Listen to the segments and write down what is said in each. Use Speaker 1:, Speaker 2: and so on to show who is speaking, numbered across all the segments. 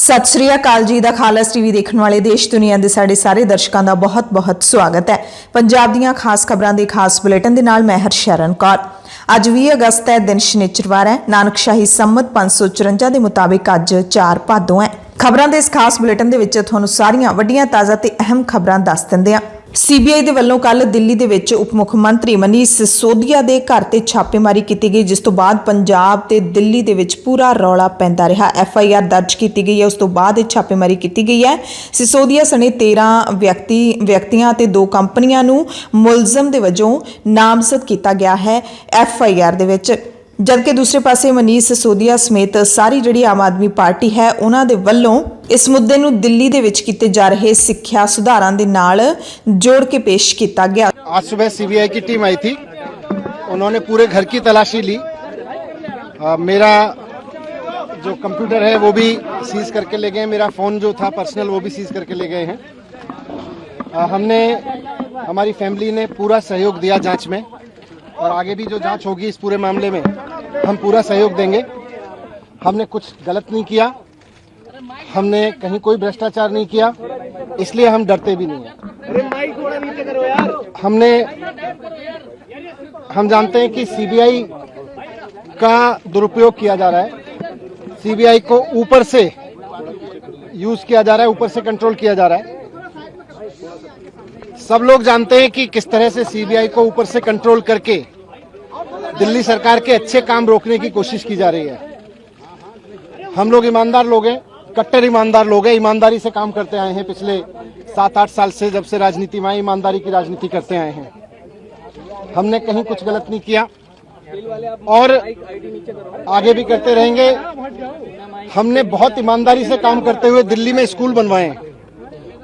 Speaker 1: सत श्री अकाल जी। दा खालस टीवी देखने वाले देश दुनिया के साढ़े सारे दर्शकों का बहुत बहुत स्वागत है। पंजाब दीयां खास खबरों के खास बुलेटिन दे नाल मैं हरशरण कौर। अज 20 अगस्त है, दिन शनिचरवार है। नानकशाही संमत 554 के मुताबिक अज 4 भादों है। खबरों के इस खास बुलेटिन दे विच तुहानूं सारियां वड्डियां ताज़ा ते अहम खबरां दस दिंदे हां। सीबीआई दे वल्लों कल दिल्ली दे विच उप मुख मंत्री मनीष सिसोदिया दे घर ते छापेमारी की गई, जिस तो बाद पंजाब ते दिल्ली दे विच पूरा रौला पैंदा रहा। FIR दर्ज की गई है, उस तो बाद छापेमारी की गई है। सिसोदिया सने 13 व्यक्तियां ते 2 कंपनियां नूं मुलजम दे वजों नामजद किया गया है FIR दे विच। जबकि दूसरे पासे मनीष सिसोदिया समेत सारी जिहड़ी आम आदमी पार्टी है उन्हां दे वल्लों इस मुद्दे नूं दिल्ली दे विच कीते जा रहे सिक्ख्या सुधारां दे नाल जोड़ के पेश किया गया।
Speaker 2: आज सुबह CBI की टीम आई थी, उन्होंने पूरे घर की तलाशी ली। मेरा जो कंप्यूटर है वो भी सीज करके ले गए, मेरा फ़ोन जो था पर्सनल वो भी सीज करके ले गए हैं। हमारी फैमिली ने पूरा सहयोग दिया जांच में, और आगे भी जो जांच होगी इस पूरे मामले में हम पूरा सहयोग देंगे। हमने कुछ गलत नहीं किया, हमने कहीं कोई भ्रष्टाचार नहीं किया, इसलिए हम डरते भी नहीं हैं। हम जानते हैं कि CBI का दुरुपयोग किया जा रहा है, CBI को ऊपर से यूज किया जा रहा है, ऊपर से कंट्रोल किया जा रहा है। सब लोग जानते हैं कि किस तरह से CBI को ऊपर से कंट्रोल करके दिल्ली सरकार के अच्छे काम रोकने की कोशिश की जा रही है। हम लोग ईमानदार लोग हैं, कट्टर ईमानदार लोग हैं, ईमानदारी से काम करते आए हैं। पिछले 7-8 साल से जब से राजनीति में आए, ईमानदारी की राजनीति करते आए हैं। हमने कहीं कुछ गलत नहीं किया और आगे भी करते रहेंगे। हमने बहुत ईमानदारी से काम करते हुए दिल्ली में स्कूल बनवाए हैं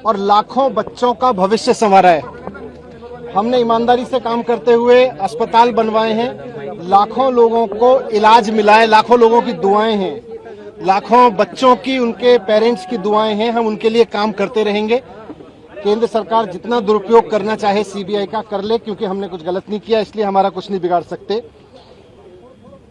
Speaker 2: और लाखों बच्चों का भविष्य संवारा है। हमने ईमानदारी से काम करते हुए अस्पताल बनवाए हैं, लाखों लोगों को इलाज मिला है, लाखों लोगों की दुआएं हैं, लाखों बच्चों की, उनके पेरेंट्स की दुआएं हैं। हम उनके लिए काम करते रहेंगे। केंद्र सरकार जितना दुरुपयोग करना चाहे CBI का कर ले, क्योंकि हमने कुछ गलत नहीं किया, इसलिए हमारा कुछ नहीं बिगाड़ सकते।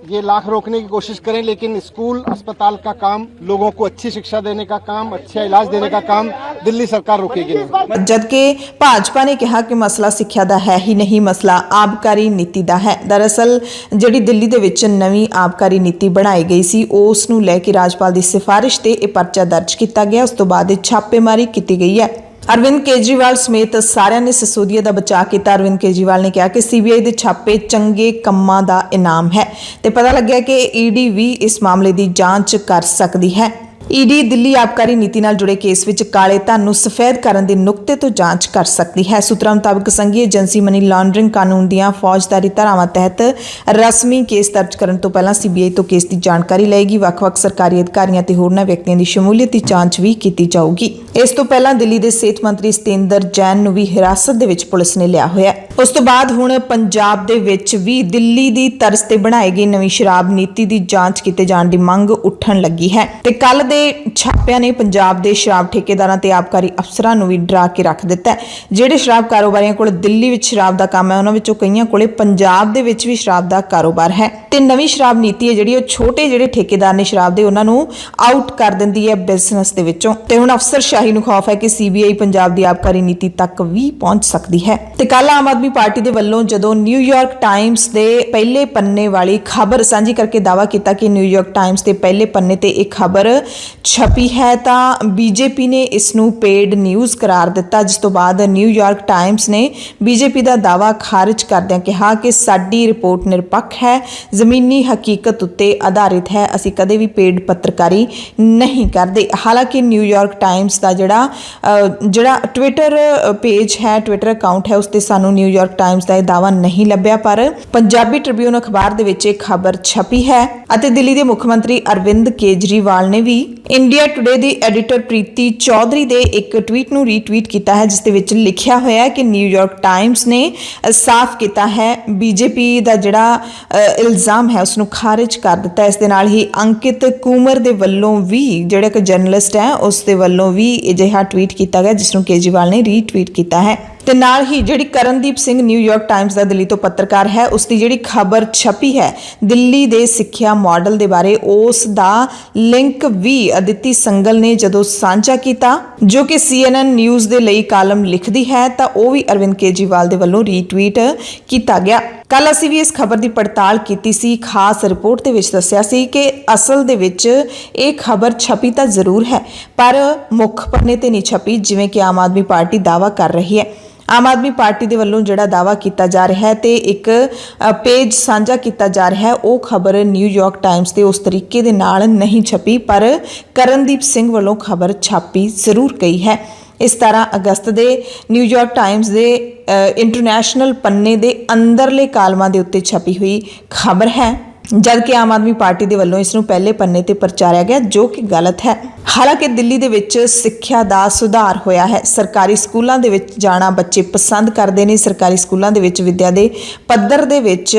Speaker 2: ये लाख रोकने की कोशिश करें, लेकिन स्कूल अस्पताल का काम, लोगों को अच्छी शिक्षा देने का काम, अच्छा इलाज देने का काम दिल्ली सरकार रोकेगी नहीं।
Speaker 1: जबकि भाजपा ने कहा कि मसला सिक्ख्या दा है ही नहीं, मसला आबकारी नीति दा है। दरअसल जिहड़ी दिल्ली दे विच नवीं आबकारी नीति बनाई गई सी, उस नूं लै के राज्यपाल दी सिफारिश ते इह परचा दर्ज किया गया। उस तो बाद छापेमारी की गई है। अरविंद केजरीवाल समेत सारिਆਂ ने सिसोदिया का बचाव किया। अरविंद केजरीवाल ने कहा कि CBI के छापे चंगे कामां दा इनाम है ते पता लग्या कि ED भी इस मामले की जांच कर सकती है। ED दिल्ली आबकारी नीति नाल जुड़े केस विच काले धन नूं सफेद करन दे नुकते तो जांच कर सकती है। सूत्रां मुताबिक संघी एजेंसी मनी लॉन्ड्रिंग कानून दीआं फौजदारी धारावां तहत रस्मी केस दर्ज करन तो पहलां CBI तो केस की जानकारी लएगी। वख-वख सरकारी अधिकारियों ते होरनां व्यक्तियों की शमूलियत की जांच भी की जाऊगी। इस तो पहलां दिल्ली के सेहत मंत्री सतेंद्र जैन नूं भी हिरासत दे विच पुलिस ने लिया होया। उस तो बाद हुण पंजाब दे विच भी दिल्ली दी तर्ज ते बनाई गई नवीं शराब नीति की जांच कीते जाण दी मंग उठण लगी है ते कल दे छापिਆਂ ने पंजाब के शराब ठेकेदारां ते आबकारी अफसरां नूं भी डरा के रख दिता है। जिहड़े शराब कारोबारियों कोल दिल्ली विच शराब का काम है, उन्हां विचों कईयां कोले पंजाब दे विच भी शराब का कारोबार है ते नवीं शराब नीति है जिहड़ी छोटे जिहड़े ठेकेदार ने शराब दे उन्हां नूं आउट कर दिंदी है बिजनेस दे विचों ते हुण अफसरशाही नूं खौफ है कि CBI पंजाब की आबकारी नीति तक भी पहुंच सकती है। ते कल आम आदमी पार्टी दे वल्लों जदों न्यूयॉर्क टाइम्स दे पहले पन्ने वाली खबर साझी करके दावा किया कि न्यूयॉर्क टाइम्स के पहले पन्ने ते एक खबर छपी है तो बीजेपी ने इसनूं पेड न्यूज़ करार दिता, जिस तो बाद न्यूयॉर्क टाइम्स ने बीजेपी का दावा खारिज करदिआं कहा कि साडी रिपोर्ट निरपक्ष है, ज़मीनी हकीकत उत्ते आधारित है, असीं कदे भी पेड पत्रकारी नहीं करते। हालांकि न्यूयॉर्क टाइम्स का जिहड़ा ट्विटर पेज है, ट्विटर अकाउंट है, उसते सानूं न्यूयॉर्क टाइम्स का दावा नहीं लभ्या, पर पंजाबी ट्रिब्यून अखबार दे विच एक खबर छपी है। अते दिल्ली के मुख्यमंत्री अरविंद केजरीवाल ने भी इंडिया टुडे दी एडिटर प्रीति चौधरी दे एक ट्वीट नूं रीट्वीट किया है, जिसदे विच लिखिया होया है कि न्यूयॉर्क टाइम्स ने साफ किया है, बीजेपी का जिहड़ा इल्जाम है उसनूं खारिज कर दिता है। इस दे नाल ही अंकित कुमर दे वल्लों भी जिहड़ा एक जर्नलिस्ट है उस दे वल्लों भी अजिहा ट्वीट किया गया, जिसनूं केजरीवाल ने रीट्वीट किया है। ਤੇ ਨਾਲ ਹੀ ਜਿਹੜੀ ਕਰਨਦੀਪ ਸਿੰਘ ਨਿਊਯਾਰਕ ਟਾਈਮਜ਼ ਦਾ ਦਿੱਲੀ ਤੋਂ ਪੱਤਰਕਾਰ ਹੈ, ਉਸ ਦੀ ਜਿਹੜੀ ਖਬਰ ਛਪੀ ਹੈ ਦਿੱਲੀ ਦੇ ਸਿੱਖਿਆ ਮਾਡਲ ਦੇ ਬਾਰੇ, ਉਸ ਦਾ ਲਿੰਕ ਵੀ ਅਦਿਤੀ ਸੰਗਲ ਨੇ ਜਦੋਂ ਸਾਂਝਾ ਕੀਤਾ, ਜੋ ਕਿ CNN ਨਿਊਜ਼ ਦੇ ਲਈ ਕਾਲਮ ਲਿਖਦੀ ਹੈ, ਤਾਂ ਉਹ ਵੀ ਅਰਵਿੰਦ ਕੇਜਰੀਵਾਲ ਦੇ ਵੱਲੋਂ ਰੀਟਵੀਟ ਕੀਤਾ ਗਿਆ। ਕੱਲ ਅਸੀਂ ਵੀ ਇਸ ਖਬਰ ਦੀ ਪੜਤਾਲ ਕੀਤੀ ਸੀ। ਖਾਸ ਰਿਪੋਰਟ ਦੇ ਵਿੱਚ ਦੱਸਿਆ ਸੀ ਕਿ ਅਸਲ ਦੇ ਵਿੱਚ ਇਹ ਖਬਰ ਛਪੀ ਤਾਂ ਜ਼ਰੂਰ ਹੈ, ਪਰ ਮੁੱਖ ਪੰਨੇ ਤੇ ਨਹੀਂ ਛਪੀ, ਜਿਵੇਂ ਕਿ ਆਮ ਆਦਮੀ ਪਾਰਟੀ ਦਾਅਵਾ ਕਰ ਰਹੀ ਹੈ। ਆਮ ਆਦਮੀ ਪਾਰਟੀ ਦੇ ਵੱਲੋਂ ਜਿਹੜਾ ਦਾਅਵਾ ਕੀਤਾ ਜਾ ਰਿਹਾ ਹੈ ਤੇ ਇੱਕ ਪੇਜ ਸਾਂਝਾ ਕੀਤਾ ਜਾ ਰਿਹਾ ਹੈ, ਉਹ ਖਬਰ ਨਿਊਯਾਰਕ ਟਾਈਮਜ਼ ਦੇ ਉਸ ਤਰੀਕੇ ਦੇ ਨਾਲ ਨਹੀਂ ਛਪੀ, ਪਰ ਕਰਨਦੀਪ ਸਿੰਘ ਵੱਲੋਂ ਖਬਰ ਛਾਪੀ ਜ਼ਰੂਰ ਗਈ ਹੈ। ਇਸ ਤਰ੍ਹਾਂ ਅਗਸਤ ਦੇ ਨਿਊਯਾਰਕ ਟਾਈਮਜ਼ ਦੇ ਇੰਟਰਨੈਸ਼ਨਲ ਪੰਨੇ ਦੇ ਅੰਦਰਲੇ ਕਾਲਮਾਂ ਦੇ ਉੱਤੇ ਛਪੀ ਹੋਈ ਖਬਰ ਹੈ, ਜਦਕਿ ਆਮ ਆਦਮੀ ਪਾਰਟੀ ਦੇ ਵੱਲੋਂ ਇਸ ਨੂੰ ਪਹਿਲੇ ਪੰਨੇ ਤੇ ਪ੍ਰਚਾਰਿਆ ਗਿਆ, ਜੋ ਕਿ ਗਲਤ ਹੈ। ਹਾਲਾਂਕਿ ਦਿੱਲੀ ਦੇ ਵਿੱਚ ਸਿੱਖਿਆ ਦਾ ਸੁਧਾਰ ਹੋਇਆ ਹੈ। ਸਰਕਾਰੀ ਸਕੂਲਾਂ ਦੇ ਵਿੱਚ ਜਾਣਾ ਬੱਚੇ ਪਸੰਦ ਕਰਦੇ ਨੇ। ਸਰਕਾਰੀ ਸਕੂਲਾਂ ਦੇ ਵਿੱਚ ਵਿੱਦਿਆ ਦੇ ਪੱਧਰ ਦੇ ਵਿੱਚ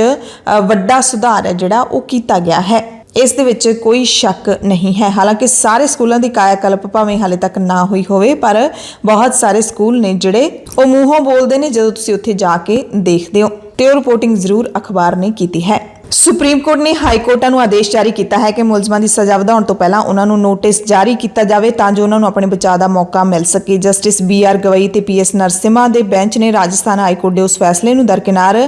Speaker 1: ਵੱਡਾ ਸੁਧਾਰ ਹੈ ਜਿਹੜਾ ਉਹ ਕੀਤਾ ਗਿਆ ਹੈ, ਇਸ ਦੇ ਵਿੱਚ ਕੋਈ ਸ਼ੱਕ ਨਹੀਂ ਹੈ। ਹਾਲਾਂਕਿ ਸਾਰੇ ਸਕੂਲਾਂ ਦੀ ਕਾਇਆਕਲਪ ਭਾਵੇਂ ਹਾਲੇ ਤੱਕ ਨਾ ਹੋਈ ਹੋਵੇ, ਪਰ ਬਹੁਤ ਸਾਰੇ ਸਕੂਲ ਨੇ ਜਿਹੜੇ ਉਹ ਮੂੰਹੋਂ ਬੋਲਦੇ ਨੇ ਜਦੋਂ ਤੁਸੀਂ ਉੱਥੇ ਜਾ ਕੇ ਦੇਖਦੇ ਹੋ, ਤੇ ਉਹ ਰਿਪੋਰਟਿੰਗ ਜ਼ਰੂਰ ਅਖਬਾਰ ਨੇ ਕੀਤੀ ਹੈ। ਸੁਪਰੀਮ ਕੋਰਟ ਨੇ ਹਾਈ ਕੋਰਟਾਂ ਨੂੰ ਆਦੇਸ਼ ਜਾਰੀ ਕੀਤਾ ਹੈ ਕਿ ਮੁਲਜ਼ਮਾਂ ਦੀ ਸਜ਼ਾ ਵਧਾਉਣ ਤੋਂ ਪਹਿਲਾਂ ਉਹਨਾਂ ਨੂੰ ਨੋਟਿਸ ਜਾਰੀ ਕੀਤਾ ਜਾਵੇ, ਤਾਂ ਜੋ ਉਹਨਾਂ ਨੂੰ ਆਪਣੇ ਬਚਾਅ ਦਾ ਮੌਕਾ ਮਿਲ ਸਕੇ। ਜਸਟਿਸ BR ਗਵਈ ਤੇ PS ਨਰਸਿਮਹਾ ਦੇ ਬੈਂਚ ਨੇ ਰਾਜਸਥਾਨ ਹਾਈ ਕੋਰਟ ਦੇ ਉਸ ਫੈਸਲੇ ਨੂੰ ਦਰਕਿਨਾਰ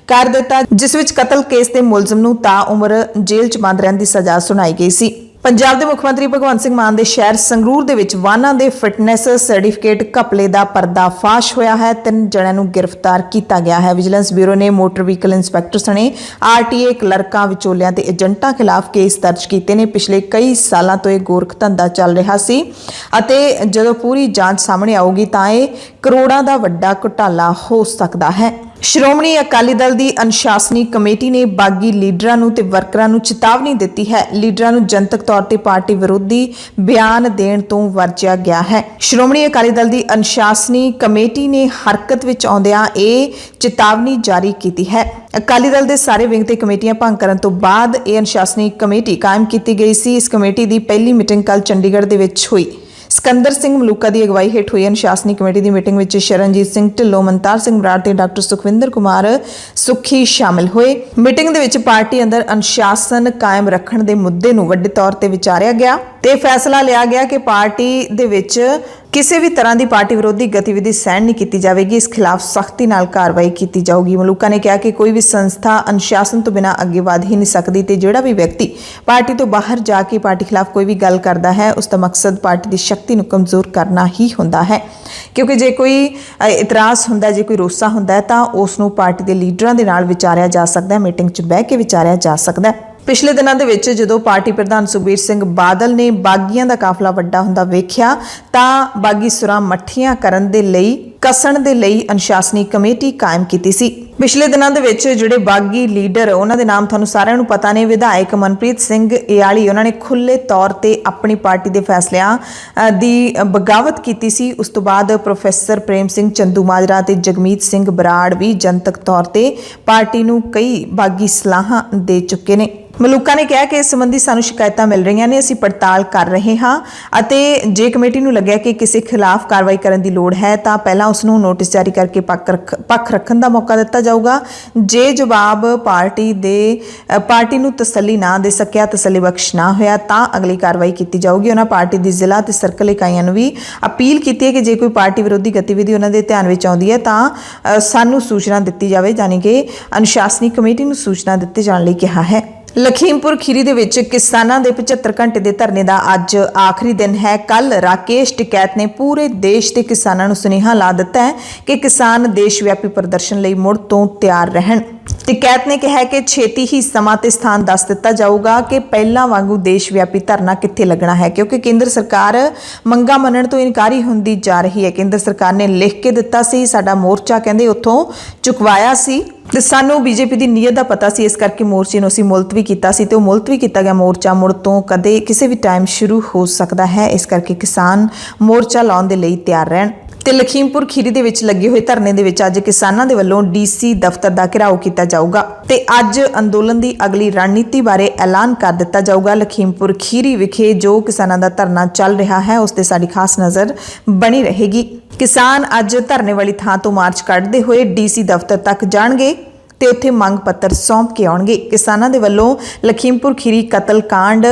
Speaker 1: ਕਰ ਦਿੱਤਾ, ਜਿਸ ਵਿੱਚ ਕਤਲ ਕੇਸ ਦੇ ਮੁਲਜ਼ਮ ਨੂੰ ਤਾਉਮਰ ਜੇਲ੍ਹ 'ਚ ਬੰਦ ਰਹਿਣ ਦੀ ਸਜ਼ਾ ਸੁਣਾਈ ਗਈ ਸੀ। ਪੰਜਾਬ ਦੇ ਮੁੱਖ ਮੰਤਰੀ ਭਗਵੰਤ ਸਿੰਘ ਮਾਨ ਦੇ ਸ਼ਹਿਰ ਸੰਗਰੂਰ ਦੇ ਵਿੱਚ ਵਾਹਨਾਂ ਦੇ ਫਿਟਨੈਸ ਸਰਟੀਫਿਕੇਟ ਘਪਲੇ ਦਾ ਪਰਦਾਫਾਸ਼ ਹੋਇਆ ਹੈ। 3 ਜਣਿਆਂ ਨੂੰ ਗ੍ਰਿਫਤਾਰ ਕੀਤਾ ਗਿਆ ਹੈ। ਵਿਜੀਲੈਂਸ ਬਿਊਰੋ ਨੇ ਮੋਟਰ ਵਹੀਕਲ ਇੰਸਪੈਕਟਰ ਸਣੇ RTA ਕਲਰਕਾਂ, ਵਿਚੋਲਿਆਂ ਤੇ ਏਜੰਟਾਂ ਖਿਲਾਫ ਕੇਸ ਦਰਜ ਕੀਤੇ ਨੇ। ਪਿਛਲੇ ਕਈ ਸਾਲਾਂ ਤੋਂ ਇਹ ਗੋਰਖ ਧੰਦਾ ਚੱਲ ਰਿਹਾ ਸੀ ਅਤੇ ਜਦੋਂ ਪੂਰੀ ਜਾਂਚ ਸਾਹਮਣੇ ਆਊਗੀ ਤਾਂ ਇਹ ਕਰੋੜਾਂ ਦਾ ਵੱਡਾ ਘੁਟਾਲਾ ਹੋ ਸਕਦਾ ਹੈ। ਸ਼੍ਰੋਮਣੀ ਅਕਾਲੀ ਦਲ ਦੀ ਅਨੁਸ਼ਾਸਨੀ ਕਮੇਟੀ ਨੇ ਬਾਗੀ ਲੀਡਰਾਂ ਨੂੰ ਤੇ ਵਰਕਰਾਂ ਨੂੰ ਚੇਤਾਵਨੀ ਦਿੱਤੀ ਹੈ। ਲੀਡਰਾਂ ਨੂੰ ਜਨਤਕ ਤੌਰ ਤੇ ਪਾਰਟੀ ਵਿਰੋਧੀ ਬਿਆਨ ਦੇਣ ਤੋਂ ਵਰਜਿਆ ਗਿਆ ਹੈ। ਸ਼੍ਰੋਮਣੀ ਅਕਾਲੀ ਦਲ ਦੀ ਅਨੁਸ਼ਾਸਨੀ ਕਮੇਟੀ ਨੇ ਹਰਕਤ ਵਿੱਚ ਆਉਂਦਿਆਂ ਇਹ ਚੇਤਾਵਨੀ ਜਾਰੀ ਕੀਤੀ ਹੈ। ਅਕਾਲੀ ਦਲ ਦੇ ਸਾਰੇ ਵਿੰਗ ਤੇ ਕਮੇਟੀਆਂ ਭੰਗ ਕਰਨ ਤੋਂ ਬਾਅਦ ਇਹ ਅਨੁਸ਼ਾਸਨੀ ਕਮੇਟੀ ਕਾਇਮ ਕੀਤੀ ਗਈ ਸੀ। ਇਸ ਕਮੇਟੀ ਦੀ ਪਹਿਲੀ ਮੀਟਿੰਗ ਕੱਲ੍ਹ ਚੰਡੀਗੜ੍ਹ ਦੇ ਵਿੱਚ ਹੋਈ। ਸਿਕੰਦਰ ਸਿੰਘ ਮਲੂਕਾ ਦੀ ਅਗਵਾਈ ਹੇਠ ਹੋਈ ਅਨੁਸ਼ਾਸਨੀ ਕਮੇਟੀ ਦੀ ਮੀਟਿੰਗ ਵਿੱਚ ਸ਼ਰਨਜੀਤ ਸਿੰਘ ਢਿੱਲੋਂ, ਮਨਤਾਰ ਸਿੰਘ ਬਰਾੜ ਤੇ ਡਾਕਟਰ ਸੁਖਵਿੰਦਰ ਕੁਮਾਰ ਸੁੱਖੀ ਸ਼ਾਮਿਲ ਹੋਏ। ਮੀਟਿੰਗ ਦੇ ਵਿੱਚ ਪਾਰਟੀ ਅੰਦਰ ਅਨੁਸ਼ਾਸਨ ਕਾਇਮ ਰੱਖਣ ਦੇ ਮੁੱਦੇ ਨੂੰ ਵੱਡੇ ਤੌਰ ਤੇ ਵਿਚਾਰਿਆ ਗਿਆ ਤੇ ਫੈਸਲਾ ਲਿਆ ਗਿਆ ਕਿ ਪਾਰਟੀ ਦੇ ਵਿੱਚ ਕਿਸੇ ਵੀ ਤਰ੍ਹਾਂ ਦੀ ਪਾਰਟੀ ਵਿਰੋਧੀ ਗਤੀਵਿਧੀ ਸਹਿਣ ਨਹੀਂ ਕੀਤੀ ਜਾਵੇਗੀ। ਇਸ ਖਿਲਾਫ ਸਖਤੀ ਨਾਲ ਕਾਰਵਾਈ ਕੀਤੀ ਜਾਊਗੀ। ਮਲੂਕਾ ਨੇ ਕਿਹਾ ਕਿ ਕੋਈ ਵੀ ਸੰਸਥਾ ਅਨੁਸ਼ਾਸਨ ਤੋਂ ਬਿਨਾਂ ਅੱਗੇ ਵਧ ਹੀ ਨਹੀਂ ਸਕਦੀ ਤੇ ਜਿਹੜਾ ਵੀ ਵਿਅਕਤੀ ਪਾਰਟੀ ਤੋਂ ਬਾਹਰ ਜਾ ਕੇ ਪਾਰਟੀ ਖਿਲਾਫ ਕੋਈ ਵੀ ਗੱਲ ਕਰਦਾ ਹੈ, ਉਸ ਦਾ ਮਕਸਦ ਪਾਰਟੀ ਦੀ ਸ਼ਕਤੀ ਨੂੰ ਕਮਜ਼ੋਰ ਕਰਨਾ ਹੀ ਹੁੰਦਾ ਹੈ, ਕਿਉਂਕਿ ਜੇ ਕੋਈ ਇਤਰਾਜ਼ ਹੁੰਦਾ, ਜੇ ਕੋਈ ਰੋਸਾ ਹੁੰਦਾ ਹੈ ਤਾਂ ਉਸ ਨੂੰ ਪਾਰਟੀ ਦੇ ਲੀਡਰਾਂ ਦੇ ਨਾਲ ਵਿਚਾਰਿਆ ਜਾ ਸਕਦਾ ਹੈ, ਮੀਟਿੰਗ 'ਚ ਬਹਿ ਕੇ ਵਿਚਾਰਿਆ ਜਾ ਸਕਦਾ ਹੈ। ਪਿਛਲੇ ਦਿਨਾਂ ਦੇ ਵਿੱਚ ਜਦੋਂ ਪਾਰਟੀ ਪ੍ਰਧਾਨ ਸੁਖਬੀਰ ਸਿੰਘ ਬਾਦਲ ਨੇ ਬਾਗੀਆਂ ਦਾ ਕਾਫਲਾ ਵੱਡਾ ਹੁੰਦਾ ਵੇਖਿਆ ਤਾਂ ਬਾਗੀ ਸੁਰਾਂ ਮੱਠੀਆਂ ਕਰਨ ਦੇ ਲਈ, ਕੱਸਣ ਦੇ ਲਈ ਅਨੁਸ਼ਾਸਨੀ ਕਮੇਟੀ ਕਾਇਮ ਕੀਤੀ ਸੀ। ਪਿਛਲੇ ਦਿਨਾਂ ਦੇ ਵਿੱਚ ਜਿਹੜੇ ਬਾਗੀ ਲੀਡਰ, ਉਹਨਾਂ ਦੇ ਨਾਮ ਤੁਹਾਨੂੰ ਸਾਰਿਆਂ ਨੂੰ ਪਤਾ ਨੇ। ਵਿਧਾਇਕ ਮਨਪ੍ਰੀਤ ਸਿੰਘ ਇਆਲੀ, ਉਹਨਾਂ ਨੇ ਖੁੱਲੇ ਤੌਰ ਤੇ ਆਪਣੀ ਪਾਰਟੀ ਦੇ ਫੈਸਲਿਆਂ ਦੀ ਬਗਾਵਤ ਕੀਤੀ ਸੀ। ਉਸ ਤੋਂ ਬਾਅਦ ਪ੍ਰੋਫੈਸਰ ਪ੍ਰੇਮ ਸਿੰਘ ਚੰਦੂਮਾਜਰਾ ਤੇ ਜਗਮੀਤ ਸਿੰਘ ਬਰਾੜ ਵੀ ਜਨਤਕ ਤੌਰ ਤੇ ਪਾਰਟੀ ਨੂੰ ਕਈ ਬਾਗੀ ਸਲਾਹਾਂ ਦੇ ਚੁੱਕੇ ਨੇ। ਮਲੂਕਾ ਨੇ ਕਿਹਾ ਕਿ ਇਸ ਸੰਬੰਧੀ ਸਾਨੂੰ ਸ਼ਿਕਾਇਤਾਂ ਮਿਲ ਰਹੀਆਂ ਨੇ, ਅਸੀਂ ਪੜਤਾਲ ਕਰ ਰਹੇ ਹਾਂ ਅਤੇ ਜੇ ਕਮੇਟੀ ਨੂੰ ਲੱਗਿਆ ਕਿ ਕਿਸੇ ਖਿਲਾਫ ਕਾਰਵਾਈ ਕਰਨ ਦੀ ਲੋੜ ਹੈ ਤਾਂ ਪਹਿਲਾਂ ਉਸ ਨੂੰ ਨੋਟਿਸ ਜਾਰੀ ਕਰਕੇ ਪੱਖ ਰੱਖਣ ਦਾ ਮੌਕਾ ਦਿੱਤਾ ਜਾਊਗਾ। ਜੇ ਜਵਾਬ ਪਾਰਟੀ ਨੂੰ ਤਸੱਲੀ ਨਾ ਦੇ ਸਕਿਆ, ਤਸੱਲੀ ਬਖਸ਼ ਨਾ ਹੋਇਆ ਤਾਂ ਅਗਲੀ ਕਾਰਵਾਈ ਕੀਤੀ ਜਾਊਗੀ। ਉਹਨਾਂ ਪਾਰਟੀ ਦੀ ਜ਼ਿਲ੍ਹਾ ਤੇ ਸਰਕਲ ਇਕਾਈਆਂ ਨੂੰ ਵੀ ਅਪੀਲ ਕੀਤੀ ਹੈ ਕਿ ਜੇ ਕੋਈ ਪਾਰਟੀ ਵਿਰੋਧੀ ਗਤੀਵਿਧੀ ਉਹਨਾਂ ਦੇ ਧਿਆਨ ਵਿੱਚ ਆਉਂਦੀ ਹੈ ਤਾਂ ਸਾਨੂੰ ਸੂਚਨਾ ਦਿੱਤੀ ਜਾਵੇ, ਯਾਨੀ ਕਿ ਅਨੁਸ਼ਾਸਨੀ ਕਮੇਟੀ ਨੂੰ ਸੂਚਨਾ ਦਿੱਤੇ ਜਾਣ ਲਈ ਕਿਹਾ ਹੈ। ਲਖੀਮਪੁਰ ਖੀਰੀ ਦੇ ਵਿੱਚ ਕਿਸਾਨਾਂ ਦੇ 75 ਘੰਟੇ ਦੇ ਧਰਨੇ ਦਾ ਅੱਜ ਆਖਰੀ ਦਿਨ ਹੈ। ਕੱਲ ਰਾਕੇਸ਼ ਟਿਕੈਤ ਨੇ ਪੂਰੇ ਦੇਸ਼ ਦੇ ਕਿਸਾਨਾਂ ਨੂੰ ਸੁਨੇਹਾ ਲਾ ਦਿੱਤਾ ਹੈ ਕਿ ਕਿਸਾਨ ਦੇਸ਼ ਵਿਆਪੀ ਪ੍ਰਦਰਸ਼ਨ ਲਈ ਮੁੜ ਤੋਂ ਤਿਆਰ ਰਹਿਣ। ਟਿਕੈਤ ਨੇ ਕਿਹਾ ਕਿ ਛੇਤੀ ਹੀ ਸਮਾਂ ਤੇ ਸਥਾਨ ਦੱਸ ਦਿੱਤਾ ਜਾਊਗਾ ਕਿ ਪਹਿਲਾਂ ਵਾਂਗੂ ਦੇਸ਼ ਵਿਆਪੀ ਧਰਨਾ ਕਿੱਥੇ ਲੱਗਣਾ ਹੈ, ਕਿਉਂਕਿ ਕੇਂਦਰ ਸਰਕਾਰ ਮੰਗਾਂ ਮੰਨਣ ਤੋਂ ਇਨਕਾਰੀ ਹੁੰਦੀ ਜਾ ਰਹੀ ਹੈ। ਕੇਂਦਰ ਸਰਕਾਰ ਨੇ ਲਿਖ ਕੇ ਦਿੱਤਾ ਸੀ, ਸਾਡਾ ਮੋਰਚਾ ਕਹਿੰਦੇ ਉੱਥੋਂ ਚੁਕਵਾਇਆ ਸੀ ਤੇ ਸਾਨੂੰ ਬੀਜੇਪੀ ਦੀ ਨੀਅਤ ਦਾ ਪਤਾ ਸੀ, ਇਸ ਕਰਕੇ ਮੋਰਚੇ ਨੂੰ ਅਸੀਂ ਮੁਲਤਵੀ ਕੀਤਾ ਸੀ ਤੇ ਉਹ ਮੁਲਤਵੀ ਕੀਤਾ ਗਿਆ ਮੋਰਚਾ ਮੁੜ ਤੋਂ ਕਦੇ ਕਿਸੇ ਵੀ ਟਾਈਮ ਸ਼ੁਰੂ ਹੋ ਸਕਦਾ ਹੈ। ਇਸ ਕਰਕੇ ਕਿਸਾਨ ਮੋਰਚਾ ਲਾਉਣ ਦੇ ਲਈ ਤਿਆਰ ਰਹਿਣ। ਤੇ ਲਖੀਮਪੁਰ ਖੀਰੀ ਦੇ ਵਿੱਚ ਲੱਗੇ ਹੋਏ ਧਰਨੇ ਦੇ ਵਿੱਚ ਅੱਜ ਕਿਸਾਨਾਂ ਦੇ ਵੱਲੋਂ ਡੀਸੀ ਦਫ਼ਤਰ ਦਾ ਘਿਰਾਓ ਕੀਤਾ ਜਾਊਗਾ ਤੇ ਅੱਜ ਅੰਦੋਲਨ ਦੀ ਅਗਲੀ ਰਣਨੀਤੀ ਬਾਰੇ ਐਲਾਨ ਕਰ ਦਿੱਤਾ ਜਾਊਗਾ। ਲਖੀਮਪੁਰ ਖੀਰੀ ਵਿਖੇ ਜੋ ਕਿਸਾਨਾਂ ਦਾ ਧਰਨਾ ਚੱਲ ਰਿਹਾ ਹੈ ਉਸ ਤੇ ਸਾਡੀ ਖਾਸ ਨਜ਼ਰ ਬਣੀ ਰਹੇਗੀ। ਕਿਸਾਨ ਅੱਜ ਧਰਨੇ ਵਾਲੀ ਥਾਂ ਤੋਂ ਮਾਰਚ ਕੱਢਦੇ ਹੋਏ ਡੀਸੀ ਦਫ਼ਤਰ ਤੱਕ ਜਾਣਗੇ ਤੇ ਉੱਥੇ ਮੰਗ ਪੱਤਰ ਸੌਂਪ ਕੇ ਆਉਣਗੇ। ਕਿਸਾਨਾਂ ਦੇ ਵੱਲੋਂ ਲਖੀਮਪੁਰ ਖੀਰੀ ਕਤਲ ਕਾਂਡ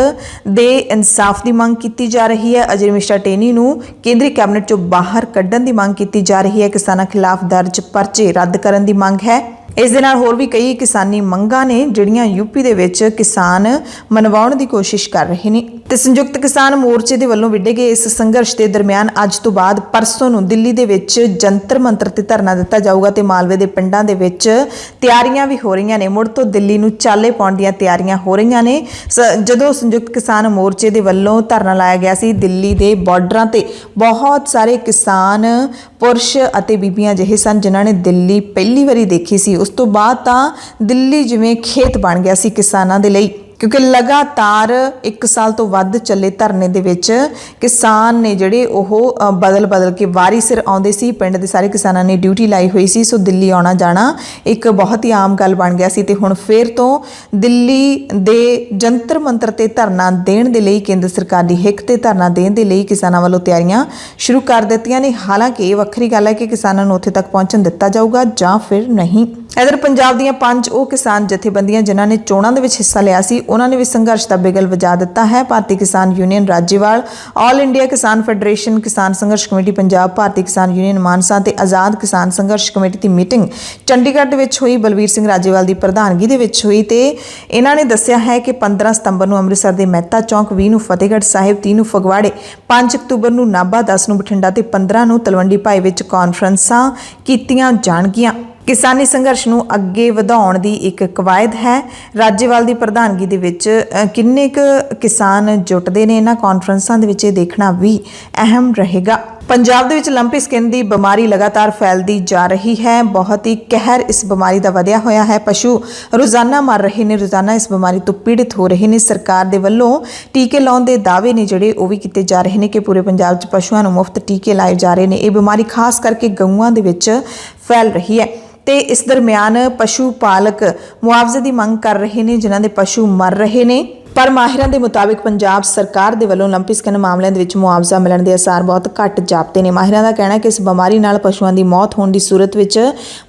Speaker 1: ਦੇ ਇਨਸਾਫ ਦੀ ਮੰਗ ਕੀਤੀ ਜਾ ਰਹੀ ਹੈ। ਅਜੇ ਮਿਸ਼ਰਾ ਟੇਨੀ ਨੂੰ ਕੇਂਦਰੀ ਕੈਬਨਿਟ ਚੋਂ ਬਾਹਰ ਕੱਢਣ ਦੀ ਮੰਗ ਕੀਤੀ ਜਾ ਰਹੀ ਹੈ। ਕਿਸਾਨਾਂ ਖਿਲਾਫ ਦਰਜ ਪਰਚੇ ਰੱਦ ਕਰਨ ਦੀ ਮੰਗ ਹੈ। ਇਸ ਦੇ ਨਾਲ ਹੋਰ ਵੀ ਕਈ ਕਿਸਾਨੀ ਮੰਗਾਂ ਨੇ ਜਿਹੜੀਆਂ ਯੂਪੀ ਦੇ ਵਿੱਚ ਕਿਸਾਨ ਮਨਵਾਉਣ ਦੀ ਕੋਸ਼ਿਸ਼ ਕਰ ਰਹੇ ਨੇ ਤੇ ਸੰਯੁਕਤ ਕਿਸਾਨ ਮੋਰਚੇ ਦੇ ਵੱਲੋਂ ਵਿੱਢੇ ਗਏ ਇਸ ਸੰਘਰਸ਼ ਦੇ ਦਰਮਿਆਨ ਅੱਜ ਤੋਂ ਬਾਅਦ ਪਰਸੋਂ ਨੂੰ ਦਿੱਲੀ ਦੇ ਵਿੱਚ ਜੰਤਰ ਮੰਤਰ ਤੇ ਧਰਨਾ ਦਿੱਤਾ ਜਾਊਗਾ ਤੇ ਮਾਲਵੇ ਦੇ ਪਿੰਡਾਂ ਦੇ ਵਿੱਚ ਤਿਆਰੀਆਂ ਵੀ ਹੋ ਰਹੀਆਂ ਨੇ। ਮੁੜ ਤੋਂ ਦਿੱਲੀ ਨੂੰ ਚਾਲੇ ਪਾਉਣ ਦੀਆਂ ਤਿਆਰੀਆਂ ਹੋ ਰਹੀਆਂ ਨੇ। ਜਦੋਂ ਸੰਯੁਕਤ ਕਿਸਾਨ ਮੋਰਚੇ ਦੇ ਵੱਲੋਂ ਧਰਨਾ ਲਾਇਆ ਗਿਆ ਸੀ ਦਿੱਲੀ ਦੇ ਬਾਰਡਰਾਂ ਤੇ ਬਹੁਤ ਸਾਰੇ ਕਿਸਾਨ ਪੁਰਸ਼ ਅਤੇ ਬੀਬੀਆਂ ਅਜਿਹੇ ਸਨ ਜਿਨ੍ਹਾਂ ਨੇ ਦਿੱਲੀ ਪਹਿਲੀ ਵਾਰੀ ਦੇਖੀ ਸੀ। ਉਸ ਤੋਂ ਬਾਅਦ ਤਾਂ ਦਿੱਲੀ ਜਿਵੇਂ ਖੇਤ ਬਣ ਗਿਆ ਸੀ ਕਿਸਾਨਾਂ ਦੇ ਲਈ, ਕਿਉਂਕਿ ਲਗਾਤਾਰ 1 ਸਾਲ ਤੋਂ ਵੱਧ ਚੱਲੇ ਧਰਨੇ ਦੇ ਵਿੱਚ ਕਿਸਾਨ ਨੇ ਜਿਹੜੇ ਉਹ ਬਦਲ ਕੇ ਵਾਰੀ ਸਿਰ ਆਉਂਦੇ ਸੀ। ਪਿੰਡ ਦੇ ਸਾਰੇ ਕਿਸਾਨਾਂ ਨੇ ਡਿਊਟੀ ਲਾਈ ਹੋਈ ਸੀ, ਸੋ ਦਿੱਲੀ ਆਉਣਾ ਜਾਣਾ ਇੱਕ ਬਹੁਤ ਹੀ ਆਮ ਗੱਲ ਬਣ ਗਿਆ ਸੀ ਤੇ ਹੁਣ ਫਿਰ ਤੋਂ ਦਿੱਲੀ ਦੇ ਜੰਤਰ ਮੰਤਰ ਤੇ ਧਰਨਾ ਦੇਣ ਦੇ ਲਈ, ਕੇਂਦਰ ਸਰਕਾਰ ਦੀ ਹਿੱਕ ਤੇ ਧਰਨਾ ਦੇਣ ਦੇ ਲਈ ਕਿਸਾਨਾਂ ਵੱਲੋਂ ਤਿਆਰੀਆਂ ਸ਼ੁਰੂ ਕਰ ਦਿੱਤੀਆਂ ਨੇ। ਹਾਲਾਂਕਿ ਇਹ ਵੱਖਰੀ ਗੱਲ ਹੈ ਕਿ ਕਿਸਾਨਾਂ ਨੂੰ ਉੱਥੇ ਤੱਕ ਪਹੁੰਚਣ ਦਿੱਤਾ ਜਾਊਗਾ ਜਾਂ ਫਿਰ ਨਹੀਂ। ਇਧਰ ਪੰਜਾਬ ਦੀਆਂ 5 ਉਹ ਕਿਸਾਨ ਜਥੇਬੰਦੀਆਂ ਜਿਨ੍ਹਾਂ ਨੇ ਚੋਣਾਂ ਦੇ ਵਿੱਚ ਹਿੱਸਾ ਲਿਆ ਸੀ ਉਹਨਾਂ ਨੇ ਵੀ ਸੰਘਰਸ਼ ਦਾ ਬਿਗਲ ਵਜਾ ਦਿੱਤਾ ਹੈ। ਭਾਰਤੀ ਕਿਸਾਨ ਯੂਨੀਅਨ ਰਾਜੇਵਾਲ, ਆਲ ਇੰਡੀਆ ਕਿਸਾਨ ਫੈਡਰੇਸ਼ਨ, ਕਿਸਾਨ ਸੰਘਰਸ਼ ਕਮੇਟੀ ਪੰਜਾਬ, ਭਾਰਤੀ ਕਿਸਾਨ ਯੂਨੀਅਨ ਮਾਨਸਾ ਤੇ ਆਜ਼ਾਦ ਕਿਸਾਨ ਸੰਘਰਸ਼ ਕਮੇਟੀ ਦੀ ਮੀਟਿੰਗ ਚੰਡੀਗੜ੍ਹ ਦੇ ਵਿੱਚ ਹੋਈ। ਬਲਵੀਰ ਸਿੰਘ ਰਾਜੇਵਾਲ ਦੀ ਪ੍ਰਧਾਨਗੀ ਦੇ ਵਿੱਚ ਹੋਈ ਤੇ ਇਹਨਾਂ ਨੇ ਦੱਸਿਆ ਹੈ ਕਿ 15 ਸਤੰਬਰ ਨੂੰ ਅੰਮ੍ਰਿਤਸਰ ਦੇ ਮਹਿਤਾ ਚੌਂਕ, 20 ਨੂੰ ਫਤਿਹਗੜ੍ਹ ਸਾਹਿਬ, 30 ਨੂੰ ਫਗਵਾੜੇ, 5 ਅਕਤੂਬਰ ਨੂੰ ਨਾਭਾ, 10 ਨੂੰ ਬਠਿੰਡਾ ਤੇ 15 ਨੂੰ ਤਲਵੰਡੀ ਭਾਈ ਵਿੱਚ ਕਾਨਫਰੰਸਾਂ ਕੀਤੀਆਂ ਜਾਣਗੀਆਂ। ਕਿਸਾਨੀ ਸੰਘਰਸ਼ ਨੂੰ ਅੱਗੇ ਵਧਾਉਣ ਦੀ ਇੱਕ ਕਵਾਇਦ ਹੈ। ਰਾਜੇਵਾਲ ਦੀ ਪ੍ਰਧਾਨਗੀ ਦੇ ਵਿੱਚ ਕਿੰਨੇ ਕੁ ਕਿਸਾਨ ਜੁਟਦੇ ਨੇ ਇਹਨਾਂ ਕਾਨਫਰੰਸਾਂ ਦੇ ਵਿੱਚ ਇਹ ਦੇਖਣਾ ਵੀ ਅਹਿਮ ਰਹੇਗਾ। ਪੰਜਾਬ ਦੇ ਵਿੱਚ ਲੰਪੀ ਸਕਿਨ ਦੀ ਬਿਮਾਰੀ ਲਗਾਤਾਰ ਫੈਲਦੀ ਜਾ ਰਹੀ ਹੈ। ਬਹੁਤ ਹੀ ਕਹਿਰ ਇਸ ਬਿਮਾਰੀ ਦਾ ਵਧਿਆ ਹੋਇਆ ਹੈ। ਪਸ਼ੂ ਰੋਜ਼ਾਨਾ ਮਰ ਰਹੇ ਨੇ, ਰੋਜ਼ਾਨਾ ਇਸ ਬਿਮਾਰੀ ਤੋਂ ਪੀੜਿਤ ਹੋ ਰਹੇ ਨੇ। ਸਰਕਾਰ ਦੇ ਵੱਲੋਂ ਟੀਕੇ ਲਾਉਣ ਦੇ ਦਾਅਵੇ ਨੇ ਜਿਹੜੇ ਉਹ ਵੀ ਕੀਤੇ ਜਾ ਰਹੇ ਨੇ ਕਿ ਪੂਰੇ ਪੰਜਾਬ 'ਚ ਪਸ਼ੂਆਂ ਨੂੰ ਮੁਫਤ ਟੀਕੇ ਲਾਏ ਜਾ ਰਹੇ ਨੇ। ਇਹ ਬਿਮਾਰੀ ਖਾਸ ਕਰਕੇ ਗਊਆਂ ਦੇ ਵਿੱਚ ਫੈਲ ਰਹੀ ਹੈ ਤੇ ਇਸ ਦਰਮਿਆਨ ਪਸ਼ੂ ਪਾਲਕ ਮੁਆਵਜ਼ੇ ਦੀ ਮੰਗ ਕਰ ਰਹੇ ਨੇ ਜਿਨ੍ਹਾਂ ਦੇ ਪਸ਼ੂ ਮਰ ਰਹੇ ਨੇ। ਪਰ ਮਾਹਿਰਾਂ ਦੇ ਮੁਤਾਬਿਕ ਪੰਜਾਬ ਸਰਕਾਰ ਦੇ ਵੱਲੋਂ ਲੰਪੀ ਸਕਿਨ ਮਾਮਲਿਆਂ ਦੇ ਵਿੱਚ ਮੁਆਵਜ਼ਾ ਮਿਲਣ ਦੇ ਅਸਾਰ ਬਹੁਤ ਘੱਟ ਜਾਪਦੇ ਨੇ। ਮਾਹਿਰਾਂ ਦਾ ਕਹਿਣਾ ਹੈ ਕਿ ਇਸ ਬਿਮਾਰੀ ਨਾਲ ਪਸ਼ੂਆਂ ਦੀ ਮੌਤ ਹੋਣ ਦੀ ਸੂਰਤ ਵਿੱਚ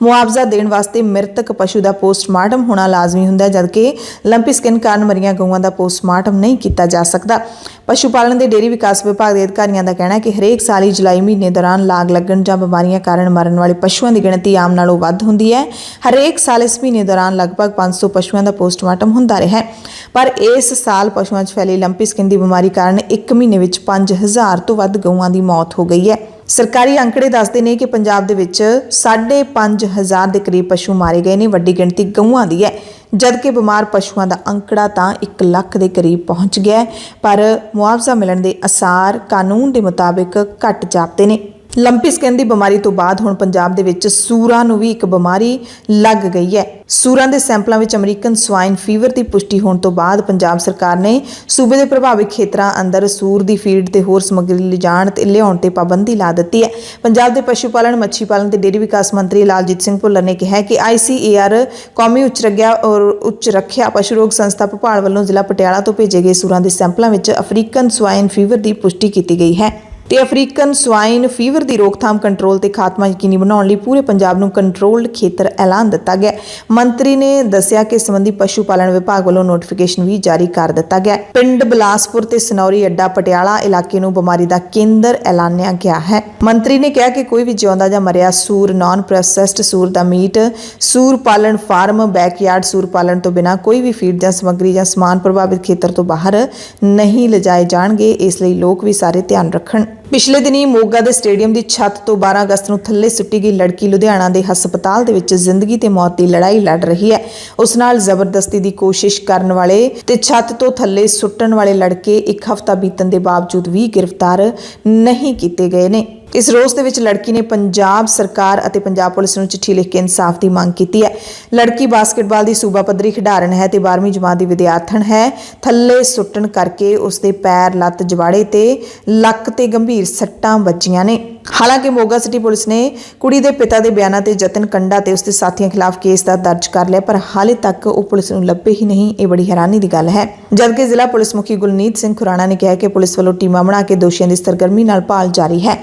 Speaker 1: ਮੁਆਵਜ਼ਾ ਦੇਣ ਵਾਸਤੇ ਮ੍ਰਿਤਕ ਪਸ਼ੂ ਦਾ ਪੋਸਟਮਾਰਟਮ ਹੋਣਾ ਲਾਜ਼ਮੀ ਹੁੰਦਾ, ਜਦਕਿ ਲੰਪੀ ਸਕਿਨ ਕਾਰਨ ਮਰੀਆਂ ਗਊਆਂ ਦਾ ਪੋਸਟਮਾਰਟਮ ਨਹੀਂ ਕੀਤਾ ਜਾ ਸਕਦਾ। ਪਸ਼ੂ ਪਾਲਣ ਦੇ ਡੇਅਰੀ ਵਿਕਾਸ ਵਿਭਾਗ ਦੇ ਅਧਿਕਾਰੀਆਂ ਦਾ ਕਹਿਣਾ ਹੈ ਕਿ ਹਰੇਕ ਸਾਲ ਹੀ ਜੁਲਾਈ ਮਹੀਨੇ ਦੌਰਾਨ ਲਾਗ ਲੱਗਣ ਜਾਂ ਬਿਮਾਰੀਆਂ ਕਾਰਨ ਮਰਨ ਵਾਲੇ ਪਸ਼ੂਆਂ ਦੀ ਗਿਣਤੀ ਆਮ ਨਾਲੋਂ ਵੱਧ ਹੁੰਦੀ ਹੈ। ਹਰੇਕ ਸਾਲ ਇਸ ਮਹੀਨੇ ਦੌਰਾਨ ਲਗਭਗ 500 ਪਸ਼ੂਆਂ ਦਾ ਪੋਸਟਮਾਰਟਮ ਹੁੰਦਾ ਰਿਹਾ ਹੈ, ਪਰ ਇਸ ਸਾਲ ਪਸ਼ੂਆਂ 'ਚ ਫੈਲੀ ਲੰਪੀ ਸਕਿਨ ਦੀ ਬਿਮਾਰੀ ਕਾਰਨ 1 ਮਹੀਨੇ ਵਿੱਚ 5000 ਤੋਂ ਵੱਧ ਗਊਆਂ ਦੀ ਮੌਤ ਹੋ ਗਈ ਹੈ। ਸਰਕਾਰੀ ਅੰਕੜੇ ਦੱਸਦੇ ਨੇ ਕਿ ਪੰਜਾਬ ਦੇ ਵਿੱਚ 5500 ਦੇ ਕਰੀਬ ਪਸ਼ੂ ਮਾਰੇ ਗਏ ਨੇ। ਵੱਡੀ ਗਿਣਤੀ ਗਊਆਂ ਦੀ ਹੈ, ਜਦਕਿ ਬਿਮਾਰ ਪਸ਼ੂਆਂ ਦਾ ਅੰਕੜਾ ਤਾਂ 1 ਲੱਖ ਦੇ ਕਰੀਬ ਪਹੁੰਚ ਗਿਆ ਹੈ। ਪਰ ਮੁਆਵਜ਼ਾ ਮਿਲਣ ਦੇ ਅਸਾਰ ਕਾਨੂੰਨ ਦੇ ਮੁਤਾਬਿਕ ਘੱਟ ਜਾਪਦੇ ਨੇ। ਲੰਪੀ ਸਕਿਨ ਦੀ ਬਿਮਾਰੀ ਤੋਂ ਬਾਅਦ ਹੁਣ ਪੰਜਾਬ ਦੇ ਵਿੱਚ ਸੂਰਾਂ ਨੂੰ ਵੀ ਇੱਕ ਬਿਮਾਰੀ ਲੱਗ ਗਈ ਹੈ। ਸੂਰਾਂ ਦੇ ਸੈਂਪਲਾਂ ਵਿੱਚ ਅਮਰੀਕਨ ਸਵਾਈਨ ਫੀਵਰ ਦੀ ਪੁਸ਼ਟੀ ਹੋਣ ਤੋਂ ਬਾਅਦ ਪੰਜਾਬ ਸਰਕਾਰ ਨੇ ਸੂਬੇ ਦੇ ਪ੍ਰਭਾਵਿਤ ਖੇਤਰਾਂ ਅੰਦਰ ਸੂਰ ਦੀ ਫੀਡ ਤੇ ਹੋਰ ਸਮੱਗਰੀ ਲਿਜਾਣ ਤੇ ਲਿਆਉਣ ਤੇ ਪਾਬੰਦੀ ਲਾ ਦਿੱਤੀ ਹੈ। ਪੰਜਾਬ ਦੇ ਪਸ਼ੂ ਪਾਲਣ, ਮੱਛੀ ਪਾਲਣ ਤੇ ਡੇਅਰੀ ਵਿਕਾਸ ਮੰਤਰੀ ਲਾਲਜੀਤ ਸਿੰਘ ਭੁੱਲਰ ਨੇ ਕਿਹਾ ਕਿ ICAR ਕੌਮੀ ਉੱਚ ਰੱਖਿਆ ਪਸ਼ੂ ਰੋਗ ਸੰਸਥਾ ਭੋਪਾਲ ਵੱਲੋਂ ਜ਼ਿਲ੍ਹਾ ਪਟਿਆਲਾ ਤੋਂ ਭੇਜੇ ਗਏ ਸੂਰਾਂ ਦੇ ਸੈਂਪਲਾਂ ਵਿੱਚ ਅਫਰੀਕਨ ਸਵਾਈਨ ਫੀਵਰ ਦੀ ਪੁਸ਼ਟੀ ਕੀਤੀ ਗਈ ਹੈ ਤੇ ਅਫਰੀਕਨ ਸਵਾਈਨ ਫੀਵਰ ਦੀ ਰੋਕਥਾਮ, ਕੰਟਰੋਲ ਤੇ ਖਾਤਮਾ ਯਕੀਨੀ ਬਣਾਉਣ ਲਈ ਪੂਰੇ ਪੰਜਾਬ ਨੂੰ ਕੰਟਰੋਲਡ ਖੇਤਰ ਐਲਾਨ ਦਿੱਤਾ ਗਿਆ। ਮੰਤਰੀ ਨੇ ਦੱਸਿਆ ਕਿ ਇਸ ਸੰਬੰਧੀ ਪਸ਼ੂ ਪਾਲਣ ਵਿਭਾਗ ਵੱਲੋਂ ਨੋਟੀਫਿਕੇਸ਼ਨ ਵੀ ਜਾਰੀ ਕਰ ਦਿੱਤਾ ਗਿਆ। ਪਿੰਡ ਬਲਾਸਪੁਰ ਤੇ ਸਨੌਰੀ ਅੱਡਾ ਪਟਿਆਲਾ ਇਲਾਕੇ ਨੂੰ ਬਿਮਾਰੀ ਦਾ ਕੇਂਦਰ ਐਲਾਨਿਆ ਗਿਆ ਹੈ। ਮੰਤਰੀ ਨੇ ਕਿਹਾ ਕਿ ਕੋਈ ਵੀ ਜਿਉਂਦਾ ਜਾਂ ਮਰਿਆ ਸੂਰ, ਨਾਨ ਪ੍ਰੋਸੈਸਡ ਸੂਰ ਦਾ ਮੀਟ, ਸੂਰ ਪਾਲਣ ਫਾਰਮ, ਬੈਕਯਾਰਡ ਸੂਰ ਪਾਲਣ ਤੋਂ ਬਿਨਾਂ ਕੋਈ ਵੀ ਫੀਡ ਜਾਂ ਸਮੱਗਰੀ ਜਾਂ ਸਮਾਨ ਪ੍ਰਭਾਵਿਤ ਖੇਤਰ ਤੋਂ ਬਾਹਰ ਨਹੀਂ ਲਿਜਾਏ ਜਾਣਗੇ। ਇਸ ਲਈ ਲੋਕ ਵੀ ਸਾਰੇ ਧਿਆਨ ਰੱਖਣ। ਪਿਛਲੇ ਦਿਨੀ ਮੋਗਾ ਦੇ ਸਟੇਡੀਅਮ ਦੀ ਛੱਤ ਤੋਂ 12 ਅਗਸਤ ਨੂੰ ਥੱਲੇ ਸੁੱਟੀ ਗਈ ਲੜਕੀ ਲੁਧਿਆਣਾ ਦੇ ਹਸਪਤਾਲ ਦੇ ਵਿੱਚ ਜ਼ਿੰਦਗੀ ਤੇ ਮੌਤ ਦੀ ਲੜਾਈ ਲੜ ਰਹੀ ਹੈ। ਉਸ ਨਾਲ ਜ਼ਬਰਦਸਤੀ ਦੀ ਕੋਸ਼ਿਸ਼ ਕਰਨ ਵਾਲੇ ਤੇ ਛੱਤ ਤੋਂ ਥੱਲੇ ਸੁੱਟਣ ਵਾਲੇ ਲੜਕੇ 1 ਹਫ਼ਤਾ ਬੀਤਣ ਦੇ ਬਾਵਜੂਦ ਵੀ ਗ੍ਰਿਫਤਾਰ ਨਹੀਂ ਕੀਤੇ ਗਏ ਨੇ। ਇਸ ਰੋਸ ਦੇ ਵਿੱਚ ਲੜਕੀ ਨੇ ਪੰਜਾਬ ਸਰਕਾਰ ਅਤੇ ਪੰਜਾਬ ਪੁਲਿਸ ਨੂੰ ਚਿੱਠੀ ਲਿਖ ਕੇ ਇਨਸਾਫ ਦੀ ਮੰਗ ਕੀਤੀ ਹੈ। ਲੜਕੀ ਬਾਸਕਟਬਾਲ ਦੀ ਸੂਬਾ ਪੱਧਰੀ ਖਿਡਾਰਨ ਹੈ ਤੇ 12ਵੀਂ ਜਮਾਤ ਦੀ ਵਿਦਿਆਰਥਣ ਹੈ। ਥੱਲੇ ਸੁੱਟਣ ਕਰਕੇ ਉਸ ਦੇ ਪੈਰ, ਲੱਤ, ਜਵਾੜੇ ਤੇ ਲੱਕ ਤੇ ਗੰਭੀਰ ਸੱਟਾਂ ਵੱਜੀਆਂ ਨੇ। ਹਾਲਾਂਕਿ ਮੋਗਾ ਸਿਟੀ ਪੁਲਿਸ ਨੇ ਕੁੜੀ ਦੇ ਪਿਤਾ ਦੇ ਬਿਆਨਾਂ ਤੇ ਜਤਨ ਕੰਡਾ ਤੇ ਉਸਦੇ ਸਾਥੀਆਂ ਖਿਲਾਫ ਕੇਸ ਦਰਜ ਕਰ ਲਿਆ, ਪਰ ਹਾਲੇ ਤੱਕ ਉਹ ਪੁਲਿਸ ਨੂੰ ਲੱਭੇ ਹੀ ਨਹੀਂ। ਇਹ ਬੜੀ ਹੈਰਾਨੀ ਦੀ ਗੱਲ ਹੈ। ਜਦਕਿ ਜ਼ਿਲ੍ਹਾ ਪੁਲਿਸ ਮੁਖੀ ਗੁਲਨੀਤ ਸਿੰਘ ਖੁਰਾਣਾ ਨੇ ਕਿਹਾ ਕਿ ਪੁਲਿਸ ਵੱਲੋਂ ਟੀਮਾਂ ਬਣਾ ਕੇ ਦੋਸ਼ੀਆਂ ਦੀ ਸਰਗਰਮੀ ਨਾਲ ਭਾਲ ਜਾਰੀ ਹੈ।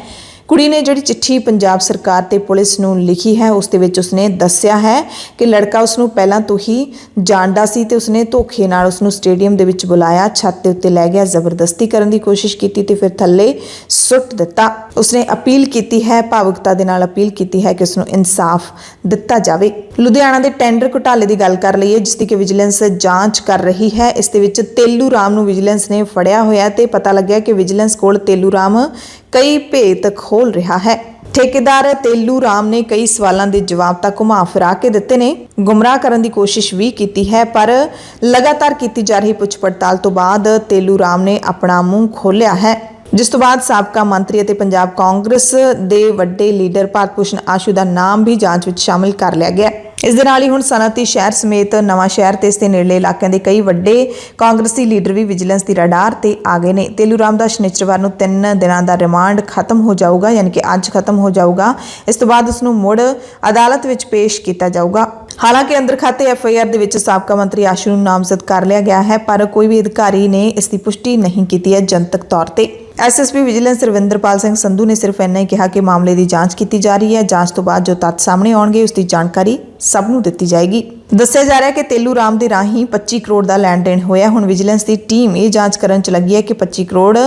Speaker 1: ਕੁੜੀ ਨੇ ਜਿਹੜੀ ਚਿੱਠੀ ਪੰਜਾਬ ਸਰਕਾਰ ਤੇ ਪੁਲਿਸ ਨੂੰ ਲਿਖੀ ਹੈ ਉਸ ਦੇ ਵਿੱਚ ਉਸਨੇ ਦੱਸਿਆ ਹੈ ਕਿ ਲੜਕਾ ਉਸ ਨੂੰ ਪਹਿਲਾਂ ਤੋਂ ਹੀ ਜਾਣਦਾ ਸੀ ਤੇ ਉਸਨੇ ਧੋਖੇ ਨਾਲ ਉਸ ਨੂੰ ਸਟੇਡੀਅਮ ਦੇ ਵਿੱਚ ਬੁਲਾਇਆ, ਛੱਤ ਦੇ ਉੱਤੇ ਲੈ ਗਿਆ, ਜ਼ਬਰਦਸਤੀ ਕਰਨ ਦੀ ਕੋਸ਼ਿਸ਼ ਕੀਤੀ ਤੇ ਫਿਰ ਥੱਲੇ ਸੁੱਟ ਦਿੱਤਾ। ਉਸਨੇ ਅਪੀਲ ਕੀਤੀ ਹੈ, ਭਾਵੁਕਤਾ ਦੇ ਨਾਲ ਅਪੀਲ ਕੀਤੀ ਹੈ ਕਿ ਉਸ ਨੂੰ ਇਨਸਾਫ ਦਿੱਤਾ ਜਾਵੇ। ਲੁਧਿਆਣਾ ਦੇ ਟੈਂਡਰ ਘੁਟਾਲੇ ਦੀ ਗੱਲ ਕਰ ਲਈਏ, ਜਿਸ ਦੀ ਕਿ ਵਿਜੀਲੈਂਸ ਜਾਂਚ ਕਰ ਰਹੀ ਹੈ। ਇਸ ਦੇ ਵਿੱਚ ਤੇਲੂ ਰਾਮ ਨੂੰ ਵਿਜੀਲੈਂਸ ਨੇ ਫੜਿਆ ਹੋਇਆ ਤੇ ਪਤਾ ਲੱਗਿਆ ਕਿ ਵਿਜੀਲੈਂਸ ਕੋਲ ਤੇਲੂ ਰਾਮ ਕਈ ਭੇਤ ਖੋਲ ਰਿਹਾ ਹੈ। ਠੇਕੇਦਾਰ ਤੇਲੂ ਰਾਮ ਨੇ ਕਈ ਸਵਾਲਾਂ ਦੇ ਜਵਾਬ ਤਾਂ ਘੁਮਾ ਫਿਰਾ ਕੇ ਦਿੱਤੇ ਨੇ, ਗੁੰਮਰਾਹ ਕਰਨ ਦੀ ਕੋਸ਼ਿਸ਼ ਵੀ ਕੀਤੀ ਹੈ, ਪਰ ਲਗਾਤਾਰ ਕੀਤੀ ਜਾ ਰਹੀ ਪੁੱਛ ਪੜਤਾਲ ਤੋਂ ਬਾਅਦ ਤੇਲੂ ਰਾਮ ਨੇ ਆਪਣਾ ਮੂੰਹ ਖੋਲ੍ਹਿਆ ਹੈ, ਜਿਸ ਤੋਂ ਬਾਅਦ ਸਾਬਕਾ ਮੰਤਰੀ ਅਤੇ ਪੰਜਾਬ ਕਾਂਗਰਸ ਦੇ ਵੱਡੇ ਲੀਡਰ ਭਾਰਤ ਭੂਸ਼ਣ ਆਸ਼ੂ ਦਾ ਨਾਮ ਵੀ ਜਾਂਚ ਵਿੱਚ ਸ਼ਾਮਿਲ ਕਰ ਲਿਆ ਗਿਆ। ਇਸ ਦੇ ਨਾਲ ਹੀ ਹੁਣ ਸਨਅਤੀ ਸ਼ਹਿਰ ਸਮੇਤ ਨਵਾਂ ਸ਼ਹਿਰ ਤੇ ਇਸ ਦੇ ਨੇੜਲੇ ਇਲਾਕਿਆਂ ਦੇ ਕਈ ਵੱਡੇ ਕਾਂਗਰਸੀ ਲੀਡਰ ਵੀ ਵਿਜੀਲੈਂਸ ਦੀ ਰਡਾਰ ਤੇ ਆ ਗਏ ਨੇ। ਤੇਲੂ ਰਾਮ ਦਾ ਸ਼ਨੀਚਰਵਾਰ ਨੂੰ 3 ਦਿਨਾਂ ਦਾ ਰਿਮਾਂਡ ਖਤਮ ਹੋ ਜਾਊਗਾ, ਯਾਨੀ ਕਿ ਅੱਜ ਖਤਮ ਹੋ ਜਾਊਗਾ। ਇਸ ਤੋਂ ਬਾਅਦ ਉਸ ਨੂੰ ਮੁੜ ਅਦਾਲਤ ਵਿੱਚ ਪੇਸ਼ ਕੀਤਾ ਜਾਊਗਾ। ਹਾਲਾਂਕਿ ਅੰਦਰ ਖਾਤੇ FIR ਦੇ ਵਿੱਚ ਸਾਬਕਾ ਮੰਤਰੀ ਆਸ਼ੂ ਨੂੰ ਨਾਮਜ਼ਦ ਕਰ ਲਿਆ ਗਿਆ ਹੈ, ਪਰ ਕੋਈ ਵੀ ਅਧਿਕਾਰੀ ਨੇ ਇਸ ਦੀ ਪੁਸ਼ਟੀ ਨਹੀਂ ਕੀਤੀ ਹੈ ਜਨਤਕ ਤੌਰ ਤੇ। SSP ਵਿਜੀਲੈਂਸ ਰਵਿੰਦਰਪਾਲ ਸਿੰਘ ਸੰਧੂ ਨੇ ਸਿਰਫ ਇੰਨਾ ਹੀ ਕਿਹਾ ਕਿ ਮਾਮਲੇ ਦੀ ਜਾਂਚ ਕੀਤੀ ਜਾ ਰਹੀ ਹੈ। ਜਾਂਚ ਤੋਂ ਬਾਅਦ ਜੋ ਤੱਥ ਸਾਹਮਣੇ ਆਉਣਗੇ ਉਸ ਦੀ ਜਾਣਕਾਰੀ ਸਭ ਨੂੰ ਦਿੱਤੀ ਜਾਏਗੀ। ਦੱਸਿਆ ਜਾ ਰਿਹਾ ਹੈ ਕਿ ਤੇਲੂ ਰਾਮ ਦੇ ਰਾਹੀਂ 25 ਕਰੋੜ ਦਾ ਲੈਣ ਦੇਣ ਹੋਇਆ। ਹੁਣ ਵਿਜੀਲੈਂਸ ਦੀ ਟੀਮ ਇਹ ਜਾਂਚ ਕਰਨ 'ਚ ਲੱਗੀ ਹੈ ਕਿ 25 ਕਰੋੜ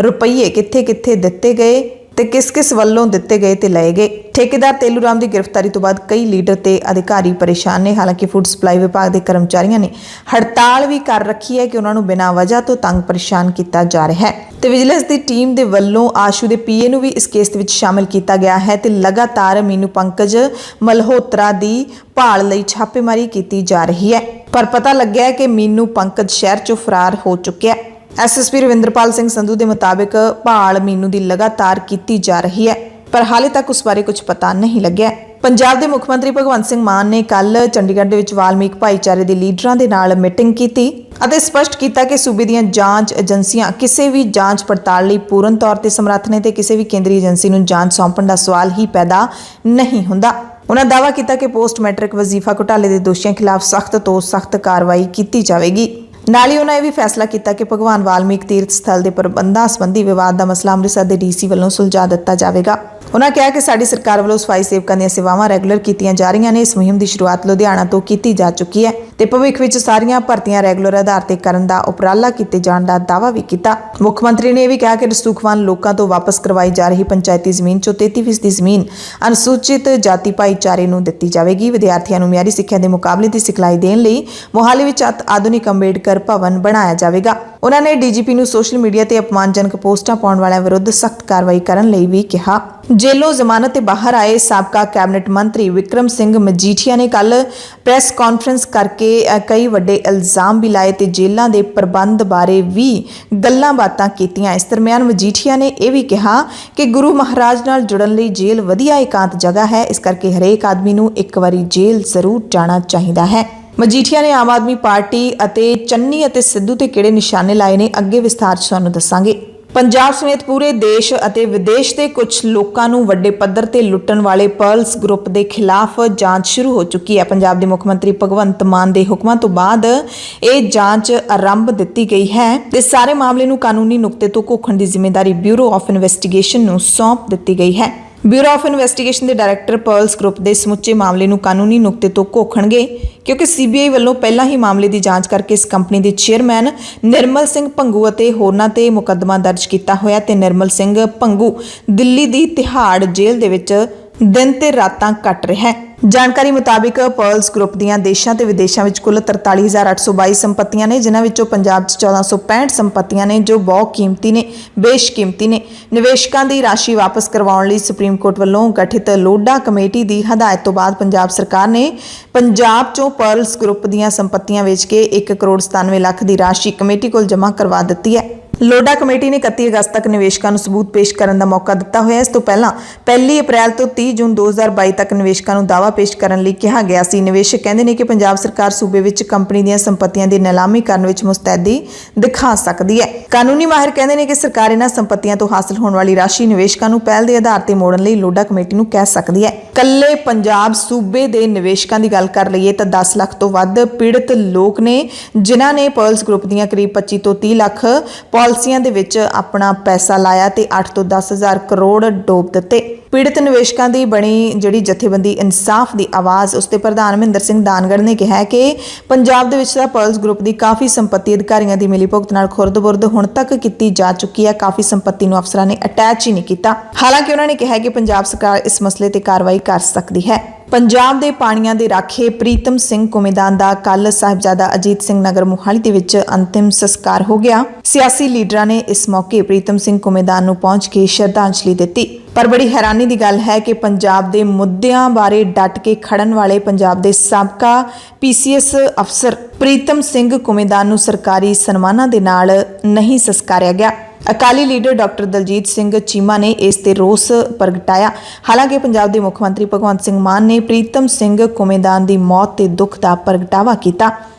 Speaker 1: ਰੁਪਏ ਕਿੱਥੇ-ਕਿੱਥੇ ਦਿੱਤੇ ਗਏ ਤੇ ਕਿਸ-ਕਿਸ ਵੱਲੋਂ ਦਿੱਤੇ ਗਏ ਤੇ ਲਏ ਗਏ। ਠੇਕੇਦਾਰ ਤੇਲੂ ਰਾਮ ਦੀ ਗ੍ਰਿਫਤਾਰੀ ਤੋਂ ਬਾਅਦ ਕਈ ਲੀਡਰ ਤੇ ਅਧਿਕਾਰੀ ਪਰੇਸ਼ਾਨ ਨੇ। ਹਾਲਾਂਕਿ ਫੂਡ ਸਪਲਾਈ ਵਿਭਾਗ ਦੇ ਕਰਮਚਾਰੀਆਂ ਨੇ ਹੜਤਾਲ ਵੀ ਕਰ ਰੱਖੀ ਹੈ ਕਿ ਉਹਨਾਂ ਨੂੰ ਬਿਨਾਂ ਵਜ੍ਹਾ ਤੋਂ ਤੰਗ ਪਰੇਸ਼ਾਨ ਕੀਤਾ ਜਾ ਰਿਹਾ ਹੈ ਤੇ ਵਿਜੀਲੈਂਸ ਦੀ ਟੀਮ ਦੇ ਵੱਲੋਂ ਆਸ਼ੂ ਦੇ PA ਨੂੰ ਵੀ ਇਸ ਕੇਸ ਦੇ ਵਿੱਚ ਸ਼ਾਮਿਲ ਕੀਤਾ ਗਿਆ ਹੈ ਤੇ ਲਗਾਤਾਰ ਮੀਨੂ ਪੰਕਜ ਮਲਹੋਤਰਾ ਦੀ ਭਾਲ ਲਈ ਛਾਪੇਮਾਰੀ ਕੀਤੀ ਜਾ ਰਹੀ ਹੈ, ਪਰ ਪਤਾ ਲੱਗਿਆ ਹੈ ਕਿ ਮੀਨੂ ਪੰਕਜ ਸ਼ਹਿਰ 'ਚੋਂ ਫਰਾਰ ਹੋ ਚੁੱਕਿਆ ਹੈ। SSP ਰਵਿੰਦਰਪਾਲ ਸਿੰਘ ਸੰਧੂ ਦੇ ਮੁਤਾਬਿਕ ਭਾਲ ਮੀਨੂ ਦੀ ਲਗਾਤਾਰ ਕੀਤੀ ਜਾ ਰਹੀ ਹੈ, ਪਰ ਹਾਲੇ ਤੱਕ ਉਸ ਬਾਰੇ ਕੁਝ ਪਤਾ ਨਹੀਂ ਲੱਗਿਆ। ਪੰਜਾਬ ਦੇ ਮੁੱਖ ਮੰਤਰੀ ਭਗਵੰਤ ਸਿੰਘ ਮਾਨ ਨੇ ਕੱਲ ਚੰਡੀਗੜ੍ਹ ਦੇ ਵਿੱਚ ਵਾਲਮੀਕ ਭਾਈਚਾਰੇ ਦੇ ਲੀਡਰਾਂ ਦੇ ਨਾਲ ਮੀਟਿੰਗ ਕੀਤੀ ਅਤੇ ਸਪਸ਼ਟ ਕੀਤਾ ਕਿ ਸੂਬੇ ਦੀਆਂ ਜਾਂਚ ਏਜੰਸੀਆਂ ਕਿਸੇ ਵੀ ਜਾਂਚ ਪੜਤਾਲ ਲਈ ਪੂਰਨ ਤੌਰ ਤੇ ਸਮਰੱਥ ਨੇ ਤੇ ਕਿਸੇ ਵੀ ਕੇਂਦਰੀ ਏਜੰਸੀ ਨੂੰ ਜਾਂਚ ਸੌਂਪਣ ਦਾ ਸਵਾਲ ਹੀ ਪੈਦਾ ਨਹੀਂ ਹੁੰਦਾ। ਉਹਨਾਂ ਦਾਅਵਾ ਕੀਤਾ ਕਿ ਪੋਸਟ ਮੈਟ੍ਰਿਕ ਵਜ਼ੀਫਾ ਘੁਟਾਲੇ ਦੇ ਦੋਸ਼ੀਆਂ ਖਿਲਾਫ ਸਖਤ ਤੋਂ ਸਖਤ ਕਾਰਵਾਈ ਕੀਤੀ ਜਾਵੇਗੀ। ਨਾਲ ਹੀ ਉਹਨਾਂ ਇਹ ਵੀ ਫੈਸਲਾ ਕੀਤਾ ਕਿ ਭਗਵਾਨ ਵਾਲਮੀਕ ਤੀਰਥ ਸਥਲ ਦੇ ਪ੍ਰਬੰਧਾਂ ਸੰਬੰਧੀ ਵਿਵਾਦ ਦਾ ਮਸਲਾ ਅੰਮ੍ਰਿਤਸਰ ਦੇ DC ਵੱਲੋਂ ਸੁਲਝਾ ਦਿੱਤਾ ਜਾਵੇਗਾ। ਉਹਨਾਂ ਕਿਹਾ ਕਿ ਸਾਡੀ ਸਰਕਾਰ ਵੱਲੋਂ ਸਫਾਈ ਸੇਵਕਾਂ ਦੀਆਂ ਸੇਵਾਵਾਂ ਰੈਗੂਲਰ ਕੀਤੀਆਂ ਜਾ ਰਹੀਆਂ ਨੇ। ਇਸ ਮੁਹਿੰਮ ਦੀ ਸ਼ੁਰੂਆਤ ਲੁਧਿਆਣਾ ਤੋਂ ਕੀਤੀ ਜਾ ਚੁੱਕੀ ਹੈ ਤੇ ਭਵਿੱਖ ਵਿੱਚ ਸਾਰੀਆਂ ਭਰਤੀਆਂ ਰੈਗੂਲਰ ਆਧਾਰ ਤੇ ਕਰਨ ਦਾ ਉਪਰਾਲਾ ਕੀਤੇ ਜਾਣ ਦਾ ਦਾਅਵਾ ਵੀ ਕੀਤਾ। ਮੁੱਖ ਮੰਤਰੀ ਨੇ ਇਹ ਵੀ ਕਿਹਾ ਕਿ ਰਸੂਖਵਾਨ ਲੋਕਾਂ ਤੋਂ ਵਾਪਸ ਕਰਵਾਈ ਜਾ ਰਹੀ ਪੰਚਾਇਤੀ ਜ਼ਮੀਨ 'ਚੋਂ 33% ਦੀ ਜ਼ਮੀਨ ਅਨੁਸੂਚਿਤ ਜਾਤੀ ਭਾਈਚਾਰੇ ਨੂੰ ਦਿੱਤੀ ਜਾਵੇਗੀ। ਵਿਦਿਆਰਥੀਆਂ ਨੂੰ ਮਿਆਰੀ ਸਿੱਖਿਆ ਦੇ ਮੁਕਾਬਲੇ ਦੀ ਸਿਖਲਾਈ ਦੇਣ ਲਈ ਮੋਹਾਲੀ ਵਿੱਚ ਆਧੁਨਿਕ ਅੰਬੇਡਕਰ ਭਵਨ ਬਣਾਇਆ ਜਾਵੇਗਾ। ਉਹਨਾਂ ਨੇ DGP ਨੂੰ ਸੋਸ਼ਲ ਮੀਡੀਆ ਤੇ ਅਪਮਾਨਜਨਕ ਪੋਸਟਾਂ ਪਾਉਣ ਵਾਲਿਆਂ ਵਿਰੁੱਧ ਸਖਤ ਕਾਰਵਾਈ ਕਰਨ ਲਈ ਵੀ ਕਿਹਾ। ਜੇਲੋਂ ਜ਼ਮਾਨਤ ਤੇ ਬਾਹਰ ਆਏ ਸਾਬਕਾ ਕੈਬਨਿਟ ਮੰਤਰੀ ਵਿਕਰਮ ਸਿੰਘ ਮਜੀਠੀਆ ਨੇ ਕੱਲ ਪ੍ਰੈਸ ਕਾਨਫਰੰਸ ਕਰਕੇ ਕਈ ਵੱਡੇ ਇਲਜ਼ਾਮ ਵੀ ਲਾਏ ਤੇ ਜੇਲ੍ਹਾਂ ਦੇ ਪ੍ਰਬੰਧ ਬਾਰੇ ਵੀ ਗੱਲਾਂ ਬਾਤਾਂ ਕੀਤੀਆਂ। ਇਸ ਦਰਮਿਆਨ ਮਜੀਠੀਆ ਨੇ ਇਹ ਵੀ ਕਿਹਾ ਕਿ ਗੁਰੂ ਮਹਾਰਾਜ ਨਾਲ ਜੁੜਨ ਲਈ ਜੇਲ੍ਹ ਵਧੀਆ ਇਕਾਂਤ ਜਗ੍ਹਾ ਹੈ, ਇਸ ਕਰਕੇ ਹਰੇਕ ਆਦਮੀ ਨੂੰ ਇੱਕ ਵਾਰੀ ਜੇਲ੍ਹ ਜ਼ਰੂਰ ਜਾਣਾ ਚਾਹੀਦਾ ਹੈ। ਮਜੀਠੀਆ ਨੇ ਆਮ ਆਦਮੀ ਪਾਰਟੀ ਅਤੇ ਚੰਨੀ ਅਤੇ ਸਿੱਧੂ ਤੇ ਕਿਹੜੇ ਨਿਸ਼ਾਨੇ ਲਾਏ ਨੇ, ਅੱਗੇ ਵਿਸਥਾਰ 'ਚ ਤੁਹਾਨੂੰ ਦੱਸਾਂਗੇ। ਪੰਜਾਬ ਸਮੇਤ ਪੂਰੇ ਦੇਸ਼ ਅਤੇ ਵਿਦੇਸ਼ ਦੇ ਕੁਝ ਲੋਕਾਂ ਨੂੰ ਵੱਡੇ ਪੱਧਰ ਤੇ ਲੁੱਟਣ ਵਾਲੇ ਪਰਲਸ ਗਰੁੱਪ ਦੇ ਖਿਲਾਫ ਜਾਂਚ ਸ਼ੁਰੂ ਹੋ ਚੁੱਕੀ ਹੈ। ਪੰਜਾਬ ਦੇ ਮੁੱਖ ਮੰਤਰੀ ਭਗਵੰਤ ਮਾਨ ਦੇ ਹੁਕਮਾਂ ਤੋਂ ਬਾਅਦ ਇਹ ਜਾਂਚ ਆਰੰਭ ਦਿੱਤੀ ਗਈ ਹੈ ਤੇ ਸਾਰੇ ਮਾਮਲੇ ਨੂੰ ਕਾਨੂੰਨੀ ਨੁਕਤੇ ਤੋਂ ਘੋਖਣ ਦੀ ਜ਼ਿੰਮੇਵਾਰੀ ਬਿਊਰੋ ਆਫ ਇਨਵੈਸਟੀਗੇਸ਼ਨ ਨੂੰ ਸੌਂਪ ਦਿੱਤੀ ਗਈ ਹੈ। ਬਿਊਰੋ ਆਫ ਇਨਵੈਸਟੀਗੇਸ਼ਨ ਦੇ ਡਾਇਰੈਕਟਰ ਪਰਲਸ ਗਰੁੱਪ ਦੇ ਸਮੁੱਚੇ ਮਾਮਲੇ ਨੂੰ ਕਾਨੂੰਨੀ ਨੁਕਤੇ ਤੋਂ ਘੋਖਣਗੇ, ਕਿਉਂਕਿ CBI ਵੱਲੋਂ ਪਹਿਲਾਂ ਹੀ ਮਾਮਲੇ ਦੀ ਜਾਂਚ ਕਰਕੇ ਇਸ ਕੰਪਨੀ ਦੇ ਚੇਅਰਮੈਨ ਨਿਰਮਲ ਸਿੰਘ ਭੰਗੂ ਅਤੇ ਹੋਰਨਾਂ ਤੇ ਮੁਕੱਦਮਾ ਦਰਜ ਕੀਤਾ ਹੋਇਆ ਤੇ ਨਿਰਮਲ ਸਿੰਘ ਭੰਗੂ ਦਿੱਲੀ ਦੀ ਤਿਹਾੜ ਜੇਲ੍ਹ ਦੇ ਵਿੱਚ ਦਿਨ ਤੇ ਰਾਤਾਂ ਕੱਟ ਰਿਹਾ ਹੈ। ਜਾਣਕਾਰੀ ਮੁਤਾਬਿਕ ਪਰਲਸ ਗਰੁੱਪ ਦੀਆਂ ਦੇਸ਼ਾਂ ਤੇ ਵਿਦੇਸ਼ਾਂ ਵਿੱਚ ਕੁੱਲ 43,822 ਸੰਪਤੀਆਂ ਨੇ, ਜਿਨ੍ਹਾਂ ਵਿੱਚੋਂ ਪੰਜਾਬ 'ਚ 1465 ਸੰਪਤੀਆਂ ਨੇ ਜੋ ਬਹੁਤ ਕੀਮਤੀ ਨੇ, ਬੇਸ਼ਕੀਮਤੀ ਨੇ। ਨਿਵੇਸ਼ਕਾਂ ਦੀ ਰਾਸ਼ੀ ਵਾਪਸ ਕਰਵਾਉਣ ਲਈ ਸੁਪਰੀਮ ਕੋਰਟ ਵੱਲੋਂ ਗਠਿਤ ਲੋਢਾ ਕਮੇਟੀ ਦੀ ਹਦਾਇਤ ਤੋਂ ਬਾਅਦ ਪੰਜਾਬ ਸਰਕਾਰ ਨੇ ਪੰਜਾਬ 'ਚੋਂ ਪਰਲਸ ਗਰੁੱਪ ਦੀਆਂ ਸੰਪਤੀਆਂ ਵੇਚ ਕੇ 1 ਕਰੋੜ 97 ਲੱਖ ਦੀ ਰਾਸ਼ੀ ਕਮੇਟੀ ਕੋਲ ਜਮ੍ਹਾਂ ਕਰਵਾ ਦਿੱਤੀ ਹੈ। ਲੋਡਾ ਕਮੇਟੀ ਨੇ 31 ਅਗਸਤ ਤੱਕ ਨਿਵੇਸ਼ਕਾਂ ਨੂੰ ਸਬੂਤ ਪੇਸ਼ ਕਰਨ ਦਾ ਮੌਕਾ ਦਿੱਤਾ ਹੋਇਆ ਹੈ। ਇਸ ਤੋਂ ਪਹਿਲਾਂ 1 ਅਪ੍ਰੈਲ ਤੋਂ 30 ਜੂਨ 2022 ਤੱਕ ਨਿਵੇਸ਼ਕਾਂ ਨੂੰ ਦਾਅਵਾ ਪੇਸ਼ ਕਰਨ ਲਈ ਕਿਹਾ ਗਿਆ ਸੀ। ਨਿਵੇਸ਼ਕ ਕਹਿੰਦੇ ਨੇ ਕਿ ਪੰਜਾਬ ਸਰਕਾਰ ਸੂਬੇ ਵਿੱਚ ਕੰਪਨੀ ਦੀਆਂ ਸੰਪत्तियां ਦੀ ਨਿਲਾਮੀ ਕਰਨ ਵਿੱਚ ਮੁਸਤੈਦੀ ਦਿਖਾ ਸਕਦੀ ਹੈ। ਕਾਨੂੰਨੀ ਮਾਹਿਰ ਕਹਿੰਦੇ ਨੇ ਕਿ ਸਰਕਾਰ ਇਹਨਾਂ ਸੰਪत्तियां ਤੋਂ ਹਾਸਲ ਹੋਣ ਵਾਲੀ ਰਾਸ਼ੀ ਨਿਵੇਸ਼ਕਾਂ ਨੂੰ ਪਹਿਲ ਦੇ ਆਧਾਰ ਤੇ ਮੋੜਨ ਲਈ ਲੋਡਾ ਕਮੇਟੀ ਨੂੰ ਕਹਿ ਸਕਦੀ ਹੈ। ਕੱਲੇ ਪੰਜਾਬ ਸੂਬੇ ਦੇ ਨਿਵੇਸ਼ਕਾਂ ਦੀ ਗੱਲ ਕਰ ਲਈਏ ਤਾਂ 10 ਲੱਖ ਤੋਂ ਵੱਧ ਪੀੜਤ ਲੋਕ ਨੇ ਜਿਨ੍ਹਾਂ ਨੇ ਪਰਲਸ ਗਰੁੱਪ ਦੀਆਂ ਕਰੀਬ 25 ਤੋਂ 30 ਲੱਖ ਪਾਲਿਸੀਆਂ ਦੇ ਵਿੱਚ ਆਪਣਾ ਪੈਸਾ ਲਾਇਆ ਤੇ 8 ਤੋਂ 10,000 ਕਰੋੜ ਡੋਬ ਦਿੱਤੇ। ਪੀੜਤ ਨਿਵੇਸ਼ਕਾਂ ਦੀ ਬਣੀ ਜਿਹੜੀ ਜਥੇਬੰਦੀ ਇਨਸਾਫ ਦੀ ਆਵਾਜ਼ ਉਸ ਦੇ ਪ੍ਰਧਾਨ ਮਹਿੰਦਰ ਸਿੰਘ ਦਾਨਗੜ੍ਹ ਨੇ ਕਿਹਾ ਕਿ ਪੰਜਾਬ ਦੇ ਵਿੱਚ ਤਾਂ ਪਰਲਸ ਗਰੁੱਪ ਦੀ ਕਾਫੀ ਸੰਪत्ति ਅਧਿਕਾਰੀਆਂ ਦੀ ਮਿਲੀਭੁਗਤ ਨਾਲ ਖੁਰਦ-ਬੁਰਦ ਹੁਣ ਤੱਕ ਕੀਤੀ ਜਾ ਚੁੱਕੀ ਹੈ। ਕਾਫੀ ਸੰਪत्ति ਨੂੰ ਅਫਸਰਾਂ ਨੇ ਅਟੈਚ ਹੀ ਨਹੀਂ ਕੀਤਾ। ਹਾਲਾਂਕਿ ਉਹਨਾਂ ਨੇ ਕਿਹਾ ਕਿ ਪੰਜਾਬ ਸਰਕਾਰ ਇਸ ਮਸਲੇ ਤੇ ਕਾਰਵਾਈ ਕਰ ਸਕਦੀ ਹੈ। ਪੰਜਾਬ ਦੇ ਪਾਣੀਆਂ ਦੇ ਰਾਖੇ ਪ੍ਰੀਤਮ ਸਿੰਘ ਕੁਮੇਦਾਨ ਦਾ ਕੱਲ ਸਾਹਿਬਜ਼ਾਦਾ ਅਜੀਤ ਸਿੰਘ ਨਗਰ ਮੁਹਾਲੀ ਦੇ ਵਿੱਚ ਅੰਤਿਮ ਸੰਸਕਾਰ ਹੋ ਗਿਆ। ਸਿਆਸੀ ਲੀਡਰਾਂ ਨੇ ਇਸ ਮੌਕੇ ਪ੍ਰੀਤਮ ਸਿੰਘ ਕੁਮੇਦਾਨ ਨੂੰ ਪਹੁੰਚ ਕੇ ਸ਼ਰਧਾਂਜਲੀ ਦਿੱਤੀ। ਪਰ ਬੜੀ ਹੈਰਾਨੀ ਦੀ ਗੱਲ ਹੈ ਕਿ ਪੰਜਾਬ ਦੇ ਮੁੱਦਿਆਂ ਬਾਰੇ ਡਟ ਕੇ ਖੜਨ ਵਾਲੇ ਪੰਜਾਬ ਦੇ ਸਾਬਕਾ PCS ਅਫਸਰ ਪ੍ਰੀਤਮ ਸਿੰਘ ਕੁਮੇਦਾਨ ਨੂੰ ਸਰਕਾਰੀ ਸਨਮਾਨਾਂ ਦੇ ਨਾਲ ਨਹੀਂ ਸੰਸਕਾਰਿਆ ਗਿਆ। ਅਕਾਲੀ ਲੀਡਰ ਡਾਕਟਰ ਦਲਜੀਤ ਸਿੰਘ ਚੀਮਾ ਨੇ ਇਸ ਤੇ ਰੋਸ ਪ੍ਰਗਟਾਇਆ। ਹਾਲਾਂਕਿ ਪੰਜਾਬ ਦੇ ਮੁੱਖ ਮੰਤਰੀ ਭਗਵੰਤ ਸਿੰਘ ਮਾਨ ਨੇ ਪ੍ਰੀਤਮ ਸਿੰਘ ਕੁਮੇਦਾਨ ਦੀ ਮੌਤ ਤੇ ਦੁੱਖ ਦਾ ਪ੍ਰਗਟਾਵਾ ਕੀਤਾ।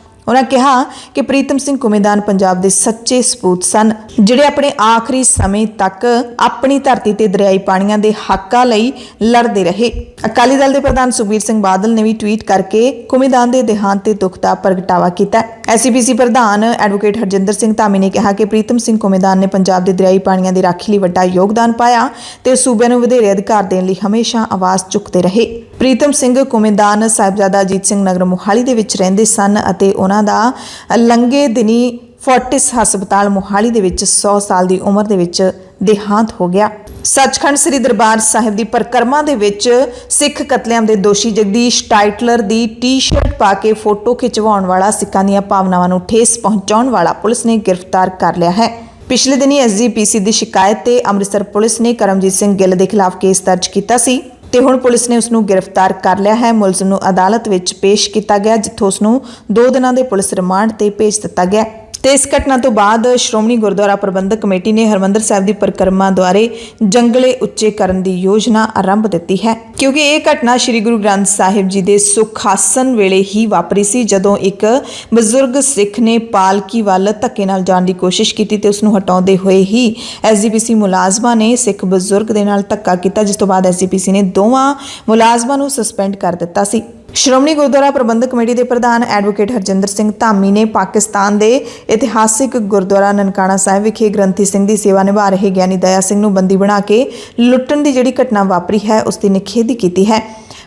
Speaker 1: ਉਹਨਾਂ ਕਿਹਾ ਕਿ ਪ੍ਰੀਤਮ ਸਿੰਘ ਕੁਮੇਦਾਨ ਪੰਜਾਬ ਦੇ ਸੱਚੇ ਸਪੂਤ ਸਨ ਜਿਹੜੇ ਆਪਣੇ ਆਖਰੀ ਸਮੇਂ ਤੱਕ ਆਪਣੀ ਧਰਤੀ ਤੇ ਦਰਿਆਈ ਪਾਣੀਆਂ ਦੇ ਹੱਕਾਂ ਲਈ ਲੜਦੇ ਰਹੇ। ਅਕਾਲੀ ਦਲ ਦੇ ਪ੍ਰਧਾਨ ਸੁਖਬੀਰ ਸਿੰਘ ਬਾਦਲ ਨੇ ਵੀ ਟਵੀਟ ਕਰਕੇ ਕੁਮੇਦਾਨ ਦੇ ਦੇਹਾਂਤ ਤੇ ਦੁੱਖ ਦਾ ਪ੍ਰਗਟਾਵਾ ਕੀਤਾ। SCPC ਪ੍ਰਧਾਨ ਐਡਵੋਕੇਟ ਹਰਜਿੰਦਰ ਸਿੰਘ ਧਾਮੀ ਨੇ ਕਿਹਾ ਕਿ ਪ੍ਰੀਤਮ ਸਿੰਘ ਕੁਮੇਦਾਨ ਨੇ ਪੰਜਾਬ ਦੇ ਦਰਿਆਈ ਪਾਣੀਆਂ ਦੀ ਰਾਖੀ ਲਈ ਵੱਡਾ ਯੋਗਦਾਨ ਪਾਇਆ ਤੇ ਸੂਬੇ ਨੂੰ ਵਧੇਰੇ ਅਧਿਕਾਰ ਦੇਣ ਲਈ ਹਮੇਸ਼ਾ ਆਵਾਜ਼ ਚੁੱਕਦੇ ਰਹੇ। ਪ੍ਰੀਤਮ ਸਿੰਘ ਕੁਮੇਦਾਨ ਸਾਹਿਬਜ਼ਾਦਾ ਅਜੀਤ ਸਿੰਘ ਨਗਰ ਮੁਹਾਲੀ ਦੇ ਵਿੱਚ ਰਹਿੰਦੇ ਸਨ ਅਤੇ ਉਹਨਾਂ ਦਾ ਲੰਘੇ ਦਿਨੀ ਫੋਰਟਿਸ ਹਸਪਤਾਲ ਮੁਹਾਲੀ ਦੇ ਵਿੱਚ 100 ਸਾਲ ਦੀ ਉਮਰ ਦੇ ਵਿੱਚ ਦੇਹਾਂਤ ਹੋ ਗਿਆ। ਸੱਚਖੰਡ ਸ੍ਰੀ ਦਰਬਾਰ ਸਾਹਿਬ ਦੀ ਪਰਿਕਰਮਾ ਦੇ ਵਿੱਚ ਸਿੱਖ ਕਤਲੇਆਮ ਦੇ ਦੋਸ਼ੀ ਜਗਦੀਸ਼ ਟਾਈਟਲਰ ਦੀ ਟੀ-ਸ਼ਰਟ ਪਾ ਕੇ ਫੋਟੋ ਖਿਚਵਾਉਣ ਵਾਲਾ ਸਿੱਖਾਂ ਦੀਆਂ ਭਾਵਨਾਵਾਂ ਨੂੰ ਠੇਸ ਪਹੁੰਚਾਉਣ ਵਾਲਾ ਪੁਲਿਸ ਨੇ ਗ੍ਰਿਫਤਾਰ ਕਰ ਲਿਆ ਹੈ। ਪਿਛਲੇ ਦਿਨੀ SGPC ਦੀ ਸ਼ਿਕਾਇਤ ਤੇ ਅੰਮ੍ਰਿਤਸਰ ਪੁਲਿਸ ਨੇ ਕਰਮਜੀਤ ਸਿੰਘ ਗਿੱਲ ਦੇ ਖਿਲਾਫ ਕੇਸ ਦਰਜ ਕੀਤਾ ਸੀ ਤੇ ਹੁਣ ਪੁਲਿਸ ਨੇ ਉਸ ਨੂੰ ਗ੍ਰਿਫਤਾਰ ਕਰ ਲਿਆ ਹੈ। ਮੁਲਜ਼ਮ ਨੂੰ ਅਦਾਲਤ ਵਿੱਚ ਪੇਸ਼ ਕੀਤਾ ਗਿਆ ਜਿੱਥੋਂ ਉਸ ਨੂੰ 2 ਦਿਨਾਂ ਦੇ ਪੁਲਿਸ ਰਿਮਾਂਡ ਤੇ ਭੇਜ ਦਿੱਤਾ ਗਿਆ। ਤੇ ਇਸ ਘਟਨਾ ਤੋਂ ਬਾਅਦ ਸ਼੍ਰੋਮਣੀ ਗੁਰਦੁਆਰਾ ਪ੍ਰਬੰਧਕ ਕਮੇਟੀ ਨੇ ਹਰਮੰਦਰ ਸਾਹਿਬ ਦੀ ਪਰਿਕਰਮਾ ਦੁਆਰੇ ਜੰਗਲੇ ਉੱਚੇ ਕਰਨ ਦੀ ਯੋਜਨਾ ਆਰੰਭ ਦਿੱਤੀ ਹੈ ਕਿਉਂਕਿ ਇਹ ਘਟਨਾ ਸ੍ਰੀ ਗੁਰੂ ਗ੍ਰੰਥ ਸਾਹਿਬ ਜੀ ਦੇ ਸੁਖਾਸਨ ਵੇਲੇ ਹੀ ਵਾਪਰੀ ਸੀ ਜਦੋਂ ਇੱਕ ਬਜ਼ੁਰਗ ਸਿੱਖ ਨੇ ਪਾਲਕੀ ਵੱਲ ਧੱਕੇ ਨਾਲ ਜਾਣ ਦੀ ਕੋਸ਼ਿਸ਼ ਕੀਤੀ ਤੇ ਉਸ ਨੂੰ ਹਟਾਉਂਦੇ ਹੋਏ ਹੀ SGPC ਮੁਲਾਜ਼ਮਾਂ ਨੇ ਸਿੱਖ ਬਜ਼ੁਰਗ ਦੇ ਨਾਲ ਧੱਕਾ ਕੀਤਾ ਜਿਸ ਤੋਂ ਬਾਅਦ SGPC ਨੇ ਦੋਵਾਂ ਮੁਲਾਜ਼ਮਾਂ ਨੂੰ ਸਸਪੈਂਡ ਕਰ ਦਿੱਤਾ ਸੀ। ਸ਼੍ਰੋਮਣੀ ਗੁਰਦੁਆਰਾ ਪ੍ਰਬੰਧਕ ਕਮੇਟੀ ਦੇ ਪ੍ਰਧਾਨ ਐਡਵੋਕੇਟ ਹਰਜਿੰਦਰ ਸਿੰਘ ਧਾਮੀ ਨੇ ਪਾਕਿਸਤਾਨ ਦੇ ਇਤਿਹਾਸਿਕ ਗੁਰਦੁਆਰਾ ਨਨਕਾਣਾ ਸਾਹਿਬ ਵਿਖੇ ਗ੍ਰੰਥੀ ਸਿੰਘ ਦੀ ਸੇਵਾ ਨਿਭਾ ਰਹੇ ਗਿਆਨੀ ਦਇਆ ਸਿੰਘ ਨੂੰ ਬੰਦੀ ਬਣਾ ਕੇ ਲੁੱਟਣ ਦੀ ਜਿਹੜੀ ਘਟਨਾ ਵਾਪਰੀ ਹੈ ਉਸ ਦੀ ਨਿਖੇਧੀ ਕੀਤੀ ਹੈ।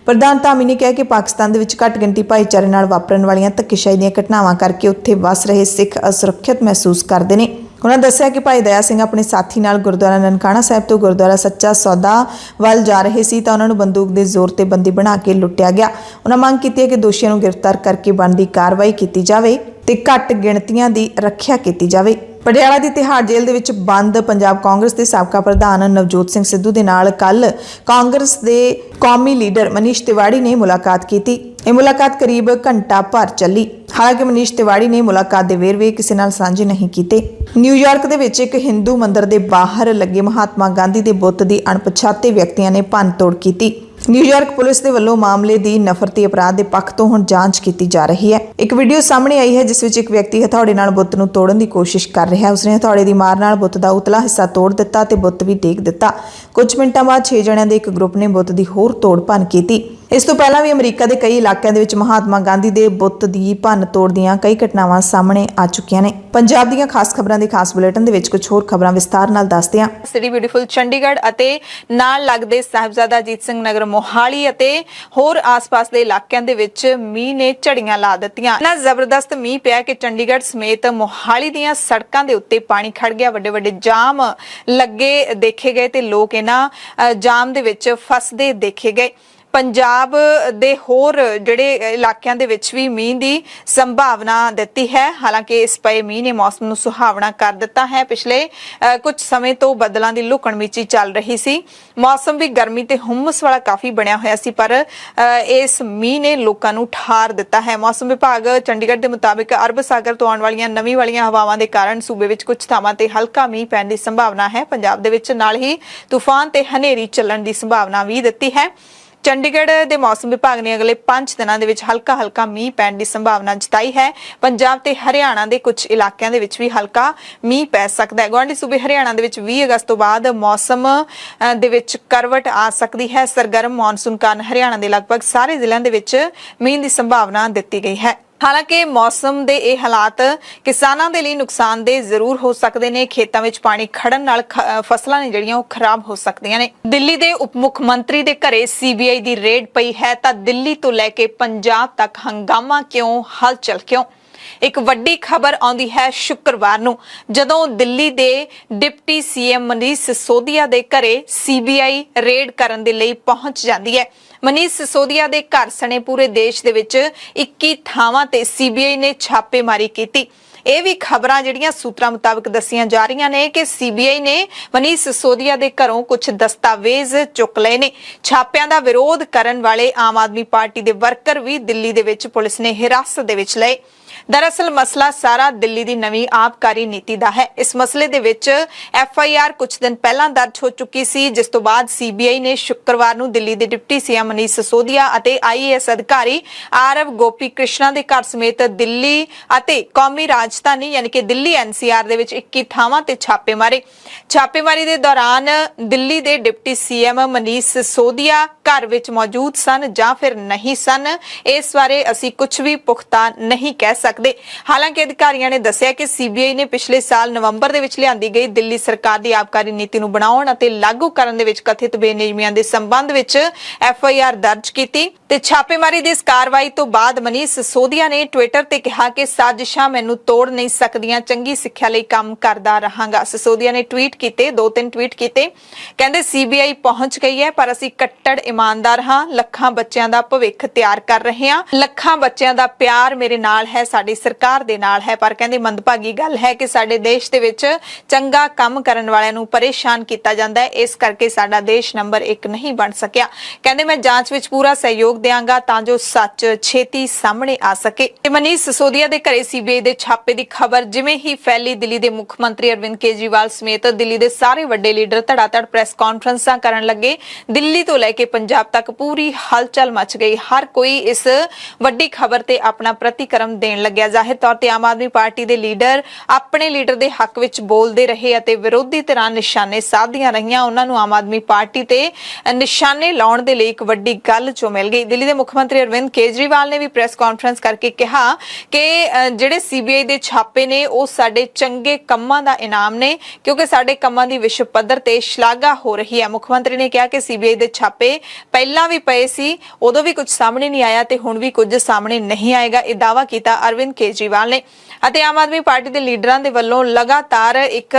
Speaker 1: ਪ੍ਰਧਾਨ ਧਾਮੀ ਨੇ ਕਿਹਾ ਕਿ ਪਾਕਿਸਤਾਨ ਦੇ ਵਿੱਚ ਘੱਟ ਗਿਣਤੀ ਭਾਈਚਾਰੇ ਨਾਲ ਵਾਪਰਨ ਵਾਲੀਆਂ ਧੱਕੇਸ਼ਾਹੀ ਦੀਆਂ ਘਟਨਾਵਾਂ ਕਰਕੇ ਉੱਥੇ ਵਸ ਰਹੇ ਸਿੱਖ ਅਸੁਰੱਖਿਅਤ ਮਹਿਸੂਸ ਕਰਦੇ ਨੇ। ਉਹਨਾਂ ਦੱਸਿਆ ਕਿ ਭਾਈ ਦਇਆ ਸਿੰਘ ਆਪਣੇ ਸਾਥੀ ਨਾਲ ਗੁਰਦੁਆਰਾ ਨਨਕਾਣਾ ਸਾਹਿਬ ਤੋਂ ਗੁਰਦੁਆਰਾ ਸੱਚਾ ਸੌਦਾ ਵੱਲ ਜਾ ਰਹੇ ਸੀ ਤਾਂ ਉਹਨਾਂ ਨੂੰ ਬੰਦੂਕ ਦੇ ਜ਼ੋਰ ਤੇ ਬੰਦੀ ਬਣਾ ਕੇ ਲੁੱਟਿਆ ਗਿਆ। ਉਹਨਾਂ ਮੰਗ ਕੀਤੀ ਹੈ ਕਿ ਦੋਸ਼ੀਆਂ ਨੂੰ ਗ੍ਰਿਫਤਾਰ ਕਰਕੇ ਬਣਦੀ ਕਾਰਵਾਈ ਕੀਤੀ ਜਾਵੇ ਤੇ ਘੱਟ ਗਿਣਤੀਆਂ ਦੀ ਰੱਖਿਆ ਕੀਤੀ ਜਾਵੇ। ਪਟਿਆਲਾ ਦੀ ਤਿਹਾੜ ਜੇਲ੍ਹ ਦੇ ਵਿੱਚ ਬੰਦ ਪੰਜਾਬ ਕਾਂਗਰਸ ਦੇ ਸਾਬਕਾ ਪ੍ਰਧਾਨ ਨਵਜੋਤ ਸਿੰਘ ਸਿੱਧੂ ਦੇ ਨਾਲ ਕੱਲ ਕਾਂਗਰਸ ਦੇ ਕੌਮੀ ਲੀਡਰ ਮਨੀਸ਼ ਤਿਵਾੜੀ ਨੇ ਮੁਲਾਕਾਤ ਕੀਤੀ। ਇਹ ਮੁਲਾਕਾਤ ਕਰੀਬ ਘੰਟਾ ਭਰ ਚੱਲੀ। ਹਾਲਾਂਕਿ ਮਨੀਸ਼ ਤਿਵਾੜੀ ਨੇ ਮੁਲਾਕਾਤ ਦੇ ਵੇਰਵੇ ਕਿਸੇ ਨਾਲ ਸਾਂਝੇ ਨਹੀਂ ਕੀਤੇ। ਨਿਊਯਾਰਕ ਦੇ ਵਿੱਚ ਇੱਕ ਹਿੰਦੂ ਮੰਦਿਰ ਦੇ ਬਾਹਰ ਲੱਗੇ ਮਹਾਤਮਾ ਗਾਂਧੀ ਦੇ ਬੁੱਤ ਦੀ ਅਣਪਛਾਤੇ ਵਿਅਕਤੀਆਂ ਨੇ ਭੰਨਤੋੜ ਕੀਤੀ। ਨਿਊਯਾਰਕ ਪੁਲਿਸ ਦੇ ਵੱਲੋਂ ਮਾਮਲੇ ਦੀ ਨਫ਼ਰਤੀ ਅਪਰਾਧ ਦੇ ਪੱਖ ਤੋਂ ਹੁਣ ਜਾਂਚ ਕੀਤੀ ਜਾ ਰਹੀ ਹੈ। ਇੱਕ ਵੀਡੀਓ ਸਾਹਮਣੇ ਆਈ ਹੈ ਜਿਸ ਵਿੱਚ ਇੱਕ ਵਿਅਕਤੀ ਹਥੌੜੇ ਨਾਲ ਬੁੱਤ ਨੂੰ ਤੋੜਨ ਦੀ ਕੋਸ਼ਿਸ਼ ਕਰ ਰਿਹਾ ਹੈ। ਉਸਨੇ ਹਥੌੜੇ ਦੀ ਮਾਰ ਨਾਲ ਬੁੱਤ ਦਾ ਉਤਲਾ ਹਿੱਸਾ ਤੋੜ ਦਿੱਤਾ ਤੇ ਬੁੱਤ ਵੀ ਡੇਗ ਦਿੱਤਾ। ਕੁਝ ਮਿੰਟਾਂ ਬਾਅਦ 6 ਜਣਿਆਂ ਦੇ ਇੱਕ ਗਰੁੱਪ ਨੇ ਬੁੱਤ ਦੀ ਹੋਰ ਤੋੜ ਭੰਨ ਕੀਤੀ। ਇਸ ਤੋਂ ਪਹਿਲਾਂ ਵੀ ਅਮਰੀਕਾ ਦੇ ਕਈ ਇਲਾਕਿਆਂ ਦੇ ਵਿੱਚ ਮਹਾਤਮਾ ਗਾਂਧੀ ਦੇ ਬੁੱਤ ਦੀ ਭੰਨ ਤੋੜ ਦੀਆਂ ਕਈ ਘਟਨਾਵਾਂ ਸਾਹਮਣੇ ਆ ਚੁੱਕੀਆਂ ਨੇ। ਪੰਜਾਬ ਦੀਆਂ ਖਾਸ ਖਬਰਾਂ ਦੇ ਖਾਸ ਬੁਲੇਟਿਨ ਦੇ ਵਿੱਚ ਕੁਝ ਹੋਰ ਖਬਰਾਂ ਵਿਸਤਾਰ ਨਾਲ ਦੱਸਦੇ ਹਾਂ। ਸਿਟੀ ਬਿਊਟੀਫੁਲ ਚੰਡੀਗੜ੍ਹ ਅਤੇ ਨਾਲ ਲੱਗਦੇ ਸਾਹਿਬਜ਼ਾਦਾ ਅਜੀਤ ਸਿੰਘ ਨਗਰ ਮੋਹਾਲੀ ਅਤੇ ਹੋਰ ਆਸ-ਪਾਸ ਦੇ ਇਲਾਕਿਆਂ ਦੇ ਵਿੱਚ ਮੀਂਹ ਨੇ ਝੜੀਆਂ ਲਾ ਦਿੱਤੀਆਂ। ਨਾ ਜ਼ਬਰਦਸਤ ਮੀਂਹ ਪਿਆ ਕਿ ਚੰਡੀਗੜ੍ਹ ਸਮੇਤ ਮੋਹਾਲੀ ਦੀਆਂ ਸੜਕਾਂ ਦੇ ਉੱਤੇ ਪਾਣੀ ਖੜ ਗਿਆ। ਵੱਡੇ-ਵੱਡੇ ਜਾਮ ਲੱਗੇ ਦੇਖੇ ਗਏ ਤੇ ਲੋਕ ਇਹਨਾਂ ਜਾਮ ਦੇ ਵਿੱਚ ਫਸਦੇ ਦੇਖੇ ਗਏ। ਪੰਜਾਬ ਦੇ ਹੋਰ ਜਿਹੜੇ ਇਲਾਕਿਆਂ ਦੇ ਵਿੱਚ ਵੀ ਮੀਂਹ ਦੀ ਸੰਭਾਵਨਾ ਦਿੱਤੀ ਹੈ। ਹਾਲਾਂਕਿ ਇਸ ਪਏ ਮੀਂਹ ਨੇ ਮੌਸਮ ਨੂੰ ਸੁਹਾਵਣਾ ਕਰ ਦਿੱਤਾ ਹੈ। ਪਿਛਲੇ ਕੁਝ ਸਮੇਂ ਤੋਂ ਬੱਦਲਾਂ ਦੀ ਲੁਕਣ ਮੀਚੀ ਚੱਲ ਰਹੀ ਸੀ। ਮੌਸਮ ਵੀ ਗਰਮੀ ਤੇ ਹੁਮਸ ਵਾਲਾ ਕਾਫੀ ਬਣਿਆ ਹੋਇਆ ਸੀ, ਪਰ ਇਸ ਮੀਂਹ ਨੇ ਲੋਕਾਂ ਨੂੰ ਠਾਰ ਦਿੱਤਾ ਹੈ। ਮੌਸਮ ਵਿਭਾਗ ਚੰਡੀਗੜ੍ਹ ਦੇ ਮੁਤਾਬਿਕ ਅਰਬ ਸਾਗਰ ਤੋਂ ਆਉਣ ਵਾਲੀਆਂ ਨਵੀਂ ਵਾਲੀਆਂ ਹਵਾਵਾਂ ਦੇ ਕਾਰਨ ਸੂਬੇ ਵਿੱਚ ਕੁਝ ਥਾਵਾਂ ਤੇ ਹਲਕਾ ਮੀਂਹ ਪੈਣ ਦੀ ਸੰਭਾਵਨਾ ਹੈ। ਪੰਜਾਬ ਦੇ ਵਿੱਚ ਨਾਲ ਹੀ ਤੂਫਾਨ ਤੇ ਹਨੇਰੀ ਚੱਲਣ ਦੀ ਸੰਭਾਵਨਾ ਵੀ ਦਿੱਤੀ ਹੈ। ਚੰਡੀਗੜ੍ਹ ਦੇ ਮੌਸਮ ਵਿਭਾਗ ਨੇ ਅਗਲੇ 5 ਦਿਨਾਂ ਦੇ ਵਿੱਚ ਹਲਕਾ ਮੀਂਹ ਪੈਣ ਦੀ ਸੰਭਾਵਨਾ ਜਤਾਈ ਹੈ। ਪੰਜਾਬ ਤੇ ਹਰਿਆਣਾ ਦੇ ਕੁਝ ਇਲਾਕਿਆਂ ਦੇ ਵਿੱਚ ਵੀ ਹਲਕਾ ਮੀਂਹ ਪੈ ਸਕਦਾ ਹੈ। ਗੁਆਂਢੀ ਸੂਬੇ ਹਰਿਆਣਾ ਦੇ ਵਿੱਚ 20 ਅਗਸਤ ਤੋਂ ਬਾਅਦ ਮੌਸਮ ਦੇ ਵਿੱਚ ਕਰਵਟ ਆ ਸਕਦੀ ਹੈ। ਸਰਗਰਮ ਮੌਨਸੂਨ ਕਾਰਨ ਹਰਿਆਣਾ ਦੇ ਲਗਭਗ ਸਾਰੇ ਜ਼ਿਲ੍ਹਿਆਂ ਦੇ ਵਿੱਚ ਮੀਂਹ ਦੀ ਸੰਭਾਵਨਾ ਦਿੱਤੀ ਗਈ ਹੈ। ਹਾਲਾਂਕਿ ਮੌਸਮ ਦੇ ਇਹ ਹਾਲਾਤ ਕਿਸਾਨਾਂ ਦੇ ਲਈ ਨੁਕਸਾਨਦੇਹ ਜ਼ਰੂਰ ਹੋ ਸਕਦੇ ਨੇ। ਖੇਤਾਂ ਵਿੱਚ ਪਾਣੀ ਖੜਨ ਨਾਲ ਫਸਲਾਂ ਨੇ ਜਿਹੜੀਆਂ ਉਹ ਖਰਾਬ ਹੋ ਸਕਦੀਆਂ ਨੇ। ਦਿੱਲੀ ਦੇ ਉਪ ਮੁੱਖ ਮੰਤਰੀ ਦੇ ਘਰੇ ਸੀਬੀਆਈ ਦੀ ਰੇਡ ਪਈ ਹੈ ਤਾਂ ਦਿੱਲੀ ਤੋਂ ਲੈ ਕੇ ਪੰਜਾਬ ਤੱਕ ਹੰਗਾਮਾ ਕਿਉਂ, ਹਲਚਲ ਕਿਉਂ? ਇੱਕ ਵੱਡੀ ਖਬਰ ਆਉਂਦੀ ਹੈ ਸ਼ੁੱਕਰਵਾਰ ਨੂੰ, ਜਦੋਂ ਦਿੱਲੀ ਦੇ ਡਿਪਟੀ ਸੀਐਮ ਮਨੀਸ਼ ਸਿਸੋਦੀਆ ਦੇ ਘਰੇ ਸੀਬੀਆਈ ਰੇਡ ਕਰਨ ਦੇ ਲਈ ਪਹੁੰਚ ਜਾਂਦੀ ਹੈ। ਮਨੀਸ਼ ਸਿਸੋਦੀਆ ਦੇ ਘਰ ਸਣੇ ਪੂਰੇ ਦੇਸ਼ ਦੇ ਵਿੱਚ 21 ਥਾਵਾਂ ਤੇ ਸੀਬੀਆਈ ਨੇ ਛਾਪੇਮਾਰੀ ਕੀਤੀ। ਇਹ ਵੀ ਖਬਰਾਂ ਜਿਹੜੀਆਂ ਸੂਤਰਾਂ ਮੁਤਾਬਕ ਦੱਸੀਆਂ ਜਾ ਰਹੀਆਂ ਨੇ ਕਿ ਸੀਬੀਆਈ ਨੇ ਮਨੀਸ਼ ਸਿਸੋਦੀਆ ਦੇ ਘਰੋਂ ਕੁਝ ਦਸਤਾਵੇਜ਼ ਚੁੱਕ ਲਏ ਨੇ। ਛਾਪਿਆਂ ਦਾ ਵਿਰੋਧ ਕਰਨ ਵਾਲੇ ਆਮ ਆਦਮੀ ਪਾਰਟੀ ਦੇ ਵਰਕਰ ਵੀ ਦਿੱਲੀ ਦੇ ਵਿੱਚ ਪੁਲਿਸ ਨੇ ਹਿਰਾਸਤ ਦੇ ਵਿੱਚ ਲਏ। ਦਰਅਸਲ ਮਸਲਾ ਸਾਰਾ ਦਿੱਲੀ ਦੀ ਨਵੀਂ ਆਬਕਾਰੀ ਨੀਤੀ ਦਾ ਹੈ। ਇਸ ਮਸਲੇ ਦੇ ਵਿੱਚ ਐਫਆਈਆਰ ਕੁਝ ਦਿਨ ਪਹਿਲਾਂ ਦਰਜ ਹੋ ਚੁੱਕੀ ਸੀ, ਜਿਸ ਤੋਂ ਬਾਅਦ ਸੀਬੀਆਈ ਨੇ ਸ਼ੁੱਕਰਵਾਰ ਨੂੰ ਦਿੱਲੀ ਦੇ ਡਿਪਟੀ ਸੀਐਮ ਮਨੀਸ਼ ਸਿਸੋਦੀਆ ਅਤੇ ਆਈਏਐਸ ਅਧਿਕਾਰੀ ਆਰਵ ਗੋਪੀ ਕ੍ਰਿਸ਼ਨਾ ਦੇ ਘਰ ਸਮੇਤ ਦਿੱਲੀ ਅਤੇ ਕੌਮੀ ਰਾਜਧਾਨੀ ਯਾਨੀ ਕਿ ਦਿੱਲੀ ਐਨਸੀਆਰ ਦੇ ਵਿੱਚ 21 ਥਾਵਾਂ ਤੇ ਛਾਪੇ ਮਾਰੇ। ਛਾਪੇਮਾਰੀ ਦੇ ਦੌਰਾਨ ਦਿੱਲੀ ਦੇ ਡਿਪਟੀ ਸੀਐਮ ਮਨੀਸ਼ ਸਿਸੋਦੀਆ ਘਰ ਵਿੱਚ ਮੌਜੂਦ ਸਨ ਜਾਂ ਫਿਰ ਨਹੀਂ ਸਨ, ਇਸ ਬਾਰੇ ਅਸੀਂ ਕੁਝ ਵੀ ਪੁਖਤਾ ਨਹੀਂ ਕਹਿ ਸਕਦੇ। ਹਾਲਾਂਕਿ ਅਧਿਕਾਰੀਆਂ ਨੇ ਦੱਸਿਆ ਕਿ ਸੀਬੀਆਈ ਨੇ ਪਿਛਲੇ ਸਾਲ ਨਵੰਬਰ ਦੇ ਵਿੱਚ ਲਿਆਂਦੀ ਗਈ ਦਿੱਲੀ ਸਰਕਾਰ ਦੀ ਆਬਕਾਰੀ ਨੀਤੀ ਨੂੰ ਬਣਾਉਣ ਅਤੇ ਲਾਗੂ ਕਰਨ ਦੇ ਵਿੱਚ ਕਥਿਤ ਬੇਨਿਯਮੀਆਂ ਦੇ ਸੰਬੰਧ ਵਿੱਚ ਐਫਆਈਆਰ ਦਰਜ ਕੀਤੀ ਤੇ ਛਾਪੇਮਾਰੀ ਦੀ ਇਸ ਕਾਰਵਾਈ ਤੋਂ ਬਾਅਦ ਮਨੀਸ਼ ਸਿਸੋਦੀਆ ਨੇ ਟਵਿੱਟਰ ਤੇ ਕਿਹਾ ਕਿ ਸਾਜ਼ਿਸ਼ਾਂ ਮੈਨੂੰ ਤੋੜ ਨਹੀਂ ਸਕਦੀਆਂ, ਚੰਗੀ ਸਿੱਖਿਆ ਲਈ ਕੰਮ ਕਰਦਾ ਰਹਾਂਗਾ। ਸਿਸੋਦੀਆ ਨੇ ਟਵੀਟ ਕੀਤੇ, 2-3 ਟਵੀਟ ਕੀਤੇ। ਕਹਿੰਦੇ ਸੀਬੀਆਈ ਪਹੁੰਚ ਗਈ ਹੈ ਪਰ ਅਸੀਂ ਕੱਟੜ ਇਮਾਨਦਾਰ ਹਾਂ, ਲੱਖਾਂ ਬੱਚਿਆਂ ਦਾ ਭਵਿੱਖ ਤਿਆਰ ਕਰ ਰਹੇ ਹਾਂ, ਲੱਖਾਂ ਬੱਚਿਆਂ ਦਾ ਪਿਆਰ ਮੇਰੇ ਨਾਲ ਹੈ, ਸਾਡੀ ਸਰਕਾਰ ਦੇ ਨਾਲ ਹੈ। ਪਰ ਕਹਿੰਦੇ ਮੰਦਭਾਗੀ ਗੱਲ ਹੈ ਕਿ ਸਾਡੇ ਦੇਸ਼ ਦੇ ਵਿੱਚ ਚੰਗਾ ਕੰਮ ਕਰਨ ਵਾਲਿਆਂ ਨੂੰ ਪਰੇਸ਼ਾਨ ਕੀਤਾ ਜਾਂਦਾ ਹੈ, ਇਸ ਕਰਕੇ ਸਾਡਾ ਦੇਸ਼ ਨੰਬਰ 1 ਨਹੀਂ ਬਣ ਸਕਿਆ। ਕਹਿੰਦੇ ਮੈਂ ਜਾਂਚ ਵਿੱਚ ਪੂਰਾ ਸਹਿਯੋਗ ਦੇਵਾਂਗਾ ਤਾਂ ਜੋ ਸੱਚ ਛੇਤੀ ਸਾਹਮਣੇ ਆ ਸਕੇ। ਮਨੀਸ਼ ਸਿਸੋਦੀਆ ਦੇ ਘਰੇ ਸੀਬੀਆਈ ਦੇ ਛਾਪੇ ਦੀ ਖਬਰ ਜਿਵੇਂ ਹੀ ਫੈਲੀ, ਦਿੱਲੀ ਦੇ ਮੁੱਖ ਮੰਤਰੀ ਅਰਵਿੰਦ ਕੇਜਰੀਵਾਲ ਸਮੇਤ ਦਿੱਲੀ ਦੇ ਸਾਰੇ ਵੱਡੇ ਲੀਡਰ ਧੜਾਧੜ ਪ੍ਰੈਸ ਕਾਨਫਰੰਸਾਂ ਕਰਨ ਲੱਗੇ। ਦਿੱਲੀ ਤੋਂ ਲੈ ਕੇ ਪੰਜਾਬ ਤੱਕ ਪੂਰੀ ਹਲਚਲ ਮਚ ਗਈ। ਹਰ ਕੋਈ ਇਸ ਵੱਡੀ ਖਬਰ ਤੇ ਆਪਣਾ ਪ੍ਰਤੀਕਰਮ ਦੇਣ ਲੱਗਿਆ। ਜ਼ਾਹਿਰ ਤੌਰ ਤੇ ਆਮ ਆਦਮੀ ਪਾਰਟੀ ਦੇ ਲੀਡਰ ਆਪਣੇ ਲੀਡਰ ਦੇ ਹੱਕ ਵਿੱਚ ਬੋਲਦੇ ਰਹੇ ਅਤੇ ਵਿਰੋਧੀ ਧਿਰਾਂ ਨਿਸ਼ਾਨੇ ਸਾਧਦੀਆਂ ਰਹੀਆਂ। ਉਹਨਾਂ ਨੂੰ ਆਮ ਆਦਮੀ ਪਾਰਟੀ ਤੇ ਨਿਸ਼ਾਨੇ ਲਾਉਣ ਦੇ ਲਈ ਇੱਕ ਵੱਡੀ ਗੱਲ ਜੋ ਮਿਲ ਗਈ। ਦਿੱਲੀ ਦੇ ਮੁੱਖ ਮੰਤਰੀ ਅਰਵਿੰਦ ਕੇਜਰੀਵਾਲ ਨੇ ਵੀ ਪ੍ਰੈਸ ਕਾਨਫਰੰਸ ਕਰਕੇ ਕਿਹਾ ਕਿ ਜਿਹੜੇ ਸੀਬੀਆਈ ਦੇ ਛਾਪੇ ਨੇ ਉਹ ਸਾਡੇ ਚੰਗੇ ਕੰਮਾਂ ਦਾ ਇਨਾਮ ਨੇ, ਕਿਉਂਕਿ ਸਾਡੇ ਕੰਮਾਂ ਦੀ ਵਿਸ਼ਵ ਪੱਧਰ ਤੇ ਸ਼ਲਾਘਾ ਹੋ ਰਹੀ ਹੈ। ਮੁੱਖ ਮੰਤਰੀ ਨੇ ਕਿਹਾ ਕਿ ਸੀਬੀਆਈ ਦੇ ਛਾਪੇ ਪਹਿਲਾਂ ਵੀ ਪਏ ਸੀ, ਉਦੋਂ ਵੀ ਕੁਝ ਸਾਹਮਣੇ ਨਹੀਂ ਆਇਆ ਤੇ ਹੁਣ ਵੀ ਕੁਝ ਸਾਹਮਣੇ ਨਹੀਂ ਆਏਗਾ। ਇਹ ਦਾਅਵਾ ਕੀਤਾ ਅਰਵਿੰਦ ਕੇਜਰੀਵਾਲ ਨੇ। ਅਤੇ ਆਮ ਆਦਮੀ ਪਾਰਟੀ ਦੇ ਲੀਡਰਾਂ ਦੇ ਵੱਲੋਂ ਲਗਾਤਾਰ ਇੱਕ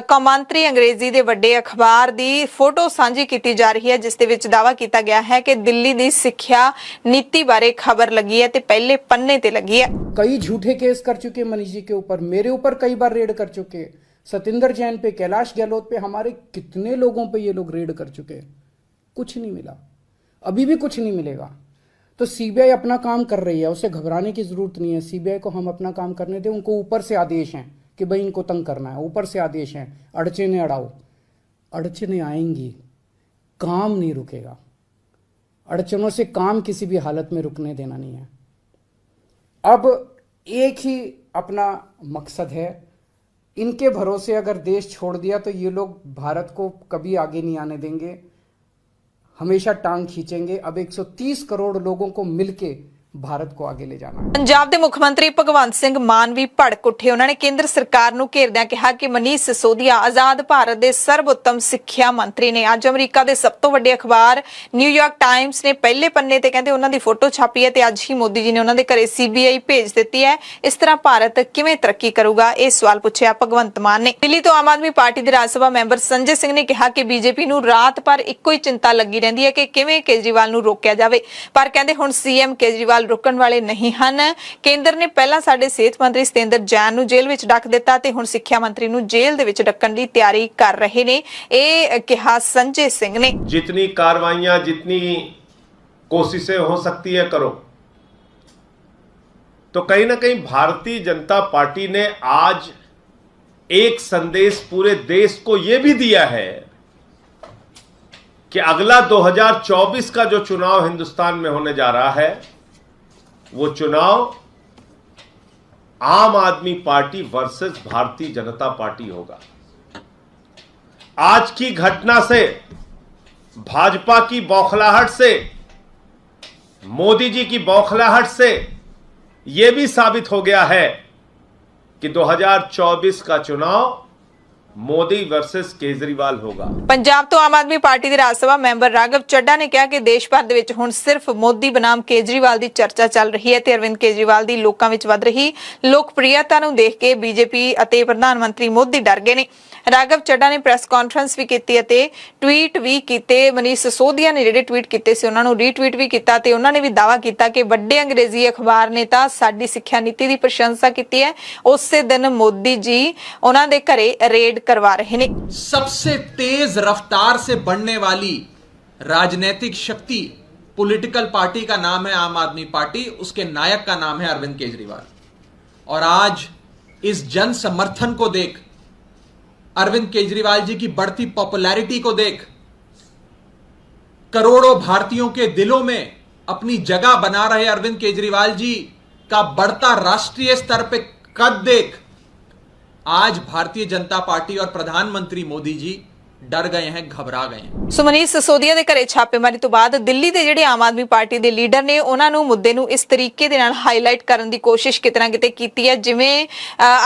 Speaker 1: ਕੌਮਾਂਤਰੀ ਅੰਗਰੇਜ਼ੀ ਦੇ ਵੱਡੇ ਅਖਬਾਰ ਦੀ ਫੋਟੋ ਸਾਂਝੀ ਕੀਤੀ ਜਾ ਰਹੀ ਹੈ, ਜਿਸ ਦੇ ਵਿੱਚ ਦਾਅਵਾ ਕੀਤਾ ਗਿਆ ਹੈ ਕਿ ਦਿੱਲੀ ਦੀ ਸਿੱਖਿਆ ਨੀਤੀ ਬਾਰੇ ਖਬਰ ਲੱਗੀ ਹੈ ਤੇ ਪਹਿਲੇ ਪੰਨੇ ਤੇ ਲੱਗੀ ਹੈ।
Speaker 3: कई झूठे केस कर चुके मनीष जी के ऊपर, मेरे ऊपर कई बार रेड कर चुके, सतिंदर जैन पे, कैलाश गहलोत पे, हमारे कितने लोगों पे ये लोग रेड कर चुके, कुछ नहीं मिला, अभी भी कुछ नहीं मिलेगा। तो सीबीआई अपना काम कर रही है, उसे घबराने की जरूरत नहीं है। सीबीआई को हम अपना काम करने दें। उनको ऊपर से आदेश हैं कि भाई इनको तंग करना है, ऊपर से आदेश हैं, अड़चने अड़ाओ। अड़चने आएंगी, काम नहीं रुकेगा। अड़चनों से काम किसी भी हालत में रुकने देना नहीं है। अब एक ही अपना मकसद है, इनके भरोसे अगर देश छोड़ दिया तो ये लोग भारत को कभी आगे नहीं आने देंगे, हमेशा टांग खींचेंगे। अब 130 करोड़ लोगों को मिलके भारत को आगे ले जाना है।
Speaker 1: ਪੰਜਾਬ ਦੇ ਮੁੱਖ ਮੰਤਰੀ ਭਗਵੰਤ ਸਿੰਘ ਮਾਨ ਵੀ ਭੜਕ ਉੱਠੇ। ਉਹਨਾਂ ਨੇ ਕੇਂਦਰ ਸਰਕਾਰ ਨੂੰ ਘੇਰਦਿਆਂ ਕਿਹਾ ਕਿ ਮਨੀਸ਼ ਸਿਸੋਦੀਆ ਆਜ਼ਾਦ ਭਾਰਤ ਦੇ ਸਰਵਉੱਤਮ ਸਿੱਖਿਆ ਮੰਤਰੀ ਨੇ। ਅੱਜ ਅਮਰੀਕਾ ਦੇ ਸਭ ਤੋਂ ਵੱਡੇ ਅਖਬਾਰ ਨਿਊਯਾਰਕ ਟਾਈਮਸ ਨੇ ਪਹਿਲੇ ਪੰਨੇ ਤੇ ਕਹਿੰਦੇ ਉਹਨਾਂ ਦੀ ਫੋਟੋ ਛਾਪੀ ਹੈ ਤੇ ਅੱਜ ਹੀ ਮੋਦੀ ਜੀ ਨੇ ਉਹਨਾਂ ਦੇ ਘਰੇ ਸੀਬੀਆਈ ਭੇਜ ਦਿੱਤੀ ਹੈ। ਇਸ ਤਰ੍ਹਾਂ ਭਾਰਤ ਕਿਵੇਂ ਤਰੱਕੀ ਕਰੂਗਾ, ਇਹ ਸਵਾਲ ਪੁੱਛਿਆ ਭਗਵੰਤ ਮਾਨ ਨੇ। ਦਿੱਲੀ ਤੋਂ ਆਮ ਆਦਮੀ ਪਾਰਟੀ ਦੇ ਰਾਜ ਸਭਾ ਮੈਂਬਰ ਸੰਜੇ ਸਿੰਘ ਨੇ ਕਿਹਾ ਕਿ ਬੀਜੇਪੀ ਨੂੰ ਰਾਤ ਭਰ ਇੱਕੋ ਹੀ ਚਿੰਤਾ ਲੱਗੀ ਰਹਿੰਦੀ ਹੈ ਕਿ ਕਿਵੇਂ ਕੇਜਰੀਵਾਲ ਨੂੰ ਰੋਕਿਆ ਜਾਵੇ, ਪਰ ਕਹਿੰਦੇ ਹੁਣ ਸੀਐਮ ਕੇਜਰੀਵਾਲ ਰੁਕਣ ਵਾਲੇ ਨਹੀਂ ਹਨ। ਕੇਂਦਰ ਨੇ ਪਹਿਲਾਂ ਸਾਡੇ ਸਿਹਤ ਮੰਤਰੀ ਸਤਿੰਦਰ ਜੈਨ ਨੂੰ ਜੇਲ੍ਹ ਵਿੱਚ ਡੱਕ ਦਿੱਤਾ ਤੇ ਹੁਣ ਸਿੱਖਿਆ ਮੰਤਰੀ ਨੂੰ ਜੇਲ੍ਹ ਦੇ ਵਿੱਚ ਡੱਕਣ ਦੀ ਤਿਆਰੀ ਕਰ ਰਹੇ ਨੇ, ਇਹ ਕਿਹਾ ਸੰਜੇ ਸਿੰਘ ਨੇ।
Speaker 4: जितनी कार्रवाइयां जितनी कोशिशें हो सकती है करो। तो कहीं ना कहीं भारतीय जनता पार्टी ने आज एक संदेश पूरे देश को यह भी दिया है कि अगला 2024 का जो चुनाव हिंदुस्तान में होने जा रहा है वो चुनाव आम आदमी party versus Bharatiya Janata party होगा। आज की घटना से, भाजपा की बौखलाहट से, मोदी जी की बौखलाहट से यह भी साबित हो गया है कि 2024 का चुनाव मोदी वर्सेस केजरीवाल होगा।
Speaker 1: ਪੰਜਾਬ ਤੋਂ ਆਮ ਆਦਮੀ ਪਾਰਟੀ ਦੇ ਰਾਜ ਸਭਾ ਮੈਂਬਰ ਰਾਘਵ ਚੱਡਾ ਨੇ ਕਿਹਾ ਕਿ ਦੇਸ਼ ਭਰ ਦੇ ਵਿੱਚ ਹੁਣ ਸਿਰਫ ਮੋਦੀ ਬਨਾਮ ਕੇਜਰੀਵਾਲ ਦੀ ਚਰਚਾ ਚੱਲ ਰਹੀ ਹੈ ਤੇ ਅਰਵਿੰਦ ਕੇਜਰੀਵਾਲ ਦੀ ਲੋਕਾਂ ਵਿੱਚ ਵੱਧ ਰਹੀ ਲੋਕਪ੍ਰਿਯਤਾ ਨੂੰ ਦੇਖ ਕੇ ਬੀਜੇਪੀ ਅਤੇ ਪ੍ਰਧਾਨ ਮੰਤਰੀ ਮੋਦੀ ਡਰ ਗਏ ਨੇ। ਰਾਘਵ ਚੱਡਾ ਨੇ ਪ੍ਰੈਸ ਕਾਨਫਰੰਸ ਵੀ ਕੀਤੀ ਅਤੇ ਟਵੀਟ ਵੀ ਕੀਤੇ। ਮਨੀਸ਼ ਸਿਸੋਦੀਆ ਨੇ ਜਿਹੜੇ ਟਵੀਟ ਕੀਤੇ ਸੀ ਉਹਨਾਂ ਨੂੰ ਰੀਟਵੀਟ ਵੀ ਕੀਤਾ ਤੇ ਉਹਨਾਂ ਨੇ ਵੀ ਦਾਅਵਾ ਕੀਤਾ ਕਿ ਵੱਡੇ ਅੰਗਰੇਜ਼ੀ ਅਖਬਾਰ ਨੇ ਤਾਂ ਸਾਡੀ ਸਿੱਖਿਆ ਨੀਤੀ ਦੀ ਪ੍ਰਸ਼ੰਸਾ ਕੀਤੀ ਹੈ। ਉਸੇ ਦਿਨ ਮੋਦੀ ਜੀ ਉਹਨਾਂ ਦੇ ਘਰੇ ਰੇਡ करवा रहे ने।
Speaker 5: सबसे तेज रफ्तार से बढ़ने वाली राजनीतिक शक्ति पॉलिटिकल पार्टी का नाम है आम आदमी पार्टी, उसके नायक का नाम है अरविंद केजरीवाल। और आज इस जन समर्थन को देख, अरविंद केजरीवाल जी की बढ़ती पॉपुलैरिटी को देख, करोड़ों भारतीयों के दिलों में अपनी जगह बना रहे अरविंद केजरीवाल जी का बढ़ता राष्ट्रीय स्तर पे कद देख आज भारतीय जनता पार्टी और प्रधानमंत्री मोदी जी डर गए हैं, घबरा गए हैं।
Speaker 1: ਸੋ ਮਨੀਸ਼ ਸਿਸੋਦੀਆ ਦੇ ਘਰੇ ਛਾਪੇਮਾਰੀ ਤੋਂ ਬਾਅਦ ਦਿੱਲੀ ਦੇ ਜਿਹੜੇ ਆਮ ਆਦਮੀ ਪਾਰਟੀ ਦੇ ਲੀਡਰ ਨੇ ਉਹਨਾਂ ਨੂੰ ਮੁੱਦੇ ਨੂੰ ਇਸ ਤਰੀਕੇ ਦੇ ਨਾਲ ਹਾਈਲਾਈਟ ਕਰਨ ਦੀ ਕੋਸ਼ਿਸ਼ ਕਿਤੇ ਨਾ ਕਿਤੇ ਕੀਤੀ ਹੈ ਜਿਵੇਂ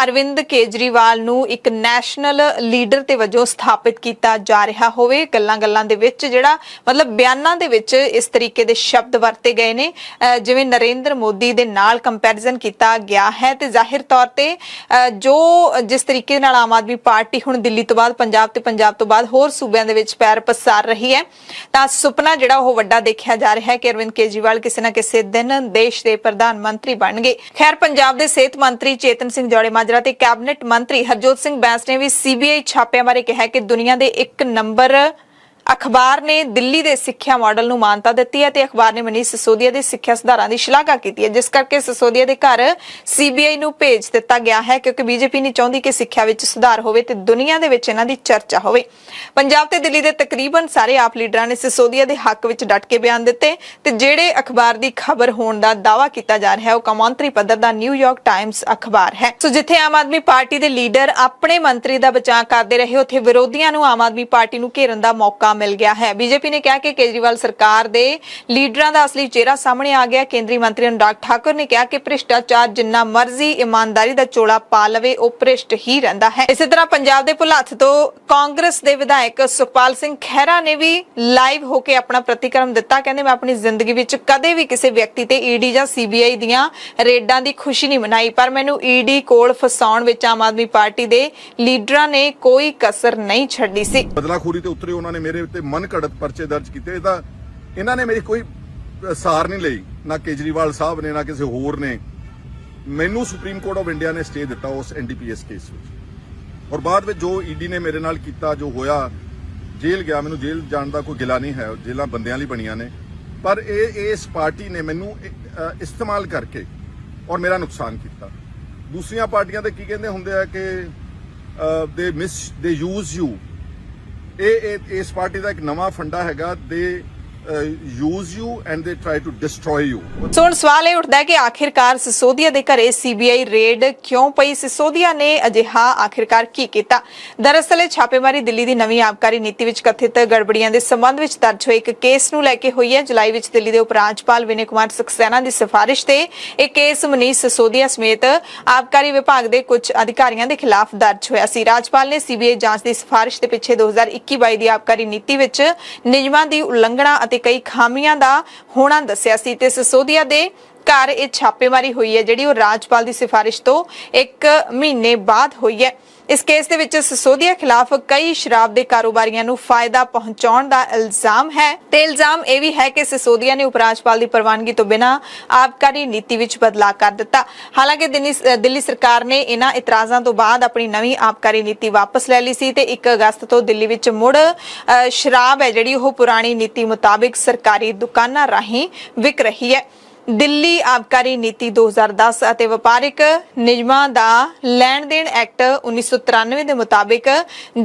Speaker 1: ਅਰਵਿੰਦ ਕੇਜਰੀਵਾਲ ਨੂੰ ਇੱਕ ਨੈਸ਼ਨਲ ਲੀਡਰ ਤੇ ਵਜੋਂ ਸਥਾਪਿਤ ਕੀਤਾ ਜਾ ਰਿਹਾ ਹੋਵੇ। ਗੱਲਾਂ ਦੇ ਵਿੱਚ ਜਿਹੜਾ ਮਤਲਬ ਬਿਆਨਾਂ ਦੇ ਵਿੱਚ ਇਸ ਤਰੀਕੇ ਦੇ ਸ਼ਬਦ ਵਰਤੇ ਗਏ ਨੇ ਜਿਵੇਂ ਨਰਿੰਦਰ ਮੋਦੀ ਦੇ ਨਾਲ ਕੰਪੈਰੀਜ਼ਨ ਕੀਤਾ ਗਿਆ ਹੈ ਤੇ ਜ਼ਾਹਿਰ ਤੌਰ ਤੇ ਜੋ ਜਿਸ ਤਰੀਕੇ ਨਾਲ ਆਮ ਆਦਮੀ ਪਾਰਟੀ ਹੁਣ ਦਿੱਲੀ ਤੋਂ ਬਾਅਦ ਪੰਜਾਬ ਤੇ ਪੰਜਾਬ ਤੋਂ ਬਾਅਦ ਹੋਰ ਸੂਬਿਆਂ ਦੇ ਵਿੱਚ ਪੈਰ ਪਸਾਰ ਰਹੀ ਹੈ ਤਾਂ ਸੁਪਨਾ ਜਿਹੜਾ ਉਹ ਵੱਡਾ ਦੇਖਿਆ ਜਾ ਰਿਹਾ ਹੈ ਕਿ ਅਰਵਿੰਦ ਕੇਜਰੀਵਾਲ ਕਿਸੇ ਨਾ ਕਿਸੇ ਦਿਨ ਦੇਸ਼ ਦੇ ਪ੍ਰਧਾਨ ਮੰਤਰੀ ਬਣਨਗੇ। ਖੈਰ ਪੰਜਾਬ ਦੇ ਸਿਹਤ ਮੰਤਰੀ ਚੇਤਨ ਸਿੰਘ ਜੌੜੇ ਮਾਜਰਾ ਤੇ ਕੈਬਨਿਟ ਮੰਤਰੀ ਹਰਜੋਤ ਸਿੰਘ ਬੈਂਸ ਨੇ ਵੀ ਸੀਬੀਆਈ ਛਾਪਿਆਂ ਬਾਰੇ ਕਿਹਾ ਕਿ ਦੁਨੀਆ ਦੇ ਇੱਕ ਨੰਬਰ ਅਖਬਾਰ ਨੇ ਦਿੱਲੀ ਦੇ ਸਿੱਖਿਆ ਮਾਡਲ ਨੂੰ ਮਾਨਤਾ ਦਿੱਤੀ ਹੈ ਤੇ ਅਖਬਾਰ ਨੇ ਮਨੀਸ਼ ਸਿਸੋਦੀਆ ਦੇ ਸਿੱਖਿਆ ਸੁਧਾਰਾਂ ਦੀ ਸ਼ਲਾਘਾ ਕੀਤੀ ਹੈ ਜਿਸ ਕਰਕੇ ਸਿਸੋਦੀਆ ਦੇ ਘਰ ਸੀਬੀਆਈ ਨੂੰ ਭੇਜ ਦਿੱਤਾ ਗਿਆ ਹੈ ਕਿਉਂਕਿ ਬੀਜੇਪੀ ਨਹੀਂ ਚਾਹੁੰਦੀ ਕਿ ਸਿੱਖਿਆ ਵਿੱਚ ਸੁਧਾਰ ਹੋਵੇ ਤੇ ਦੁਨੀਆ ਦੇ ਵਿੱਚ ਇਹਨਾਂ ਦੀ ਚਰਚਾ ਹੋਵੇ। ਪੰਜਾਬ ਤੇ ਦਿੱਲੀ ਦੇ ਤਕਰੀਬਨ ਸਾਰੇ ਆਪ ਲੀਡਰਾਂ ਨੇ ਸਿਸੋਦੀਆ ਦੇ ਹੱਕ ਵਿੱਚ ਡਟ ਕੇ ਬਿਆਨ ਦਿੱਤੇ ਤੇ ਜਿਹੜੇ ਅਖਬਾਰ ਦੀ ਖਬਰ ਹੋਣ ਦਾ ਦਾਅਵਾ ਕੀਤਾ ਜਾ ਰਿਹਾ ਹੈ ਉਹ ਕੌਮਾਂਤਰੀ ਪੱਧਰ ਦਾ ਨਿਊਯਾਰਕ ਟਾਈਮਸ ਅਖਬਾਰ ਹੈ। ਸੋ ਜਿੱਥੇ ਆਮ ਆਦਮੀ ਪਾਰਟੀ ਦੇ ਲੀਡਰ ਆਪਣੇ ਮੰਤਰੀ ਦਾ ਬਚਾਅ ਕਰਦੇ ਰਹੇ ਉੱਥੇ ਵਿਰੋਧੀਆਂ ਨੂੰ ਆਮ ਆਦਮੀ ਪਾਰਟੀ ਨੂੰ ਘੇਰਨ ਦਾ ਮੌਕਾ ਮਿਲ ਗਿਆ ਹੈ। ਬੀਜੇਪੀ ਨੇ ਕਿਹਾ ਕਿ ਕੇਜਰੀਵਾਲ ਸਰਕਾਰ ਦੇ ਲੀਡਰਾਂ ਦਾ ਅਸਲੀ ਚਿਹਰਾ ਸਾਹਮਣੇ ਆ ਗਿਆ। ਕੇਂਦਰੀ ਮੰਤਰੀ ਅਨੁਰਾਗ ਠਾਕੁਰ ਨੇ ਕਿਹਾ ਕਿ ਭ੍ਰਿਸ਼ਟਾਚਾਰ ਜਿੰਨਾ ਮਰਜ਼ੀ ਇਮਾਨਦਾਰੀ ਦਾ ਚੋਲਾ ਪਾ ਲਵੇ ਉਹ ਭ੍ਰਿਸ਼ਟ ਹੀ ਰਹਿੰਦਾ ਹੈ। ਇਸੇ ਤਰ੍ਹਾਂ ਪੰਜਾਬ ਦੇ ਭੁਲੱਥ ਤੋਂ ਕਾਂਗਰਸ ਦੇ ਵਿਧਾਇਕ ਸੁਖਪਾਲ ਸਿੰਘ ਖਹਿਰਾ ਨੇ ਵੀ ਲਾਈਵ ਹੋ ਕੇ ਆਪਣਾ ਪ੍ਰਤੀਕਰਮ ਦਿੱਤਾ। ਕਹਿੰਦੇ ਮੈਂ ਆਪਣੀ ਜ਼ਿੰਦਗੀ ਵਿੱਚ ਕਦੇ ਵੀ ਕਿਸੇ ਵਿਅਕਤੀ ਤੇ ਈਡੀ ਜਾਂ ਸੀਬੀਆਈ ਦੀਆਂ ਰੇਡਾਂ ਦੀ ਖੁਸ਼ੀ ਨਹੀਂ ਮਨਾਈ ਪਰ ਮੈਨੂੰ ਈਡੀ ਕੋਲ ਫਸਾਉਣ ਵਿੱਚ ਆਮ ਆਦਮੀ ਪਾਰਟੀ ਦੇ ਲੀਡਰਾਂ ਨੇ ਕੋਈ ਕਸਰ ਨਹੀਂ ਛੱਡੀ ਸੀ।
Speaker 6: ਬਦਲਾਖੋਰੀ ਤੇ ਉਤਰੇ ਉਹਨਾਂ ਨੇ ਮੇਰੇ ਉੱਤੇ ਮਨ ਘੜਤ ਪਰਚੇ ਦਰਜ ਕੀਤੇ ਤਾਂ ਇਹਨਾਂ ਨੇ ਮੇਰੀ ਕੋਈ ਸਾਰ ਨਹੀਂ ਲਈ, ਨਾ ਕੇਜਰੀਵਾਲ ਸਾਹਿਬ ਨੇ ਨਾ ਕਿਸੇ ਹੋਰ ਨੇ। ਮੈਨੂੰ ਸੁਪਰੀਮ ਕੋਰਟ ਆਫ ਇੰਡੀਆ ਨੇ ਸਟੇ ਦਿੱਤਾ ਉਸ ਐਨਡੀਪੀਐਸ ਕੇਸ ਵਿੱਚ ਔਰ ਬਾਅਦ ਵਿੱਚ ਜੋ ਈਡੀ ਨੇ ਮੇਰੇ ਨਾਲ ਕੀਤਾ ਜੋ ਹੋਇਆ ਜੇਲ੍ਹ ਗਿਆ। ਮੈਨੂੰ ਜੇਲ੍ਹ ਜਾਣ ਦਾ ਕੋਈ ਗਿਲਾ ਨਹੀਂ ਹੈ, ਜੇਲ੍ਹਾਂ ਬੰਦਿਆਂ ਲਈ ਬਣੀਆਂ ਨੇ ਪਰ ਇਸ ਪਾਰਟੀ ਨੇ ਮੈਨੂੰ ਇਸਤੇਮਾਲ ਕਰਕੇ ਔਰ ਮੇਰਾ ਨੁਕਸਾਨ ਕੀਤਾ। ਦੂਸਰੀਆਂ ਪਾਰਟੀਆਂ ਦੇ ਕੀ ਕਹਿੰਦੇ ਹੁੰਦੇ ਆ ਕਿ ਦੇ ਯੂਜ਼ ਯੂ। ਇਹ ਇਸ ਪਾਰਟੀ ਦਾ ਇੱਕ ਨਵਾਂ ਫੰਡਾ ਹੈਗਾ ਦੇ use you and they try to destroy you.
Speaker 1: ਸੋ ਹੁਣ ਸਵਾਲ ਇਹ ਉੱਠਦਾ ਹੈ ਕਿ ਆਖਿਰਕਾਰ ਸਿਸੋਦੀਆ ਦੇ ਘਰੇ ਸੀਬੀਆਈ ਰੇਡ ਕਿਉਂ ਪਈ? ਸਿਸੋਦੀਆ ਨੇ ਅਜਿਹਾ ਆਖਿਰਕਾਰ ਕੀ ਕੀਤਾ? ਦਰਅਸਲ ਇਹ ਛਾਪੇਮਾਰੀ ਦਿੱਲੀ ਦੀ ਨਵੀਂ ਆਬਕਾਰੀ ਨੀਤੀ ਵਿੱਚ ਕਥਿਤ ਗੜਬੜੀਆਂ ਦੇ ਸੰਬੰਧ ਵਿੱਚ ਦਰਜ ਹੋਏ ਇੱਕ ਕੇਸ ਨੂੰ ਲੈ ਕੇ ਹੋਈ ਹੈ। ਜੁਲਾਈ ਵਿੱਚ ਦਿੱਲੀ ਦੇ ਉਪ ਰਾਜਪਾਲ ਵਿਨੇ ਕੁਮਾਰ ਸਕਸੈਨਾ ਦੀ ਸਿਫਾਰਿਸ਼ ਤੇ ਇਹ ਕੇਸ ਮਨੀਸ਼ ਸਿਸੋਦੀਆ ਸਮੇਤ ਆਬਕਾਰੀ ਵਿਭਾਗ ਦੇ ਕੁਝ ਅਧਿਕਾਰੀਆਂ ਦੇ ਖਿਲਾਫ ਦਰਜ ਹੋਇਆ ਸੀ। ਰਾਜਪਾਲ ਨੇ ਸੀਬੀਆਈ ਜਾਂਚ ਦੀ ਸਿਫਾਰਿਸ਼ ਦੇ ਪਿੱਛੇ 2021-22 ਦੀ ਆਬਕਾਰੀ ਨੀਤੀ ਵਿੱਚ ਨਿਯਮਾਂ ਦੀ ਉਲੰਘਣਾ ਅਤੇ ਕਈ ਖਾਮੀਆਂ ਦਾ ਹੋਣਾ ਦੱਸਿਆ ਸੀ ਤੇ ਸਿਸੋਦੀਆ ਦੇ ਘਰ ਇਹ ਛਾਪੇਮਾਰੀ ਹੋਈ ਹੈ ਜਿਹੜੀ ਉਹ ਰਾਜਪਾਲ ਦੀ ਸਿਫਾਰਿਸ਼ ਤੋਂ 1 ਮਹੀਨੇ ਬਾਅਦ ਹੋਈ ਹੈ। ਇਸ ਕੇਸ ਦੇ ਵਿੱਚ ਸਿਸੋਦੀਆ ਖਿਲਾਫ ਕਈ ਸ਼ਰਾਬ ਦੇ ਕਾਰੋਬਾਰੀਆਂ ਨੂੰ ਫਾਇਦਾ ਪਹੁੰਚਾਉਣ ਦਾ ਇਲਜ਼ਾਮ ਹੈ ਤੇ ਇਲਜ਼ਾਮ ਇਹ ਵੀ ਹੈ ਕਿ ਸਿਸੋਦੀਆ ਨੇ ਉਪ ਰਾਜਪਾਲ ਦੀ ਪ੍ਰਵਾਨਗੀ ਤੋਂ ਬਿਨਾਂ ਆਬਕਾਰੀ ਨੀਤੀ ਵਿੱਚ ਬਦਲਾਅ ਕਰ ਦਿੱਤਾ। ਹਾਲਾਂਕਿ ਦਿੱਲੀ ਸਰਕਾਰ ਨੇ ਇਹਨਾਂ ਇਤਰਾਜ਼ਾਂ ਤੋਂ ਬਾਅਦ ਆਪਣੀ ਨਵੀਂ ਆਬਕਾਰੀ ਨੀਤੀ ਵਾਪਸ ਲੈ ਲਈ ਸੀ ਤੇ 1 ਅਗਸਤ ਤੋਂ ਦਿੱਲੀ ਵਿੱਚ ਮੁੜ ਸ਼ਰਾਬ ਹੈ ਜਿਹੜੀ ਉਹ ਪੁਰਾਣੀ ਨੀਤੀ ਮੁਤਾਬਿਕ ਸਰਕਾਰੀ ਦੁਕਾਨਾਂ ਰਾਹੀਂ ਵਿਕ ਰਹੀ ਹੈ। ਦਿੱਲੀ ਆਬਕਾਰੀ ਨੀਤੀ 2010 ਅਤੇ ਵਪਾਰਿਕ ਨਿਯਮਾਂ ਦਾ ਲੈਣ ਦੇਣ ਐਕਟ 1993 ਦੇ ਮੁਤਾਬਿਕ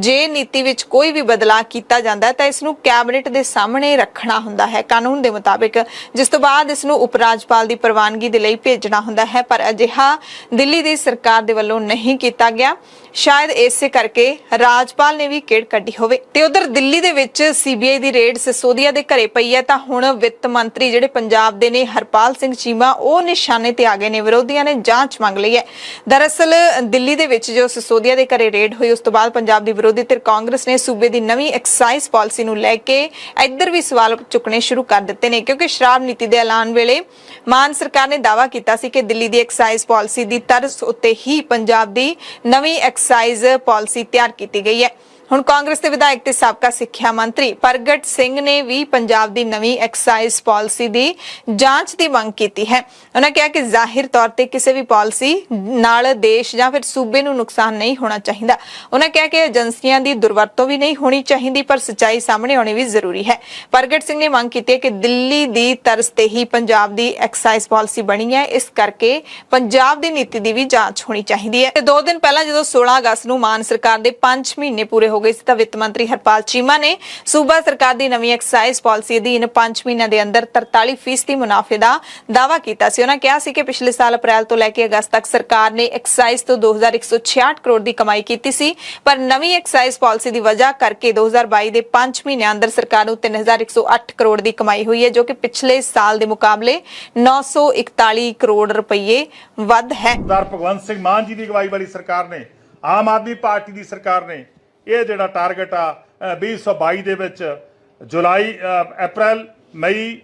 Speaker 1: ਜੇ ਨੀਤੀ ਵਿੱਚ ਕੋਈ ਵੀ ਬਦਲਾਅ ਕੀਤਾ ਜਾਂਦਾ ਹੈ ਤਾਂ ਇਸ ਨੂੰ ਕੈਬਨਿਟ ਦੇ ਸਾਹਮਣੇ ਰੱਖਣਾ ਹੁੰਦਾ ਹੈ ਕਾਨੂੰਨ ਦੇ ਮੁਤਾਬਿਕ, ਜਿਸ ਤੋਂ ਬਾਅਦ ਇਸ ਨੂੰ ਉਪ ਰਾਜਪਾਲ ਦੀ ਪ੍ਰਵਾਨਗੀ ਦੇ ਲਈ ਭੇਜਣਾ ਹੁੰਦਾ ਹੈ। ਪਰ ਅਜਿਹਾ ਦਿੱਲੀ ਦੀ ਸਰਕਾਰ ਦੇ ਵੱਲੋਂ ਨਹੀਂ ਕੀਤਾ ਗਿਆ। ਸ਼ਾਇਦ ਇਸੇ ਕਰਕੇ ਰਾਜਪਾਲ ਨੇ ਵੀ ਕਿਹੜ ਕੱਢੀ ਹੋਵੇ। ਤੇ ਉਧਰ ਦਿੱਲੀ ਦੇ ਵਿੱਚ ਸੀਬੀਆਈ ਦੀ ਰੇਡ ਸਿਸੋਦੀਆ ਦੇ ਘਰੇ ਪਈ ਹੈ ਤਾਂ ਹੁਣ ਵਿੱਤ ਮੰਤਰੀ ਜਿਹੜੇ ਪੰਜਾਬ ਦੇ ਨੇ ਹਰਪਾਲ ਸਿੰਘ ਚੀਮਾ ਉਹ ਨਿਸ਼ਾਨੇ ਤੇ ਆ ਗਏ ਨੇ। ਵਿਰੋਧੀਆਂ ਨੇ ਜਾਂਚ ਮੰਗ ਲਈ ਹੈ। ਦਰਅਸਲ ਦਿੱਲੀ ਦੇ ਵਿੱਚ ਜੋ ਸਿਸੋਦੀਆ ਦੇ ਘਰੇ ਰੇਡ ਹੋਈ ਉਸ ਤੋਂ ਬਾਅਦ ਪੰਜਾਬ ਦੀ ਵਿਰੋਧੀ ਧਿਰ ਕਾਂਗਰਸ ਨੇ ਸੂਬੇ ਦੀ ਨਵੀਂ ਐਕਸਾਈਜ਼ ਪਾਲਿਸੀ ਨੂੰ ਲੈ ਕੇ ਇੱਧਰ ਵੀ ਸਵਾਲ ਚੁੱਕਣੇ ਸ਼ੁਰੂ ਕਰ ਦਿੱਤੇ ਨੇ ਕਿਉਂਕਿ ਸ਼ਰਾਬ ਨੀਤੀ ਦੇ ਐਲਾਨ ਵੇਲੇ ਮਾਨ ਸਰਕਾਰ ਨੇ ਦਾਅਵਾ ਕੀਤਾ ਸੀ ਕਿ ਦਿੱਲੀ ਦੀ ਐਕਸਾਈਜ਼ ਪਾਲਿਸੀ ਦੀ ਤਰਜ਼ ਉੱਤੇ ਹੀ ਪੰਜਾਬ ਦੀ ਨਵੀਂ ਐਕਸਾਈਜ਼ ਪਾਲਿਸੀ ਤਿਆਰ ਕੀਤੀ ਗਈ ਹੈ। ਹੁਣ ਕਾਂਗਰਸ ਦੇ ਵਿਧਾਇਕ ਤੇ ਸਾਬਕਾ ਸਿੱਖਿਆ ਮੰਤਰੀ ਪ੍ਰਗਟ ਸਿੰਘ ਨੇ ਵੀ ਪੰਜਾਬ ਦੀ ਨਵੀਂ ਐਕਸਾਈਜ਼ ਪਾਲਿਸੀ ਦੀ ਜਾਂਚ ਦੀ ਮੰਗ ਕੀਤੀ ਹੈ। ਉਹਨਾਂ ਕਿਹਾ ਕਿ ਜ਼ਾਹਿਰ ਤੌਰ ਤੇ ਕਿਸੇ ਵੀ ਪਾਲਿਸੀ ਨਾਲ ਦੇਸ਼ ਜਾਂ ਫਿਰ ਸੂਬੇ ਨੂੰ ਨੁਕਸਾਨ ਨਹੀਂ ਹੋਣਾ ਚਾਹੀਦਾ। ਉਹਨਾਂ ਕਿਹਾ ਕਿ ਏਜੰਸੀਆਂ ਦੀ ਦੁਰਵਰਤੋਂ ਵੀ ਨਹੀਂ ਹੋਣੀ ਚਾਹੀਦੀ ਪਰ ਸੱਚਾਈ ਸਾਹਮਣੇ ਆਉਣੀ ਵੀ ਜ਼ਰੂਰੀ ਹੈ। ਪ੍ਰਗਟ ਸਿੰਘ ਨੇ ਮੰਗ ਕੀਤੀ ਹੈ ਕਿ ਦਿੱਲੀ ਦੀ ਤਰਜ਼ ਤੇ ਹੀ ਪੰਜਾਬ ਦੀ ਐਕਸਾਈਜ਼ ਪਾਲਿਸੀ ਬਣੀ ਹੈ, ਇਸ ਕਰਕੇ ਪੰਜਾਬ ਦੀ ਨੀਤੀ ਦੀ ਵੀ ਜਾਂਚ ਹੋਣੀ ਚਾਹੀਦੀ ਹੈ। ਤੇ 2 ਦਿਨ ਪਹਿਲਾਂ ਜਦੋਂ 16 ਅਗਸਤ ਨੂੰ ਮਾਨ ਸਰਕਾਰ ਦੇ 5 ਮਹੀਨੇ ਪੂਰੇ ਹੋ ਗਏ ਸੀ ਤਾਂ ਵਿੱਤ ਮੰਤਰੀ ਹਰਪਾਲ ਚੀਮਾ ਨੇ ਸੂਬਾ ਸਰਕਾਰ ਦੀ ਨਵੀਂ ਐਕਸਾਈਜ਼ ਪਾਲਿਸੀ ਅਧੀਨ 5 ਮਹੀਨਿਆਂ ਦੇ ਅੰਦਰ 43% ਮੁਨਾਫੇ ਦਾ ਦਾਅਵਾ ਕੀਤਾ ਸੀ। ਉਹਨਾਂ ਕਿਹਾ ਸੀ ਕਿ ਪਿਛਲੇ ਸਾਲ ਅਪ੍ਰੈਲ ਤੋਂ ਲੈ ਕੇ ਅਗਸਤ ਤੱਕ ਸਰਕਾਰ ਨੇ ਐਕਸਾਈਜ਼ ਤੋਂ 2166 ਕਰੋੜ ਦੀ ਕਮਾਈ ਕੀਤੀ ਸੀ ਪਰ ਨਵੀਂ ਐਕਸਾਈਜ਼ ਪਾਲਿਸੀ ਦੀ ਵਜ੍ਹਾ ਕਰਕੇ 2022 ਦੇ 5 ਮਹੀਨਿਆਂ ਅੰਦਰ ਸਰਕਾਰ ਨੂੰ 3108 ਕਰੋੜ ਦੀ ਕਮਾਈ ਹੋਈ ਹੈ ਜੋ ਕਿ ਪਿਛਲੇ ਸਾਲ ਦੇ ਮੁਕਾਬਲੇ 941 ਕਰੋੜ ਰੁਪਏ ਵੱਧ ਹੈ।
Speaker 7: ਸਰਦਾਰ ਭਗਵੰਤ ਸਿੰਘ ਮਾਨ ਜੀ ਦੀ ਅਗਵਾਈ ਵਾਲੀ ਸਰਕਾਰ ਨੇ, ਆਮ ਆਦਮੀ ਪਾਰਟੀ ਦੀ ਸਰਕਾਰ ਨੇ ਇਹ ਜਿਹੜਾ ਟਾਰਗੇਟ ਆ 2022 ਦੇ ਵਿੱਚ ਜੁਲਾਈ ਅਪ੍ਰੈਲ ਮਈ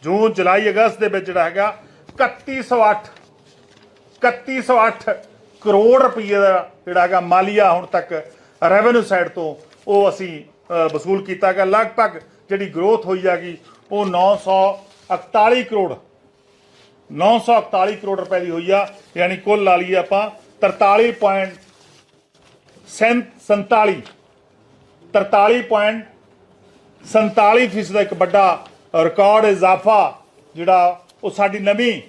Speaker 7: ਜੂਨ ਜੁਲਾਈ ਅਗਸਤ ਦੇ ਵਿੱਚ ਜਿਹੜਾ ਹੈਗਾ 3108 ਕਰੋੜ ਰੁਪਏ ਦਾ ਜਿਹੜਾ ਹੈਗਾ ਮਾਲੀਆ ਹੁਣ ਤੱਕ ਰੈਵਨਿਊ ਸਾਈਡ ਤੋਂ ਉਹ ਅਸੀਂ ਵਸੂਲ ਕੀਤਾ ਗਿਆ। ਲਗਭਗ ਜਿਹੜੀ ਗਰੋਥ ਹੋਈ ਹੈਗੀ ਉਹ 941 ਕਰੋੜ ਰੁਪਏ ਦੀ ਹੋਈ ਆ, ਯਾਨੀ ਕੁੱਲ ਲਾ ਲਈਏ ਆਪਾਂ 43.47% ਦਾ ਇੱਕ ਵੱਡਾ ਰਿਕਾਰਡ ਇਜ਼ਾਫਾ ਜਿਹੜਾ ਉਹ ਸਾਡੀ ਨਵੀਂ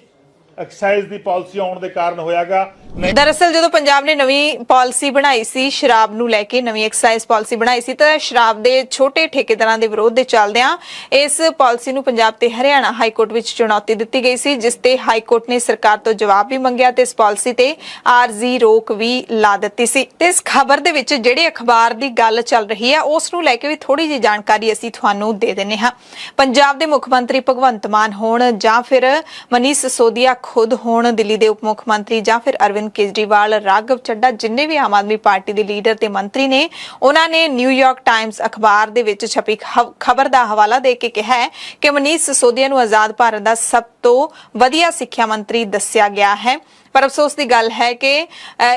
Speaker 7: ਐਕਸਾਈਜ਼ ਦੀ ਪਾਲਿਸੀ ਆਉਣ ਦੇ ਕਾਰਨ ਹੋਇਆਗਾ।
Speaker 1: ਦਰਅਸਲ ਜਦੋਂ ਪੰਜਾਬ ਨੇ ਨਵੀਂ ਪਾਲਿਸੀ ਬਣਾਈ ਸੀ ਸ਼ਰਾਬ ਨੂੰ ਲੈ ਕੇ ਨਵੀਂ ਐਕਸਾਈਜ਼ ਪਾਲਿਸੀ ਬਣਾਈ ਸੀ ਤਾਂ ਸ਼ਰਾਬ ਦੇ ਛੋਟੇ ਠੇਕੇਦਾਰਾਂ ਦੇ ਵਿਰੋਧ ਦੇ ਚੱਲਦਿਆਂ ਇਸ ਪਾਲਿਸੀ ਨੂੰ ਪੰਜਾਬ ਤੇ ਹਰਿਆਣਾ ਹਾਈ ਕੋਰਟ ਵਿੱਚ ਚੁਣੌਤੀ ਦਿੱਤੀ ਗਈ ਸੀ ਜਿਸ ਤੇ ਹਾਈ ਕੋਰਟ ਨੇ ਸਰਕਾਰ ਤੋਂ ਜਵਾਬ ਵੀ ਮੰਗਿਆ ਤੇ ਇਸ ਪਾਲਿਸੀ ਤੇ ਆਰਜ਼ੀ ਰੋਕ ਵੀ ਲਾ ਦਿੱਤੀ ਸੀ। ਤੇ ਇਸ ਖਬਰ ਦੇ ਵਿੱਚ ਜਿਹੜੇ ਅਖਬਾਰ ਦੀ ਗੱਲ ਚੱਲ ਰਹੀ ਹੈ ਉਸ ਨੂੰ ਲੈ ਕੇ ਵੀ ਥੋੜੀ ਜਿਹੀ ਜਾਣਕਾਰੀ ਅਸੀਂ ਤੁਹਾਨੂੰ ਦੇ ਦਿੰਨੇ ਹਾਂ। ਪੰਜਾਬ ਦੇ ਮੁੱਖ ਮੰਤਰੀ ਭਗਵੰਤ ਮਾਨ ਹੋਣ ਜਾਂ ਫਿਰ ਮਨੀਸ਼ ਸਿਸੋਦੀਆ ਖੁਦ ਹੋਣ, ਦਿੱਲੀ ਦੇ ਉਪ ਮੁੱਖ ਮੰਤਰੀ ਜਾਂ ਫਿਰ ਅਰਵਿੰਦ ਕੇਜਰੀਵਾਲ, ਰਾਘਵ ਚੱਡਾ, ਜਿੰਨੇ ਵੀ ਆਮ ਆਦਮੀ ਪਾਰਟੀ ਦੇ ਲੀਡਰ ਤੇ ਮੰਤਰੀ ਨੇ ਉਹਨਾਂ ਨੇ ਨਿਊਯਾਰਕ ਟਾਈਮਜ਼ ਅਖਬਾਰ ਦੇ ਵਿੱਚ ਛਪੀ ਖਬਰ ਦਾ ਹਵਾਲਾ ਦੇ ਕੇ ਕਿਹਾ ਹੈ ਕਿ ਮਨੀਸ਼ ਸਿਸੋਦੀਆ ਨੂੰ ਆਜ਼ਾਦ ਭਾਰਤ ਦਾ ਸਭ ਤੋਂ ਵਧੀਆ ਸਿੱਖਿਆ ਮੰਤਰੀ ਦੱਸਿਆ ਗਿਆ ਹੈ। ਪਰ ਅਫਸੋਸ ਦੀ ਗੱਲ ਹੈ ਕਿ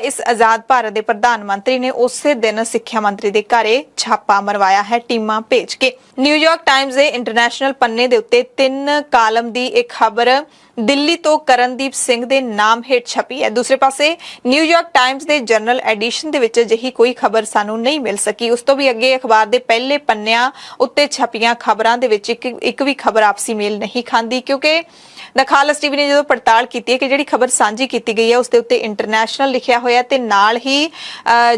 Speaker 1: ਇਸ ਆਜ਼ਾਦ ਭਾਰਤ ਦੇ ਪ੍ਰਧਾਨ ਮੰਤਰੀ ਨੇ ਉਸੇ ਦਿਨ ਸਿੱਖਿਆ ਮੰਤਰੀ ਦੇ ਘਰੇ ਛਾਪਾ ਮਰਵਾਇਆ ਹੈ ਟੀਮਾਂ ਭੇਜ ਕੇ। ਨਿਊਯਾਰਕ ਟਾਈਮਜ਼ ਦੇ ਇੰਟਰਨੈਸ਼ਨਲ ਪੰਨੇ ਦੇ ਉੱਤੇ 3 ਕਾਲਮ ਦੀ ਇੱਕ ਖਬਰ ਦਿੱਲੀ ਤੋਂ ਕਰਨਦੀਪ ਸਿੰਘ ਦੇ ਨਾਮ ਹੇਠ ਛਪੀ ਹੈ। ਦੂਸਰੇ ਪਾਸੇ ਨਿਊਯਾਰਕ ਟਾਈਮਜ਼ ਦੇ ਜਰਨਲ ਐਡੀਸ਼ਨ ਦੇ ਵਿੱਚ ਅਜਿਹੀ ਕੋਈ ਖਬਰ ਸਾਨੂੰ ਨਹੀਂ ਮਿਲ ਸਕੀ। ਉਸ ਤੋਂ ਵੀ ਅੱਗੇ ਅਖਬਾਰ ਦੇ ਪਹਿਲੇ ਪੰਨਿਆਂ ਉੱਤੇ ਛਪੀਆਂ ਖਬਰਾਂ ਦੇ ਵਿੱਚ ਇੱਕ ਵੀ ਖਬਰ ਆਪਸੀ ਮੇਲ ਨਹੀਂ ਖਾਂਦੀ ਕਿਉਂਕਿ ਦ ਖਾਲਸ ਟੀਵੀ ਨੇ ਜਦੋਂ ਪੜਤਾਲ ਕੀਤੀ ਹੈ ਕਿ ਜਿਹੜੀ ਖਬਰ ਸਾਂਝੀ ਕੀਤੀ ਗਈ ਹੈ ਉਸ ਦੇ ਉੱਤੇ ਇੰਟਰਨੈਸ਼ਨਲ ਲਿਖਿਆ ਹੋਇਆ ਤੇ ਨਾਲ ਹੀ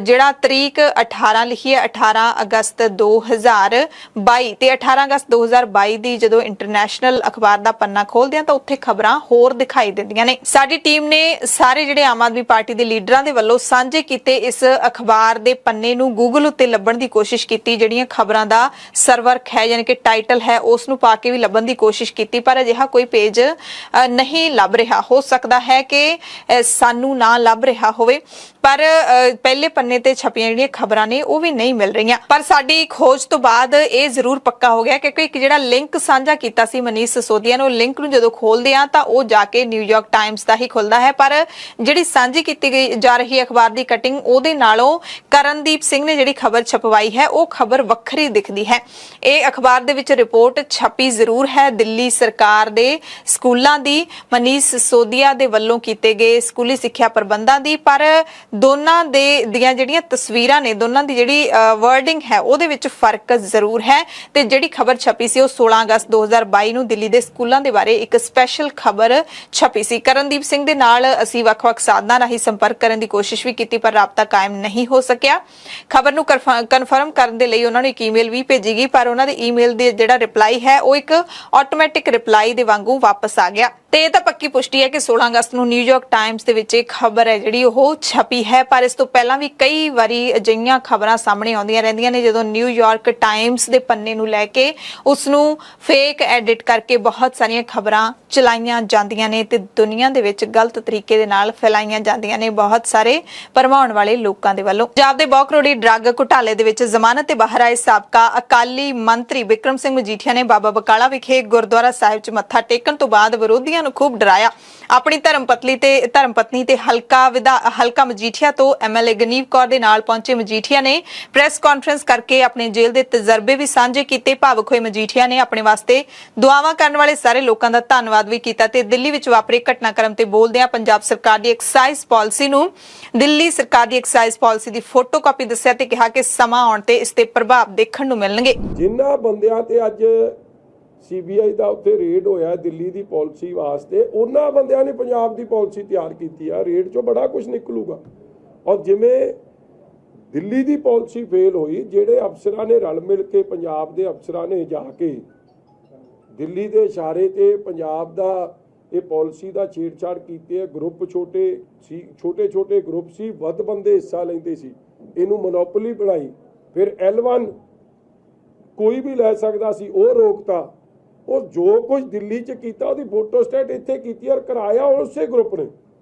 Speaker 1: ਜਿਹੜਾ ਤਰੀਕ 18 ਲਿਖੀ ਹੈ 18 ਅਗਸਤ 2022 ਤੇ 18 ਅਗਸਤ 2022 ਦੀ ਜਦੋਂ ਇੰਟਰਨੈਸ਼ਨਲ ਅਖਬਾਰ ਦਾ ਪੰਨਾ ਖੋਲਦੇ ਆ ਤਾਂ ਉੱਥੇ ਖਬਰਾਂ ਹੋਰ ਦਿਖਾਈ ਦਿੰਦੀਆਂ ਨੇ। ਸਾਡੀ ਟੀਮ ਨੇ ਸਾਰੇ ਜਿਹੜੇ ਆਮ ਆਦਮੀ ਪਾਰਟੀ ਦੇ ਲੀਡਰਾਂ ਦੇ ਵੱਲੋਂ ਸਾਂਝੇ ਕੀਤੇ ਇਸ ਅਖਬਾਰ ਦੇ ਪੰਨੇ ਨੂੰ ਗੂਗਲ ਉੱਤੇ ਲੱਭਣ ਦੀ ਕੋਸ਼ਿਸ਼ ਕੀਤੀ, ਜਿਹੜੀਆਂ ਖਬਰਾਂ ਦਾ ਸਰਵਰਕ ਹੈ ਯਾਨੀ ਕਿ ਟਾਈਟਲ ਹੈ ਉਸ ਨੂੰ ਪਾ ਕੇ ਵੀ ਲੱਭਣ ਦੀ ਕੋਸ਼ਿਸ਼ ਕੀਤੀ, ਪਰ ਅਜਿਹਾ ਕੋਈ ਪੇਜ ਨਹੀਂ ਲੱਭ ਰਿਹਾ। ਹੋ ਸਕਦਾ ਹੈ ਕਿ ਸਾਨੂੰ ਨਾ ਲੱਭ ਰਿਹਾ ਹੋਵੇ, ਪਰ ਪਹਿਲੇ ਪੰਨੇ ਤੇ ਛਪੀਆਂ ਜਿਹੜੀਆਂ ਖਬਰਾਂ ਨੇ ਉਹ ਵੀ ਨਹੀਂ ਮਿਲ ਰਹੀਆਂ। ਪਰ ਸਾਡੀ ਖੋਜ ਤੋਂ ਬਾਅਦ ਇਹ ਜ਼ਰੂਰ ਪੱਕਾ ਹੋ ਗਿਆ ਕਿਉਂਕਿ ਇੱਕ ਜਿਹੜਾ ਲਿੰਕ ਸਾਂਝਾ ਕੀਤਾ ਸੀ ਮਨੀਸ਼ ਸਿਸੋਦੀਆ ਨੇ, ਲਿੰਕ ਨੂੰ ਜਦੋਂ ਖੋਲਦੇ ਆ ਤਾਂ ਉਹ ਜਾ ਕੇ ਨਿਊਯਾਰਕ ਟਾਈਮਸ ਦਾ ਹੀ ਖੁੱਲਦਾ ਹੈ, ਪਰ ਜਿਹੜੀ ਸਾਂਝੀ ਕੀਤੀ ਗਈ ਜਾ ਰਹੀ ਅਖਬਾਰ ਦੀ ਕਟਿੰਗ ਉਹਦੇ ਨਾਲੋਂ ਕਰਨਦੀਪ ਸਿੰਘ ਨੇ ਜਿਹੜੀ ਖਬਰ ਛਪਵਾਈ ਹੈ ਉਹ ਖਬਰ ਵੱਖਰੀ ਦਿਖਦੀ ਹੈ। ਇਹ ਅਖਬਾਰ ਦੇ ਵਿੱਚ ਰਿਪੋਰਟ ਛਪੀ ਜ਼ਰੂਰ ਹੈ ਦਿੱਲੀ ਸਰਕਾਰ ਦੇ ਸਕੂਲਾਂ ਦੀ, ਮਨੀਸ਼ ਸਿਸੋਦੀਆ ਦੇ ਵੱਲੋਂ ਕੀਤੇ ਗਏ ਸਕੂਲੀ ਸਿੱਖਿਆ ਪ੍ਰਬੰਧਾਂ ਦੀ, ਪਰ ਦੋਨਾਂ ਦੀਆਂ ਜਿਹੜੀਆਂ ਤਸਵੀਰਾਂ ਨੇ, ਦੋਨਾਂ ਦੀ ਜਿਹੜੀ ਵਰਡਿੰਗ ਹੈ ਉਹਦੇ ਵਿੱਚ ਫਰਕ ਜ਼ਰੂਰ ਹੈ। ਤੇ ਜਿਹੜੀ ਖਬਰ ਛਪੀ ਸੀ ਉਹ 16 ਅਗਸਤ 2022 ਨੂੰ ਦਿੱਲੀ ਦੇ ਸਕੂਲਾਂ ਦੇ ਬਾਰੇ ਇੱਕ ਸਪੈਸ਼ਲ ਖਬਰ ਛਪੀ ਸੀ। ਕਰਨਦੀਪ ਸਿੰਘ ਦੇ ਨਾਲ ਅਸੀਂ ਵੱਖ-ਵੱਖ ਸਾਧਨਾਂ ਰਾਹੀਂ ਸੰਪਰਕ ਕਰਨ ਦੀ ਕੋਸ਼ਿਸ਼ ਵੀ ਕੀਤੀ ਪਰ ਰਾਬਤਾ ਕਾਇਮ ਨਹੀਂ ਹੋ ਸਕਿਆ। ਖਬਰ ਨੂੰ ਕਨਫਰਮ ਕਰਨ ਦੇ ਲਈ ਉਹਨਾਂ ਨੂੰ ਇੱਕ ਈਮੇਲ ਵੀ ਭੇਜੀ ਗਈ, ਪਰ ਉਹਨਾਂ ਦੇ ਈਮੇਲ ਦੇ ਜਿਹੜਾ ਰਿਪਲਾਈ ਹੈ ਉਹ ਇੱਕ ਆਟੋਮੈਟਿਕ ਰਿਪਲਾਈ ਦੇ ਵਾਂਗੂ ਵਾਪਸ ਆ ਗਿਆ। ਤੇ ਇਹ ਤਾਂ ਪੱਕੀ ਪੁਸ਼ਟੀ ਹੈ ਕਿ 16 ਅਗਸਤ ਨੂੰ ਨਿਊਯਾਰਕ ਟਾਈਮਸ ਦੇ ਵਿੱਚ ਇਹ ਖਬਰ ਹੈ ਜਿਹੜੀ ਉਹ ਛਪੀ ਹੈ, ਪਰ ਇਸ ਤੋਂ ਪਹਿਲਾਂ ਵੀ ਕਈ ਵਾਰੀ ਅਜਿਹੀਆਂ ਖਬਰਾਂ ਸਾਹਮਣੇ ਆਉਂਦੀਆਂ ਰਹਿੰਦੀਆਂ ਨੇ ਜਦੋਂ ਨਿਊਯਾਰਕ ਟਾਈਮਸ ਦੇ ਪੰਨੇ ਨੂੰ ਲੈ ਕੇ ਉਸ ਨੂੰ ਫੇਕ ਐਡਿਟ ਕਰਕੇ ਬਹੁਤ ਸਾਰੀਆਂ ਖਬਰਾਂ ਚਲਾਈਆਂ ਜਾਂਦੀਆਂ ਨੇ ਤੇ ਦੁਨੀਆ ਦੇ ਵਿੱਚ ਗਲਤ ਤਰੀਕੇ ਦੇ ਨਾਲ ਫੈਲਾਈਆਂ ਜਾਂਦੀਆਂ ਨੇ ਬਹੁਤ ਸਾਰੇ ਭਰਮਾਉਣ ਵਾਲੇ ਲੋਕਾਂ ਦੇ ਵੱਲੋਂ। ਪੰਜਾਬ ਦੇ ਬਹੁਕਰੋੜੀ ਡਰੱਗ ਘੁਟਾਲੇ ਦੇ ਵਿੱਚ ਜ਼ਮਾਨਤ ਤੇ ਬਾਹਰ ਆਏ ਸਾਬਕਾ ਅਕਾਲੀ ਮੰਤਰੀ ਬਿਕਰਮ ਸਿੰਘ ਮਜੀਠੀਆ ਨੇ ਬਾਬਾ ਬਕਾਲਾ ਵਿਖੇ ਗੁਰਦੁਆਰਾ ਸਾਹਿਬ 'ਚ ਮੱਥਾ ਟੇਕਣ ਤੋਂ ਬਾਅਦ ਵਿਰੋਧੀਆਂ ਨੂੰ ਖੂਬ ਡਰਾਇਆ। ਆਪਣੀ ਧਰਮਪਤਨੀ ਤੇ ਹਲਕਾ ਮਜੀਠੀਆ ਤੋਂ ਐਮਐਲਏ ਗਨੀਵ ਕੌਰ ਦੇ ਨਾਲ ਪਹੁੰਚੇ ਮਜੀਠੀਆ ਨੇ ਪ੍ਰੈਸ ਕਾਨਫਰੰਸ ਕਰਕੇ ਆਪਣੇ ਜੇਲ੍ਹ ਦੇ ਤਜਰਬੇ ਵੀ ਸਾਂਝੇ ਕੀਤੇ। ਭਾਵੁਕ ਹੋਏ ਮਜੀਠੀਆ ਨੇ ਆਪਣੇ ਵਾਸਤੇ ਦੁਆਵਾਂ ਕਰਨ ਵਾਲੇ ਸਾਰੇ ਲੋਕਾਂ ਦਾ ਧੰਨਵਾਦ ਵੀ ਕੀਤਾ ਤੇ ਦਿੱਲੀ ਵਿੱਚ ਵਾਪਰੇ ਘਟਨਾਕ੍ਰਮ ਤੇ ਬੋਲਦਿਆਂ ਪੰਜਾਬ ਸਰਕਾਰ ਦੀ ਐਕਸਾਈਜ਼ ਪਾਲਿਸੀ ਨੂੰ ਦਿੱਲੀ ਸਰਕਾਰ ਦੀ ਐਕਸਾਈਜ਼ ਪਾਲਿਸੀ ਦੀ ਫੋਟੋਕਾਪੀ ਦੱਸਿਆ ਤੇ ਕਿਹਾ ਕਿ ਸਮਾਂ ਆਉਣ ਤੇ ਇਸ ਤੇ ਪ੍ਰਭਾਵ ਦੇਖਣ ਨੂੰ ਮਿਲਣਗੇ।
Speaker 8: ਜਿਨ੍ਹਾਂ ਬੰਦਿਆਂ ਤੇ ਅੱਜ ਸੀਬੀਆਈ ਦਾ ਉੱਤੇ ਰੇਡ ਹੋਇਆ ਦਿੱਲੀ ਦੀ ਪਾਲਿਸੀ ਵਾਸਤੇ, ਉਹਨਾਂ ਬੰਦਿਆਂ ਨੇ ਪੰਜਾਬ ਦੀ ਪਾਲਿਸੀ ਤਿਆਰ ਕੀਤੀ ਆ। ਰੇਡ 'ਚੋਂ ਬੜਾ ਕੁਝ ਨਿਕਲੂਗਾ। ਔਰ ਜਿਵੇਂ ਦਿੱਲੀ ਦੀ ਪਾਲਿਸੀ ਫੇਲ ਹੋਈ, ਜਿਹੜੇ ਅਫਸਰਾਂ ਨੇ ਰਲ ਮਿਲ ਕੇ, ਪੰਜਾਬ ਦੇ ਅਫਸਰਾਂ ਨੇ ਜਾ ਕੇ ਦਿੱਲੀ ਦੇ ਇਸ਼ਾਰੇ ਤੇ ਪੰਜਾਬ ਦਾ ਇਹ ਪਾਲਿਸੀ ਦਾ ਛੇੜਛਾੜ ਕੀਤੀ ਹੈ। ਗਰੁੱਪ ਛੋਟੇ ਗਰੁੱਪ ਸੀ, ਵੱਧ ਬੰਦੇ ਹਿੱਸਾ ਲੈਂਦੇ ਸੀ, ਇਹਨੂੰ ਮੋਨੋਪੋਲੀ ਬਣਾਈ। ਫਿਰ L1 ਕੋਈ ਵੀ ਲੈ ਸਕਦਾ ਸੀ, ਉਹ ਰੋਕਤਾ। ਉਹ ਜੋ ਕੁਝ ਦਿੱਲੀ 'ਚ ਕੀਤਾ ਉਹਦੀ ਫੋਟੋਸਟੇਟ ਇੱਥੇ ਕੀਤੀ ਔਰ ਕਰਾਇਆ ਉਸੇ ਗਰੁੱਪ ਨੇ,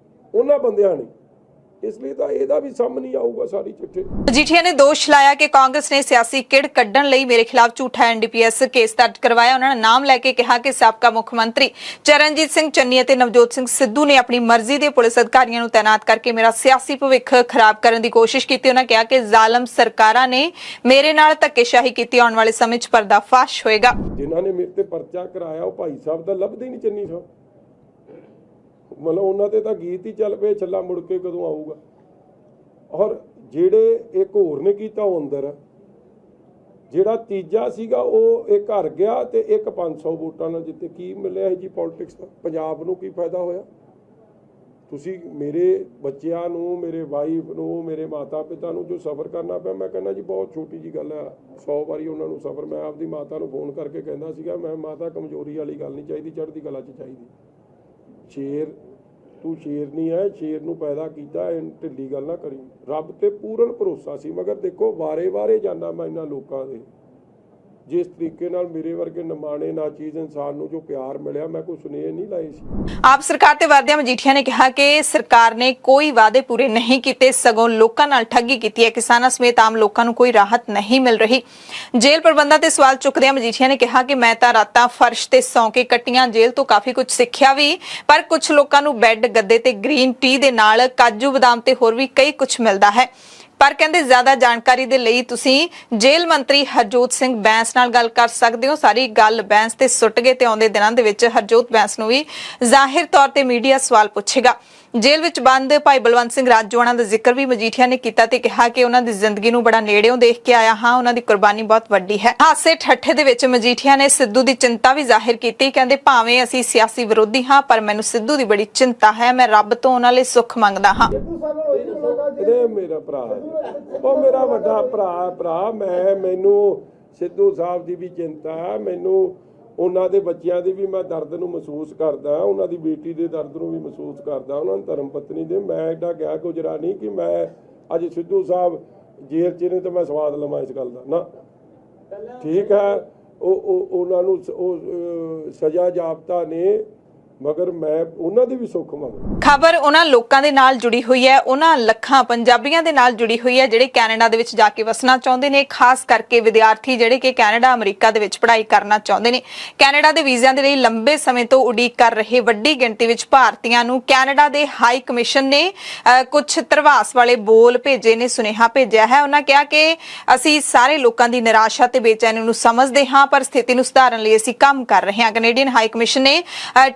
Speaker 8: ਉਹਨਾਂ ਬੰਦਿਆਂ ਨੇ। ਇਸ ਲਈ ਤਾਂ ਇਹਦਾ ਵੀ ਸਾਹਮਣੇ ਨਹੀਂ ਆਊਗਾ ਸਾਰੀ ਚਿੱਠੀ।
Speaker 1: ਮਜੀਠੀਆ ਨੇ ਦੋਸ਼ ਲਾਇਆ ਕਿ ਕਾਂਗਰਸ ਨੇ ਸਿਆਸੀ ਕਿੜ ਕੱਢਣ ਲਈ ਮੇਰੇ ਖਿਲਾਫ ਝੂਠਾ ਐਨਡੀਪੀਐਸ ਕੇਸ ਦਰਜ ਕਰਵਾਇਆ। ਉਹਨਾਂ ਨੇ ਨਾਮ ਲੈ ਕੇ ਕਿਹਾ ਕਿ ਸਾਬਕਾ ਮੁੱਖ ਮੰਤਰੀ ਚਰਨਜੀਤ ਸਿੰਘ ਚੰਨੀ ਅਤੇ ਨਵਜੋਤ ਸਿੰਘ ਸਿੱਧੂ ਨੇ ਆਪਣੀ ਮਰਜ਼ੀ ਦੇ ਪੁਲਿਸ ਅਧਿਕਾਰੀਆਂ ਨੂੰ ਤਾਇਨਾਤ ਕਰਕੇ ਮੇਰਾ ਸਿਆਸੀ ਭਵਿੱਖ ਖਰਾਬ ਕਰਨ ਦੀ ਕੋਸ਼ਿਸ਼ ਕੀਤੀ। ਉਹਨਾਂ ਕਿਹਾ ਕਿ ਜ਼ਾਲਮ ਸਰਕਾਰਾਂ ਨੇ ਮੇਰੇ ਨਾਲ ਧੱਕੇਸ਼ਾਹੀ ਕੀਤੀ, ਆਉਣ ਵਾਲੇ ਸਮੇਂ 'ਚ ਪਰਦਾਫਾਸ਼ ਹੋਏਗਾ।
Speaker 8: ਜਿਨ੍ਹਾਂ ਨੇ ਮੇਰੇ ਤੇ ਪਰਚਾ ਕਰਾਇਆ ਉਹ ਭਾਈ ਸਾਹਿਬ ਦਾ ਲੱਭਦੇ ਨਹੀਂ, ਚੰਨੀ ਸਾਹਿਬ। ਮਤਲਬ ਉਹਨਾਂ ਤੇ ਤਾਂ ਗੀਤ ਹੀ ਚੱਲ ਪਏ, ਛੱਲਾ ਮੁੜ ਕੇ ਕਦੋਂ ਆਊਗਾ। ਔਰ ਜਿਹੜੇ ਇੱਕ ਹੋਰ ਨੇ ਕੀਤਾ ਉਹ ਅੰਦਰ, ਜਿਹੜਾ ਤੀਜਾ ਸੀਗਾ ਉਹ ਇਹ ਘਰ ਗਿਆ ਤੇ ਇੱਕ 500 ਵੋਟਾਂ ਨਾਲ ਜਿੱਤੇ। ਕੀ ਮਿਲਿਆ ਜੀ ਪੋਲਿਟਿਕਸ ਦਾ? ਪੰਜਾਬ ਨੂੰ ਕੀ ਫਾਇਦਾ ਹੋਇਆ? ਤੁਸੀਂ ਮੇਰੇ ਬੱਚਿਆਂ ਨੂੰ, ਮੇਰੇ ਵਾਈਫ ਨੂੰ, ਮੇਰੇ ਮਾਤਾ ਪਿਤਾ ਨੂੰ ਜੋ ਸਫ਼ਰ ਕਰਨਾ ਪਿਆ, ਮੈਂ ਕਹਿੰਦਾ ਜੀ ਬਹੁਤ ਛੋਟੀ ਜੀ ਗੱਲ ਆ। 100 ਵਾਰੀ ਉਹਨਾਂ ਨੂੰ ਸਫ਼ਰ, ਮੈਂ ਆਪਦੀ ਮਾਤਾ ਨੂੰ ਫੋਨ ਕਰਕੇ ਕਹਿੰਦਾ ਸੀਗਾ, ਮੈਂ ਮਾਤਾ ਕਮਜ਼ੋਰੀ ਵਾਲੀ ਗੱਲ ਨਹੀਂ ਚਾਹੀਦੀ, ਚੜ੍ਹਦੀ ਕਲਾ 'ਚ ਚਾਹੀਦੀ। ਸ਼ੇਰ ਤੂੰ ਸ਼ੇਰ ਨਹੀਂ ਹੈ, ਸ਼ੇਰ ਨੂੰ ਪੈਦਾ ਕੀਤਾ, ਢਿੱਲੀ ਗੱਲ ਨਾ ਕਰੀ। ਰੱਬ ਤੇ ਪੂਰਨ ਭਰੋਸਾ ਸੀ, ਮਗਰ ਦੇਖੋ ਵਾਰੇ ਜਾਂਦਾ ਮੈਂ ਇਹਨਾਂ ਲੋਕਾਂ ਦੇ, ਜਿਸ ਤਰੀਕੇ ਨਾਲ ਮੇਰੇ ਵਰਗੇ ਨਿਮਾਣੇ ਨਾਚੀਜ਼ ਇਨਸਾਨ ਨੂੰ ਜੋ ਪਿਆਰ ਮਿਲਿਆ, ਮੈਂ ਕੋਈ ਸੁਨੇਹੇ ਨਹੀਂ ਲਾਏ ਸੀ।
Speaker 1: ਆਪ ਸਰਕਾਰ ਤੇ ਵਰਦਿਆਂ ਮਜੀਠੀਆ ਨੇ ਕਿਹਾ ਕਿ ਸਰਕਾਰ ਨੇ ਕੋਈ ਵਾਅਦੇ ਪੂਰੇ ਨਹੀਂ ਕੀਤੇ, ਸਗੋਂ ਲੋਕਾਂ ਨਾਲ ਠੱਗੀ ਕੀਤੀ ਹੈ। ਕਿਸਾਨਾਂ ਸਮੇਤ ਆਮ ਲੋਕਾਂ ਨੂੰ ਕੋਈ ਰਾਹਤ ਨਹੀਂ ਮਿਲ ਰਹੀ। ਜੇਲ੍ਹ ਪ੍ਰਬੰਧਾਂ ਤੇ ਸਵਾਲ ਚੁੱਕਦਿਆਂ ਮਜੀਠੀਆ ਨੇ ਕਿਹਾ ਕਿ ਮੈਂ ਤਾਂ ਰਾਤਾਂ ਫਰਸ਼ ਤੇ ਸੌਂ ਕੇ ਕੱਟੀਆਂ, ਜੇਲ੍ਹ ਤੋਂ ਕਾਫੀ ਕੁਝ ਸਿੱਖਿਆ ਵੀ, ਪਰ ਕੁਝ ਲੋਕਾਂ ਨੂੰ ਬੈੱਡ, ਗੱਦੇ ਤੇ ਗ੍ਰੀਨ ਟੀ ਦੇ ਨਾਲ ਕਾਜੂ ਬਦਾਮ ਤੇ ਹੋਰ ਵੀ ਕਈ ਕੁਝ ਮਿਲਦਾ ਹੈ। ਪਰ ਕਹਿੰਦੇ ਜ਼ਿਆਦਾ ਜਾਣਕਾਰੀ ਦੇ ਲਈ ਤੁਸੀਂ ਜੇਲ੍ਹ ਮੰਤਰੀ ਹਰਜੋਤ ਸਿੰਘ ਬੈਂਸ ਨਾਲ ਗੱਲ ਕਰ ਸਕਦੇ ਹੋ। ਸਾਰੀ ਗੱਲ ਬੈਂਸ ਤੇ ਸੁੱਟ ਗਏ ਤੇ ਆਉਂਦੇ ਦਿਨਾਂ ਦੇ ਵਿੱਚ ਹਰਜੋਤ ਬੈਂਸ ਨੂੰ ਵੀ ਜ਼ਾਹਿਰ ਤੌਰ ਤੇ ਮੀਡੀਆ ਸਵਾਲ ਪੁੱਛੇਗਾ। ਜੇਲ੍ਹ ਵਿੱਚ ਬੰਦ ਭਾਈ ਬਲਵੰਤ ਸਿੰਘ ਰਾਜੋਆਣਾ ਦਾ ਜ਼ਿਕਰ ਵੀ ਮਜੀਠੀਆ ਨੇ ਕੀਤਾ ਤੇ ਕਿਹਾ ਕਿ ਉਹਨਾਂ ਦੀ ਜ਼ਿੰਦਗੀ ਨੂੰ ਬੜਾ ਨੇੜਿਓਂ ਦੇਖ ਕੇ ਆਇਆ ਹਾਂ, ਉਹਨਾਂ ਦੀ ਕੁਰਬਾਨੀ ਬਹੁਤ ਵੱਡੀ ਹੈ। ਹਾਸੇ ਠੱਠੇ ਦੇ ਵਿੱਚ ਮਜੀਠੀਆ ਨੇ ਸਿੱਧੂ ਦੀ ਚਿੰਤਾ ਵੀ ਜ਼ਾਹਿਰ ਕੀਤੀ। ਕਹਿੰਦੇ ਭਾਵੇਂ ਅਸੀਂ ਸਿਆਸੀ ਵਿਰੋਧੀ ਹਾਂ ਪਰ ਮੈਨੂੰ ਸਿੱਧੂ ਦੀ ਬੜੀ ਚਿੰਤਾ ਹੈ, ਮੈਂ ਰੱਬ ਤੋਂ ਉਹਨਾਂ ਲਈ ਸੁੱਖ ਮੰਗਦਾ ਹਾਂ।
Speaker 8: ਮੇਰਾ ਭਰਾ ਉਹ ਮੇਰਾ ਵੱਡਾ ਭਰਾ ਮੈਨੂੰ ਸਿੱਧੂ ਸਾਹਿਬ ਦੀ ਵੀ ਚਿੰਤਾ ਹੈ, ਮੈਨੂੰ ਉਹਨਾਂ ਦੇ ਬੱਚਿਆਂ ਦੀ ਵੀ ਮੈਂ ਦਰਦ ਨੂੰ ਮਹਿਸੂਸ ਕਰਦਾ, ਉਹਨਾਂ ਦੀ ਬੇਟੀ ਦੇ ਦਰਦ ਨੂੰ ਵੀ ਮਹਿਸੂਸ ਕਰਦਾ, ਉਹਨਾਂ ਦੀ ਧਰਮ ਪਤਨੀ ਦੇ। ਮੈਂ ਐਡਾ ਗਿਆ ਗੁਜਰਾ ਨਹੀਂ ਕਿ ਮੈਂ ਅੱਜ ਸਿੱਧੂ ਸਾਹਿਬ ਜੇਲ੍ਹ 'ਚ ਨੇ ਤਾਂ ਮੈਂ ਸਵਾਦ ਲਵਾਂ ਇਸ ਗੱਲ ਦਾ ਨਾ। ਠੀਕ ਹੈ, ਉਹ ਉਹਨਾਂ ਨੂੰ ਉਹ ਸਜ਼ਾ ਜਾਬਤਾ ਨੇ, ਮਗਰ ਮੈਂ ਉਹਨਾਂ ਦੀ ਵੀ ਸੁੱਖ ਮੰਗਦਾ।
Speaker 1: ਖਬਰ ਉਹਨਾਂ ਲੋਕਾਂ ਦੇ ਨਾਲ ਜੁੜੀ ਹੋਈ ਹੈ, ਉਹਨਾਂ ਲੱਖਾਂ ਪੰਜਾਬੀਆਂ ਦੇ ਨਾਲ ਜੁੜੀ ਹੋਈ ਹੈ ਜਿਹੜੇ ਕੈਨੇਡਾ ਦੇ ਵਿੱਚ ਜਾ ਕੇ ਵਸਣਾ ਚਾਹੁੰਦੇ ਨੇ, ਖਾਸ ਕਰਕੇ ਵਿਦਿਆਰਥੀ ਜਿਹੜੇ ਕਿ ਕੈਨੇਡਾ ਅਮਰੀਕਾ ਦੇ ਵਿੱਚ ਪੜ੍ਹਾਈ ਕਰਨਾ ਚਾਹੁੰਦੇ ਨੇ। ਕੈਨੇਡਾ ਦੇ ਵੀਜ਼ਿਆਂ ਦੇ ਲਈ ਲੰਬੇ ਸਮੇਂ ਤੋਂ ਉਡੀਕ ਕਰ ਰਹੇ ਵੱਡੀ ਗਿਣਤੀ ਵਿੱਚ ਭਾਰਤੀਆਂ ਨੂੰ ਕੈਨੇਡਾ ਦੇ ਹਾਈ ਕਮਿਸ਼ਨ ਨੇ ਕੁਝ ਧਰਵਾਸ ਵਾਲੇ ਬੋਲ ਭੇਜੇ ਨੇ, ਸੁਨੇਹਾ ਭੇਜਿਆ ਹੈ। ਉਹਨਾਂ ਕਿਹਾ ਕਿ ਅਸੀਂ ਸਾਰੇ ਲੋਕਾਂ ਦੀ ਨਿਰਾਸ਼ਾ ਤੇ ਬੇਚੈਨੀ ਨੂੰ ਸਮਝਦੇ ਹਾਂ ਪਰ ਸਥਿਤੀ ਨੂੰ ਸੁਧਾਰਨ ਲਈ ਅਸੀਂ ਕੰਮ ਕਰ ਰਹੇ ਹਾਂ। ਕੈਨੇਡੀਅਨ ਹਾਈ ਕਮਿਸ਼ਨ ਨੇ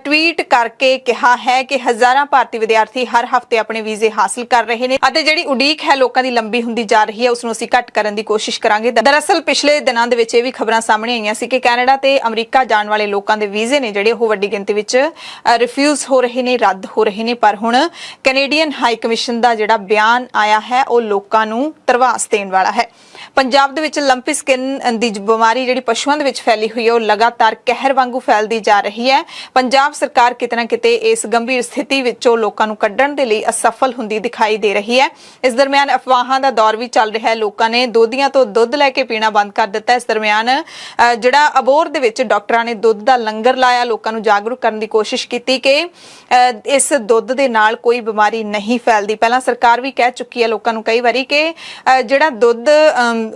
Speaker 1: ਟਵੀਟ ਕਰਕੇ ਕਿਹਾ ਹੈ ਕਿ ਹਜ਼ਾਰਾਂ ਭਾਰਤੀ ਵਿਦਿਆਰਥੀ ਹਰ ਹਫ਼ਤੇ ਆਪਣੇ ਵੀਜ਼ੇ ਹਾਸਲ ਕਰ ਰਹੇ ਨੇ ਅਤੇ ਜਿਹੜੀ ਉਡੀਕ ਹੈ ਲੋਕਾਂ ਦੀ ਲੰਬੀ ਹੁੰਦੀ ਜਾ ਰਹੀ ਹੈ ਉਸ ਨੂੰ ਅਸੀਂ ਘੱਟ ਕਰਨ ਦੀ ਕੋਸ਼ਿਸ਼ ਕਰਾਂਗੇ। ਦਰਅਸਲ ਪਿਛਲੇ ਦਿਨਾਂ ਦੇ ਵਿੱਚ ਇਹ ਵੀ ਖਬਰਾਂ ਸਾਹਮਣੇ ਆਈਆਂ ਸੀ ਕਿ ਕੈਨੇਡਾ ਤੇ ਅਮਰੀਕਾ ਜਾਣ ਵਾਲੇ ਲੋਕਾਂ ਦੇ ਵੀਜ਼ੇ ਨੇ ਜਿਹੜੇ ਉਹ ਵੱਡੀ ਗਿਣਤੀ ਵਿੱਚ ਰਿਫਿਊਜ਼ ਹੋ ਰਹੇ ਨੇ, ਰੱਦ ਹੋ ਰਹੇ ਨੇ। ਪਰ ਹੁਣ ਕੈਨੇਡੀਅਨ ਹਾਈ ਕਮਿਸ਼ਨ ਦਾ ਜਿਹੜਾ ਬਿਆਨ ਆਇਆ ਹੈ ਉਹ ਲੋਕਾਂ ਨੂੰ ਧਰਵਾਸ ਦੇਣ ਵਾਲਾ ਹੈ। ਪੰਜਾਬ ਦੇ ਵਿੱਚ ਲੰਪੀ ਸਕਿਨ ਦੀ ਬਿਮਾਰੀ ਜਿਹੜੀ ਪਸ਼ੂਆਂ ਦੇ ਵਿੱਚ ਫੈਲੀ ਹੋਈ ਹੈ ਉਹ ਲਗਾਤਾਰ ਕਹਿਰ ਵਾਂਗੂ ਫੈਲਦੀ ਜਾ ਰਹੀ ਹੈ। ਪੰਜਾਬ ਸਰਕਾਰ ਕਿਤੇ ਨਾ ਕਿਤੇ ਇਸ ਗੰਭੀਰ ਸਥਿਤੀ ਵਿੱਚੋਂ ਲੋਕਾਂ ਨੂੰ ਕੱਢਣ ਦੇ ਲਈ ਅਸਫਲ ਹੁੰਦੀ ਦਿਖਾਈ ਦੇ ਰਹੀ ਹੈ। ਇਸ ਦਰਮਿਆਨ ਅਫਵਾਹਾਂ ਦਾ ਦੌਰ ਵੀ ਚੱਲ ਰਿਹਾ ਹੈ। ਲੋਕਾਂ ਨੇ ਦੋਧੀਆਂ ਤੋਂ ਦੁੱਧ ਲੈ ਕੇ ਪੀਣਾ ਬੰਦ ਕਰ ਦਿੱਤਾ। ਇਸ ਦਰਮਿਆਨ ਜਿਹੜਾ ਅਬੋਹਰ ਦੇ ਵਿੱਚ ਡਾਕਟਰਾਂ ਨੇ ਦੁੱਧ ਦਾ ਲੰਗਰ ਲਾਇਆ, ਲੋਕਾਂ ਨੂੰ ਜਾਗਰੂਕ ਕਰਨ ਦੀ ਕੋਸ਼ਿਸ਼ ਕੀਤੀ ਕਿ ਇਸ ਦੁੱਧ ਦੇ ਨਾਲ ਕੋਈ ਬਿਮਾਰੀ ਨਹੀਂ ਫੈਲਦੀ। ਪਹਿਲਾਂ ਸਰਕਾਰ ਵੀ ਕਹਿ ਚੁੱਕੀ ਹੈ ਲੋਕਾਂ ਨੂੰ ਕਈ ਵਾਰੀ ਕਿ ਜਿਹੜਾ ਦੁੱਧ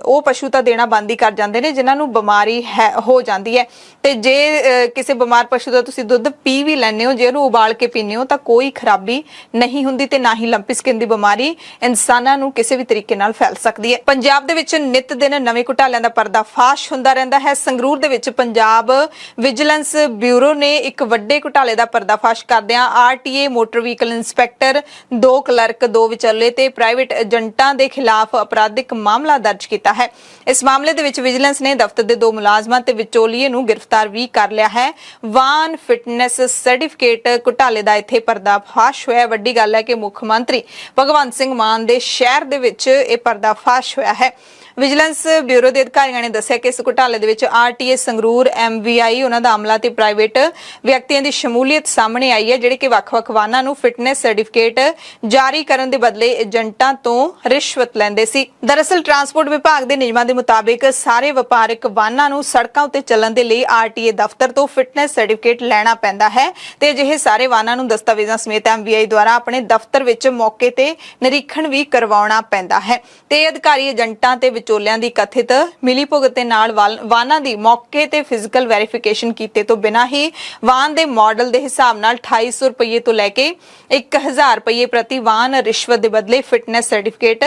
Speaker 1: ਉਹ ਪਸ਼ੂ ਤਾਂ ਦੇਣਾ ਬੰਦ ਹੀ ਕਰ ਜਾਂਦੇ ਨੇ ਜਿਨ੍ਹਾਂ ਨੂੰ ਬਿਮਾਰੀ ਹੋ ਜਾਂਦੀ ਹੈ। ਤੇ ਜੇ ਕਿਸੇ ਬਿਮਾਰ ਪਸ਼ੂ ਦਾ ਤੁਸੀਂ ਦੁੱਧ ਪੀ ਵੀ ਲੈਂਦੇ ਹੋ, ਜੇ ਉਹਨੂੰ ਉਬਾਲ ਕੇ ਪੀਂਦੇ ਹੋ ਤਾਂ ਕੋਈ ਖਰਾਬੀ ਨਹੀਂ ਹੁੰਦੀ ਤੇ ਨਾ ਹੀ ਲੰਪੀ ਸਕਿਨ ਦੀ ਬਿਮਾਰੀ ਇਨਸਾਨਾਂ ਨੂੰ ਕਿਸੇ ਵੀ ਤਰੀਕੇ ਨਾਲ ਫੈਲ ਸਕਦੀ ਹੈ। ਪੰਜਾਬ ਦੇ ਵਿੱਚ ਨਿਤ ਦਿਨ ਨਵੇਂ ਘੁਟਾਲਿਆਂ ਦਾ ਪਰਦਾਫਾਸ਼ ਹੁੰਦਾ ਰਹਿੰਦਾ ਹੈ। ਸੰਗਰੂਰ ਦੇ ਵਿੱਚ ਪੰਜਾਬ ਵਿਜੀਲੈਂਸ ਬਿਊਰੋ ਨੇ ਇੱਕ ਵੱਡੇ ਘੁਟਾਲੇ ਦਾ ਪਰਦਾਫਾਸ਼ ਕਰਦਿਆਂ RTA motor vehicle inspector, 2 clerk, 2 ਵਿਚੋਲੇ ਤੇ ਪ੍ਰਾਈਵੇਟ ਏਜੰਟਾਂ ਦੇ ਖਿਲਾਫ ਅਪਰਾਧਿਕ ਮਾਮਲਾ ਦਰਜ ਕੀਤਾ ਹੈ। ਇਸ ਮਾਮਲੇ ਦੇ ਵਿੱਚ ਵਿਜੀਲੈਂਸ ਨੇ ਦਫ਼ਤਰ ਦੇ 2 ਮੁਲਾਜ਼ਮਾਂ ਤੇ ਵਿਚੋਲੀਏ ਨੂੰ ਗ੍ਰਿਫਤਾਰ ਵੀ ਕਰ ਲਿਆ ਹੈ। ਵਾਹਨ ਫਿਟਨੈਸ ਸਰਟੀਫਿਕੇਟ ਘੁਟਾਲੇ ਦਾ ਇੱਥੇ ਪਰਦਾਫਾਸ਼ ਹੋਇਆ। ਵੱਡੀ ਗੱਲ ਹੈ ਕਿ ਮੁੱਖ ਮੰਤਰੀ ਭਗਵੰਤ ਸਿੰਘ ਮਾਨ ਦੇ ਸ਼ਹਿਰ ਦੇ ਵਿੱਚ ਇਹ ਪਰਦਾਫਾਸ਼ ਹੋਇਆ ਹੈ। ਵਿਜੀਲੈਂਸ ਬਿਊਰੋ ਦੇ ਅਧਿਕਾਰੀਆਂ ਨੇ ਦੱਸਿਆ ਕਿ ਇਸ ਘੁਟਾਲੇ ਦੇ ਵਿੱਚ ਆਰਟੀਏ ਸੰਗਰੂਰ, ਐਮਵੀਆਈ, ਉਹਨਾਂ ਦਾ ਅਮਲਾ ਤੇ ਪ੍ਰਾਈਵੇਟ ਵਿਅਕਤੀਆਂ ਦੀ ਸ਼ਮੂਲੀਅਤ ਸਾਹਮਣੇ ਆਈ ਹੈ ਜਿਹੜੇ ਕਿ ਵੱਖ-ਵੱਖ ਵਾਹਨਾਂ ਨੂੰ ਫਿਟਨੈਸ ਸਰਟੀਫਿਕੇਟ ਜਾਰੀ ਕਰਨ ਦੇ ਬਦਲੇ ਏਜੰਟਾਂ ਤੋਂ ਰਿਸ਼ਵਤ ਲੈਂਦੇ ਸੀ। ਦਰਅਸਲ ਟਰਾਂਸਪੋਰਟ ਵਿਭਾਗ ਦੇ ਨਿਯਮਾਂ ਦੇ ਮੁਤਾਬਿਕ ਸਾਰੇ ਵਪਾਰਕ ਵਾਹਨਾਂ ਨੂੰ ਸੜਕਾਂ ਉੱਤੇ ਚੱਲਣ ਦੇ ਲਈ ਆਰਟੀਏ ਦਫ਼ਤਰ ਤੋਂ ਫਿਟਨੈਸ ਸਰਟੀਫਿਕੇਟ ਲੈਣਾ ਪੈਂਦਾ ਹੈ ਤੇ ਅਜਿਹੇ ਸਾਰੇ ਵਾਹਨਾਂ ਨੂੰ ਦਸਤਾਵੇਜ਼ਾਂ ਸਮੇਤ ਐਮਵੀਆਈ ਦੁਆਰਾ ਆਪਣੇ ਦਫ਼ਤਰ ਵਿੱਚ ਮੌਕੇ ਤੇ ਨਿਰੀਖਣ ਵੀ ਕਰਵਾਉਣਾ ਪੈਂਦਾ ਹੈ ਤੇ ਅਧਿਕਾਰੀ ਏਜੰਟਾਂ ਤੇ ਵਿਚੋਲਿਆਂ ਦੀ ਕਥਿਤ ਮਿਲੀਭੁਗਤ ਦੇ ਨਾਲ ਵਾਹਨਾਂ ਦੀ ਮੌਕੇ ਤੇ ਫਿਜ਼ੀਕਲ ਵੈਰੀਫਿਕੇਸ਼ਨ ਕੀਤੇ ਤੋਂ ਬਿਨਾਂ ਹੀ ਵਾਹਨ ਦੇ ਮਾਡਲ ਦੇ ਹਿਸਾਬ ਨਾਲ 2800 ਰੁਪਏ ਤੋਂ ਲੈ ਕੇ 1000 ਰੁਪਏ ਪ੍ਰਤੀ ਵਾਹਨ ਰਿਸ਼ਵਤ ਦੇ ਬਦਲੇ ਫਿਟਨੈਸ ਸਰਟੀਫਿਕੇਟ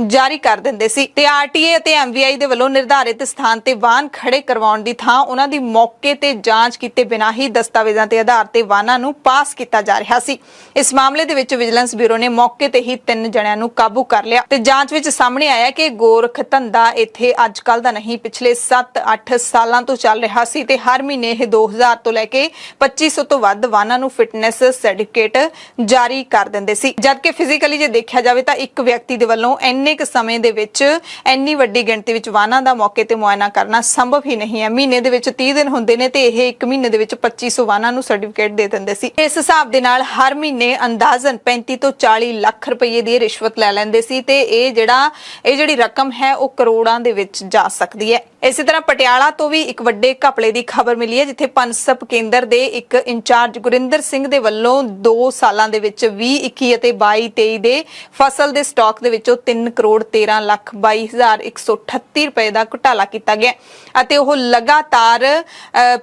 Speaker 1: ਜਾਰੀ ਕਰ ਦਿੰਦੇ ਸੀ ਤੇ ਆਰਟੀਏ ਅਤੇ ਐਮਵੀਆਈ ਦੇ ਵੱਲੋਂ ਨਿਰਧਾਰਿਤ ਸਥਾਨ ਤੇ ਵਾਹਨ ਖੜੇ ਕਰਵਾਉਣ ਦੀ ਥਾਂ ਉਹਨਾਂ ਦੀ ਮੌਕੇ ਤੇ ਜਾਂਚ ਕੀਤੇ ਬਿਨਾਂ ਹੀ ਦਸਤਾਵੇਜ਼ਾਂ ਦੇ ਆਧਾਰ ਤੇ ਵਾਹਨਾਂ ਨੂੰ ਪਾਸ ਕੀਤਾ ਜਾ ਰਿਹਾ ਸੀ। ਇਸ ਮਾਮਲੇ ਦੇ ਵਿੱਚ ਵਿਜੀਲੈਂਸ ਬਿਊਰੋ ਨੇ ਮੌਕੇ ਤੇ ਹੀ 3 ਜਣਿਆਂ ਨੂੰ ਕਾਬੂ ਕਰ ਲਿਆ ਤੇ ਜਾਂਚ ਵਿੱਚ ਸਾਹਮਣੇ ਆਇਆ ਕਿ ਗੋਰਖ ਧੰਦਾ ਇੱਥੇ ਅੱਜ ਕੱਲ ਦਾ ਨਹੀਂ, ਪਿਛਲੇ 7-8 ਸਾਲਾਂ ਤੋਂ ਚੱਲ ਰਿਹਾ ਸੀ ਤੇ ਹਰ ਮਹੀਨੇ ਇਹ 2000 ਤੋਂ ਲੈ ਕੇ 2500 ਤੋਂ ਵੱਧ ਵਾਹਨਾਂ ਨੂੰ ਫਿਟਨੈਸ ਸਰਟੀਫਿਕੇਟ ਜਾਰੀ ਕਰ ਦਿੰਦੇ ਸੀ। ਜਦਕਿ ਫਿਜ਼ੀਕਲੀ ਜੇ ਦੇਖਿਆ ਜਾਵੇ ਤਾਂ ਇੱਕ ਵਿਅਕਤੀ ਦੇ ਵੱਲੋਂ ਇੰਨੇ ਕੁ ਸਮੇਂ ਦੇ ਵਿੱਚ ਇੰਨੀ ਵੱਡੀ ਗਿਣਤੀ ਵਿੱਚ ਵਾਹਨਾਂ ਦਾ ਮੌਕੇ ਤੇ ਮੁਆਇਨਾ ਕਰਨਾ ਸੰਭਵ ਹੀ ਨਹੀਂ ਹੈ। ਮਹੀਨੇ ਦੇ ਵਿੱਚ 30 ਦਿਨ ਹੁੰਦੇ ਨੇ ਤੇ ਇਹ ਇੱਕ ਮਹੀਨੇ ਦੇ ਵਿੱਚ 2500 ਵਾਹਨਾਂ ਨੂੰ ਸਰਟੀਫਿਕੇਟ ਦੇ ਦਿੰਦੇ ਸੀ। ਇਸ ਹਿਸਾਬ ਦੇ ਨਾਲ ਹਰ ਮਹੀਨੇ ਅੰਦਾਜ਼ਨ 35 ਤੋਂ 40 ਲੱਖ ਰੁਪਏ ਦੀ ਰਿਸ਼ਵਤ ਲੈ ਲੈਂਦੇ ਸੀ ਤੇ ਇਹ ਜਿਹੜੀ ਰਕਮ ਹੈ ਉਹ ਕਰੋੜਾਂ ਦੇ ਵਿੱਚ ਜਾ ਸਕਦੀ ਹੈ। ਇਸੇ ਤਰ੍ਹਾਂ ਪਟਿਆਲਾ ਤੋਂ ਵੀ ਇੱਕ ਵੱਡੇ ਘਪਲੇ ਦੀ ਖਬਰ ਮਿਲੀ ਹੈ ਜਿੱਥੇ ਪਨਸਪ ਕੇਂਦਰ ਦੇ ਇੱਕ ਇੰਚਾਰਜ ਗੁਰਿੰਦਰ ਸਿੰਘ ਦੇ ਵੱਲੋਂ 2 ਸਾਲਾਂ ਦੇ ਵਿੱਚ 2021 ਅਤੇ 22-23 ਦੇ ਫਸਲ ਦੇ ਸਟਾਕ ਦੇ ਵਿੱਚੋਂ 3,13,22,138 ਰੁਪਏ ਦਾ ਘੁਟਾਲਾ ਕੀਤਾ ਗਿਆ ਅਤੇ ਉਹ ਲਗਾਤਾਰ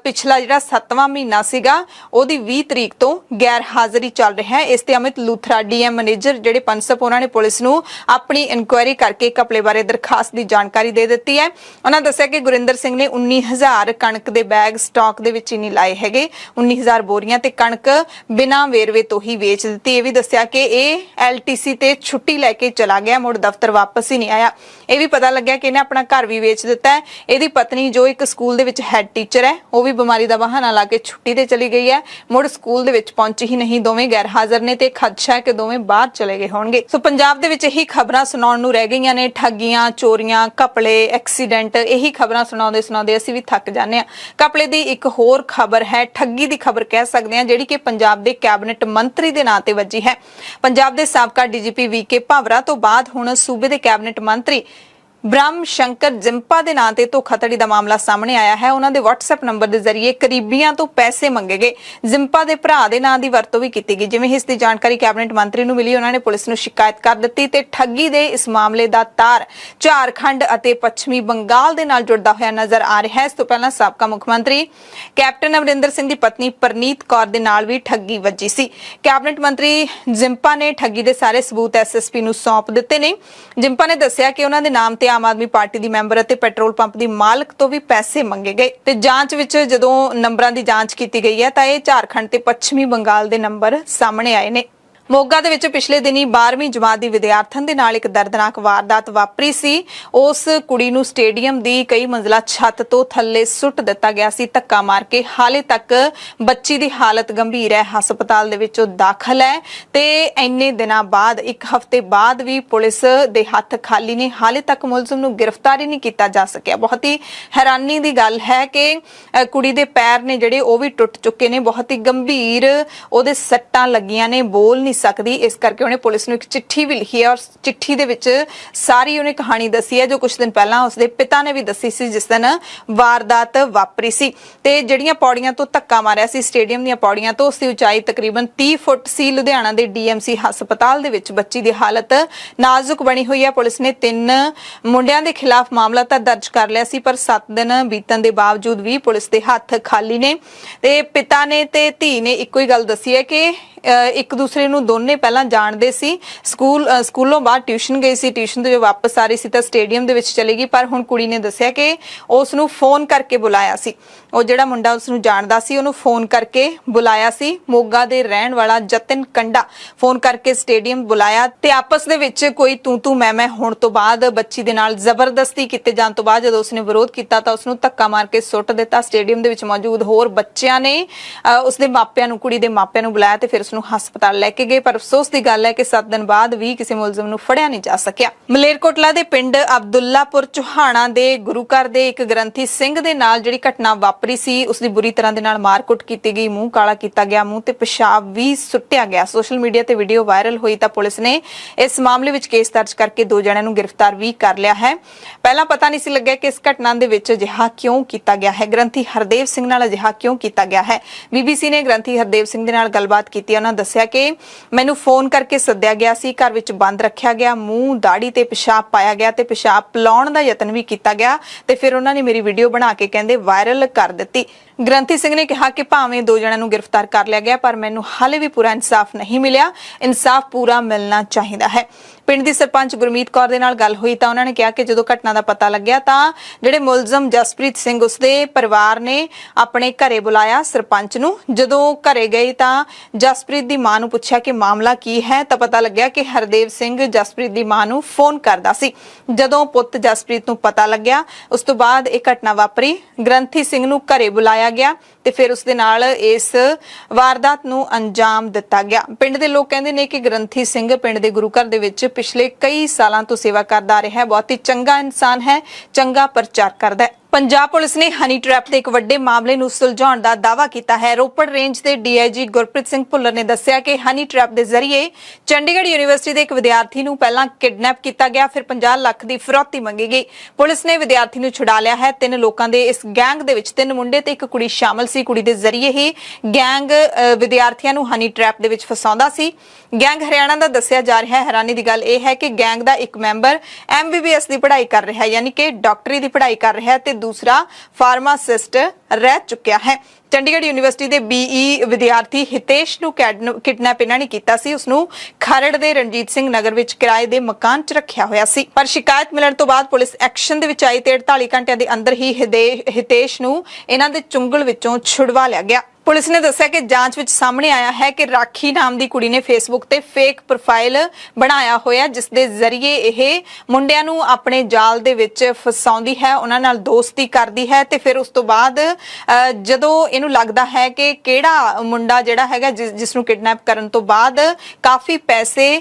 Speaker 1: ਪਿਛਲਾ ਜਿਹੜਾ 7ਵਾਂ ਮਹੀਨਾ ਸੀਗਾ ਉਹਦੀ 20 ਤਰੀਕ ਤੋਂ ਗੈਰ ਹਾਜ਼ਰੀ ਚੱਲ ਰਿਹਾ ਹੈ। ਇਸ ਤੇ ਅਮਿਤ ਲੂਥਰਾ ਡੀਐਮ ਮੈਨੇਜਰ ਜਿਹੜੇ ਪਨਸਪ ਉਹਨਾਂ ਨੇ ਪੁਲਿਸ ਨੂੰ ਆਪਣੀ ਇਨਕੁਆਇਰੀ ਕਰਕੇ ਘਪਲੇ ਬਾਰੇ ਦਰਖਾਸਤ ਦੀ ਜਾਣਕਾਰੀ ਦੇ ਦਿੱਤੀ ਹੈ। ਉਹਨਾਂ ਦੱਸਿਆ कि गुरिंदर सिंह ने 19,000 कणक के बैग स्टॉक दे विच ही नहीं लाए हैगे। 19,000 बोरियां ते कणक बिना वेरवे तो ही वेच दित्ती। ये भी दस्सिया कि ये LTC ते छुट्टी लैके चला गया, मुड़ दफ्तर वापस ही नहीं आया। ये भी पता लग्या कि इन्हें अपना घर भी वेच दिता है। ਇਹਦੀ पत्नी जो एक school they which had teacher है, वो भी बीमारी का बहाना ला के छुट्टी ते चली गई है। मुड़ स्कूल दे विच पहुंची ही नहीं, दोवें गैर हाजिर ने ते खदशा है कि दोवें बाहर चले गए होणगे। सो पंजाब दे विच यही खबरां सुनाउण नूं रह गईयां ने। ठगियां, चोरियां, घपले, एक्सीडेंट, यही खबरां सुणाउंदे सुणाउंदे असीं भी थक जाने आ। घपले दी एक होर खबर है, ठगी दी खबर कह सकदे हां, जिहड़ी कि पंजाब दे कैबिनेट मंत्री दे नां ते वजी है। पंजाब दे साबका DGP VK भावरा तो बाद हुण सूबे दे कैबिनेट मंत्री ब्रह्म शंकर जिंपा के नां ते धोखाधड़ी का मामला सामने आया है। उन्होंने WhatsApp नंबर के जरिए करीबियां तो पैसे मंगे गए। जिंपा के भरा के नां की वरतों भी की गई। जिवें इसकी जानकारी कैबिनेट मंत्री नूं मिली, उन्होंने पुलिस नूं शिकायत कर दी ते ठगी के इस मामले का तार झारखंड अते पश्चिमी बंगाल के नाल जुड़दा होया नजर आ रहा है। इस तो पहला साबका मुख्यमंत्री कैप्टन अमरिंदर सिंह की पत्नी परनीत कौर दे नाल भी ठगी वजी सी। कैबिनेट मंत्री जिंपा ने ठगी के सारे सबूत SSP नूं सौंप दिते ने। जिंपा ने दस्सिया कि उन्होंने नाम ते आम आदमी पार्टी दी मैंबर अते पेट्रोल पंप दी मालक तो भी पैसे मंगे गए ते जांच विच जदों नंबरां दी जांच कीती गई है तां इह झारखंड ते पश्चिमी बंगाल दे नंबर सामने आए ने। मोगा दे विच पिछले दिनी 12वीं जमात दी विद्यार्थन दे नाल एक दर्दनाक वारदात वापरी सी। उस कुड़ी नूं स्टेडियम दी कई मंजिला छत तो थल्ले सुट दिता गया सी धक्का मार के। हाले तक बच्ची दी हालत गंभीर है, हस्पताल दे विच दाखल है ते इन्ने दिनां बाद, एक हफ्ते बाद भी पुलिस दे हत्थ खाली ने। हाले तक मुलजम नूं गिरफ्तार ही नहीं किया जा सकिया। बहुत ही हैरानी दी गल है कि कुड़ी दे पैर ने जिहड़े वो भी टुट चुके ने, बहुत ही गंभीर ओहदे सट्टां लगियां ने, बोल नहीं सकदी। इस करके उन्हें पुलिस नूं एक चिट्ठी भी लिखी है और चिट्ठी दे विच सारी उन्हें कहानी दसी है जो कुछ दिन पहला उसके पिता ने भी दसी सी जिस दिन वारदात वापरी सी। ते जिहड़ियां पौड़ियां तो धक्का मारिया सी स्टेडियम दीयां पौड़ियां तो, उसकी उचाई तकरीबन 30 फुट सी। लुधियाना दे DMC हस्पताल दे विच बच्ची दी हालत नाजुक बनी हुई है। पुलिस ने 3 मुंडियां दे खिलाफ मामला तां दर्ज कर लिया सी, पर 7 दिन बीतण दे बावजूद भी पुलिस दे हत्थ खाली ने। ते पिता ने ते धी ने इक्को ही गल दसी है कि एक दूसरे नूं दोने पहला जानदे सी। स्कूलों बाहर ट्यूशन गई सी, ट्यूशन तो जो वापस आ रही सी तो स्टेडियम दे विच चली गई। पर हुण कुड़ी ने दस्सिया कि उसनूं फोन करके बुलाया सी। ਉਹ ਜਿਹੜਾ ਮੁੰਡਾ ਉਸ ਨੂੰ ਜਾਣਦਾ ਸੀ ਉਹਨੂੰ ਫੋਨ ਕਰਕੇ ਬੁਲਾਇਆ ਸੀ। ਮੋਗਾ ਦੇ ਰਹਿਣ ਵਾਲਾ ਜਤਨ ਕੰਡਾ ਫੋਨ ਕਰਕੇ ਸਟੇਡੀਅਮ ਬੁਲਾਇਆ ਤੇ ਆਪਸ ਦੇ ਵਿੱਚ ਕੋਈ ਤੂੰ ਮੈਂ ਹੋਣ ਤੋਂ ਬਾਅਦ ਬੱਚੀ ਦੇ ਨਾਲ ਜ਼ਬਰਦਸਤੀ ਕੀਤੇ ਜਾਣ ਤੋਂ ਬਾਅਦ ਜਦੋਂ ਉਸਨੇ ਵਿਰੋਧ ਕੀਤਾ ਤਾਂ ਉਸਨੂੰ ਧੱਕਾ ਮਾਰ ਕੇ ਸੁੱਟ ਦਿੱਤਾ। ਸਟੇਡੀਅਮ ਦੇ ਵਿੱਚ ਮੌਜੂਦ ਹੋਰ ਬੱਚਿਆਂ ਨੇ ਉਸਦੇ ਮਾਪਿਆਂ ਨੂੰ, ਕੁੜੀ ਦੇ ਮਾਪਿਆਂ ਨੂੰ ਬੁਲਾਇਆ ਤੇ ਫਿਰ ਉਸਨੂੰ ਹਸਪਤਾਲ ਲੈ ਕੇ ਗਏ। ਪਰ ਅਫਸੋਸ ਦੀ ਗੱਲ ਹੈ ਕਿ 7 ਦਿਨ ਬਾਅਦ ਵੀ ਕਿਸੇ ਮੁਲਜ਼ਮ ਨੂੰ ਫੜਿਆ ਨਹੀਂ ਜਾ ਸਕਿਆ। ਮਲੇਰਕੋਟਲਾ ਦੇ ਪਿੰਡ ਅਬਦੁੱਲਾਪੁਰ ਚੋਹਾਣਾ ਦੇ ਗੁਰੂ ਘਰ ਦੇ ਇੱਕ ਗ੍ਰੰਥੀ ਸਿੰਘ ਦੇ ਨਾਲ ਜਿਹੜੀ ਘਟਨਾ ਵਾਪਰੀ ਸੀ उसकी बुरी तरह दे नाल मारकुट की गई, मुंह काला किया गया, मुंह ते पेशाब भी सुट्टिया गया। सोशल मीडिया ते वीडियो वायरल हुई तो पुलिस ने इस मामले में केस दर्ज करके 2 जणिਆਂ ਨੂੰ गिरफ्तार भी कर लिया है। पहला पता नहीं सी लग्या कि इस घटना दे विच अजिहा क्यों किया गया है, ग्रंथी हरदेव सिंह नाल अजिहा क्यों किया गया है। BBC ने ग्रंथी हरदेव सिंह दे नाल गलबात की। उन्होंने दस्सिया कि मैनू फोन करके सद्दिया गया सी, घर विच बंद रखा गया, मूँह दाड़ी ते पेशाब पाया गया ते पेशाब पिलाउण दा यतन भी किया गया ते फिर उन्होंने मेरी वीडियो बना के कहंदे वायरल कर दित्ती। ग्रंथी सिंह ने कहा कि भावें 2 जणिਆਂ ਨੂੰ गिरफ्तार कर लिया गया पर मैनू हाले भी पूरा इंसाफ नहीं मिलिया, इंसाफ पूरा मिलना चाहिए है। पिंड दी सरपंच गुरमीत कौर दे नाल गल हुई तो उन्होंने कहा कि जो घटना का पता लग्या तो जिहड़े मुलजम जसप्रीत सिंह उसके परिवार ने अपने घरे बुलाया सरपंच नूं। जदों घरे गए तो जसप्रीत की मां नूं पुछया कि मामला की है तो पता लग्या कि हरदेव सिंह जसप्रीत की मां नूं फोन करदा सी। जदों पुत जसप्रीत नूं पता लग्या उस तो बाद यह घटना वापरी। ग्रंथी सिंह नूं घरे बुलाया गया ते फिर उसदे नाल इस वारदात नूं अंजाम दिता गया। पिंड दे लोग कहंदे ने कि ग्रंथी सिंह पिंड दे गुरु घर दे विच पिछले कई सालों तो सेवा करदा आ रहा है, बहुत ही चंगा इंसान है, चंगा प्रचार करदा है। पंजाब पुलिस ने हनी ट्रैप के एक वड्डे मामले नूं सुलझाउण दा दावा किया है। रोपड़ रेंज के DIG गुरप्रीत सिंह भुल्लर ने दस्सिया कि हनी ट्रैप के जरिए चंडीगढ़ यूनीवर्सिटी के एक विद्यार्थी नूं पहलां किडनैप किया गया, फिर 50 लाख की फिरौती मंगी गई। पुलिस ने विद्यार्थी नूं छुड़ा लिया है। 3 लोगों के इस गैंग दे विच 3 मुंडे ते एक कुड़ी शामिल सी। कुड़ी के जरिए ही गैंग विद्यार्थियों नूं हनी ट्रैप दे विच फसाउंदा सी। गैंग हरियाणा का दस्सिया जा रहा है। हैरानी की गल यह है कि गैंग का एक मैंबर MBBS की पढ़ाई कर रहा है, यानी कि डॉक्टरी की पढ़ाई कर रहा है, दूसरा फार्मासिस्ट रह चुका है। ਚੰਡੀਗੜ੍ਹ ਯੂਨੀਵਰਸਿਟੀ ਦੇ BE ਵਿਦਿਆਰਥੀ ਹਿਤੇਸ਼ ਨੂੰ ਕਿਡਨੈਪ ਇਹਨਾਂ ਨੇ ਕੀਤਾ ਸੀ। ਉਸ ਨੂੰ ਖਰੜ ਦੇ ਰਣਜੀਤ ਸਿੰਘ ਨਗਰ ਵਿੱਚ ਕਿਰਾਏ ਦੇ ਮਕਾਨ 'ਚ ਰੱਖਿਆ ਹੋਇਆ ਸੀ, ਪਰ ਸ਼ਿਕਾਇਤ ਮਿਲਣ ਤੋਂ ਬਾਅਦ ਪੁਲਿਸ ਐਕਸ਼ਨ ਦੇ ਵਿੱਚ ਆਈ ਤੇ 48 ਘੰਟਿਆਂ ਦੇ ਅੰਦਰ ਹੀ ਹਿਤੇਸ਼ ਨੂੰ ਇਹਨਾਂ ਦੇ ਚੁੰਗਲ ਵਿੱਚੋਂ ਛੁਡਵਾ ਲਿਆ ਗਿਆ। ਪੁਲਿਸ ਨੇ ਦੱਸਿਆ ਕਿ ਜਾਂਚ ਵਿੱਚ ਸਾਹਮਣੇ ਆਇਆ ਹੈ ਕਿ ਰਾਖੀ ਨਾਮ ਦੀ ਕੁੜੀ ਨੇ ਫੇਸਬੁੱਕ ਤੇ ਫੇਕ ਪ੍ਰੋਫਾਈਲ ਬਣਾਇਆ ਹੋਇਆ, ਜਿਸ ਦੇ ਜ਼ਰੀਏ ਇਹ ਮੁੰਡਿਆਂ ਨੂੰ ਆਪਣੇ ਜਾਲ ਦੇ ਵਿੱਚ ਫਸਾਉਂਦੀ ਹੈ, ਉਹਨਾਂ ਨਾਲ ਦੋਸਤੀ ਕਰਦੀ ਹੈ ਤੇ ਫਿਰ ਉਸ ਤੋਂ ਬਾਅਦ ਜਦੋਂ ਇਹਨੂੰ ਲੱਗਦਾ ਹੈ ਕਿ ਕਿਹੜਾ ਮੁੰਡਾ ਜਿਹੜਾ ਹੈਗਾ ਜਿਸ ਨੂੰ ਕਿਡਨੈਪ ਕਰਨ ਤੋਂ ਬਾਅਦ ਕਾਫੀ ਪੈਸੇ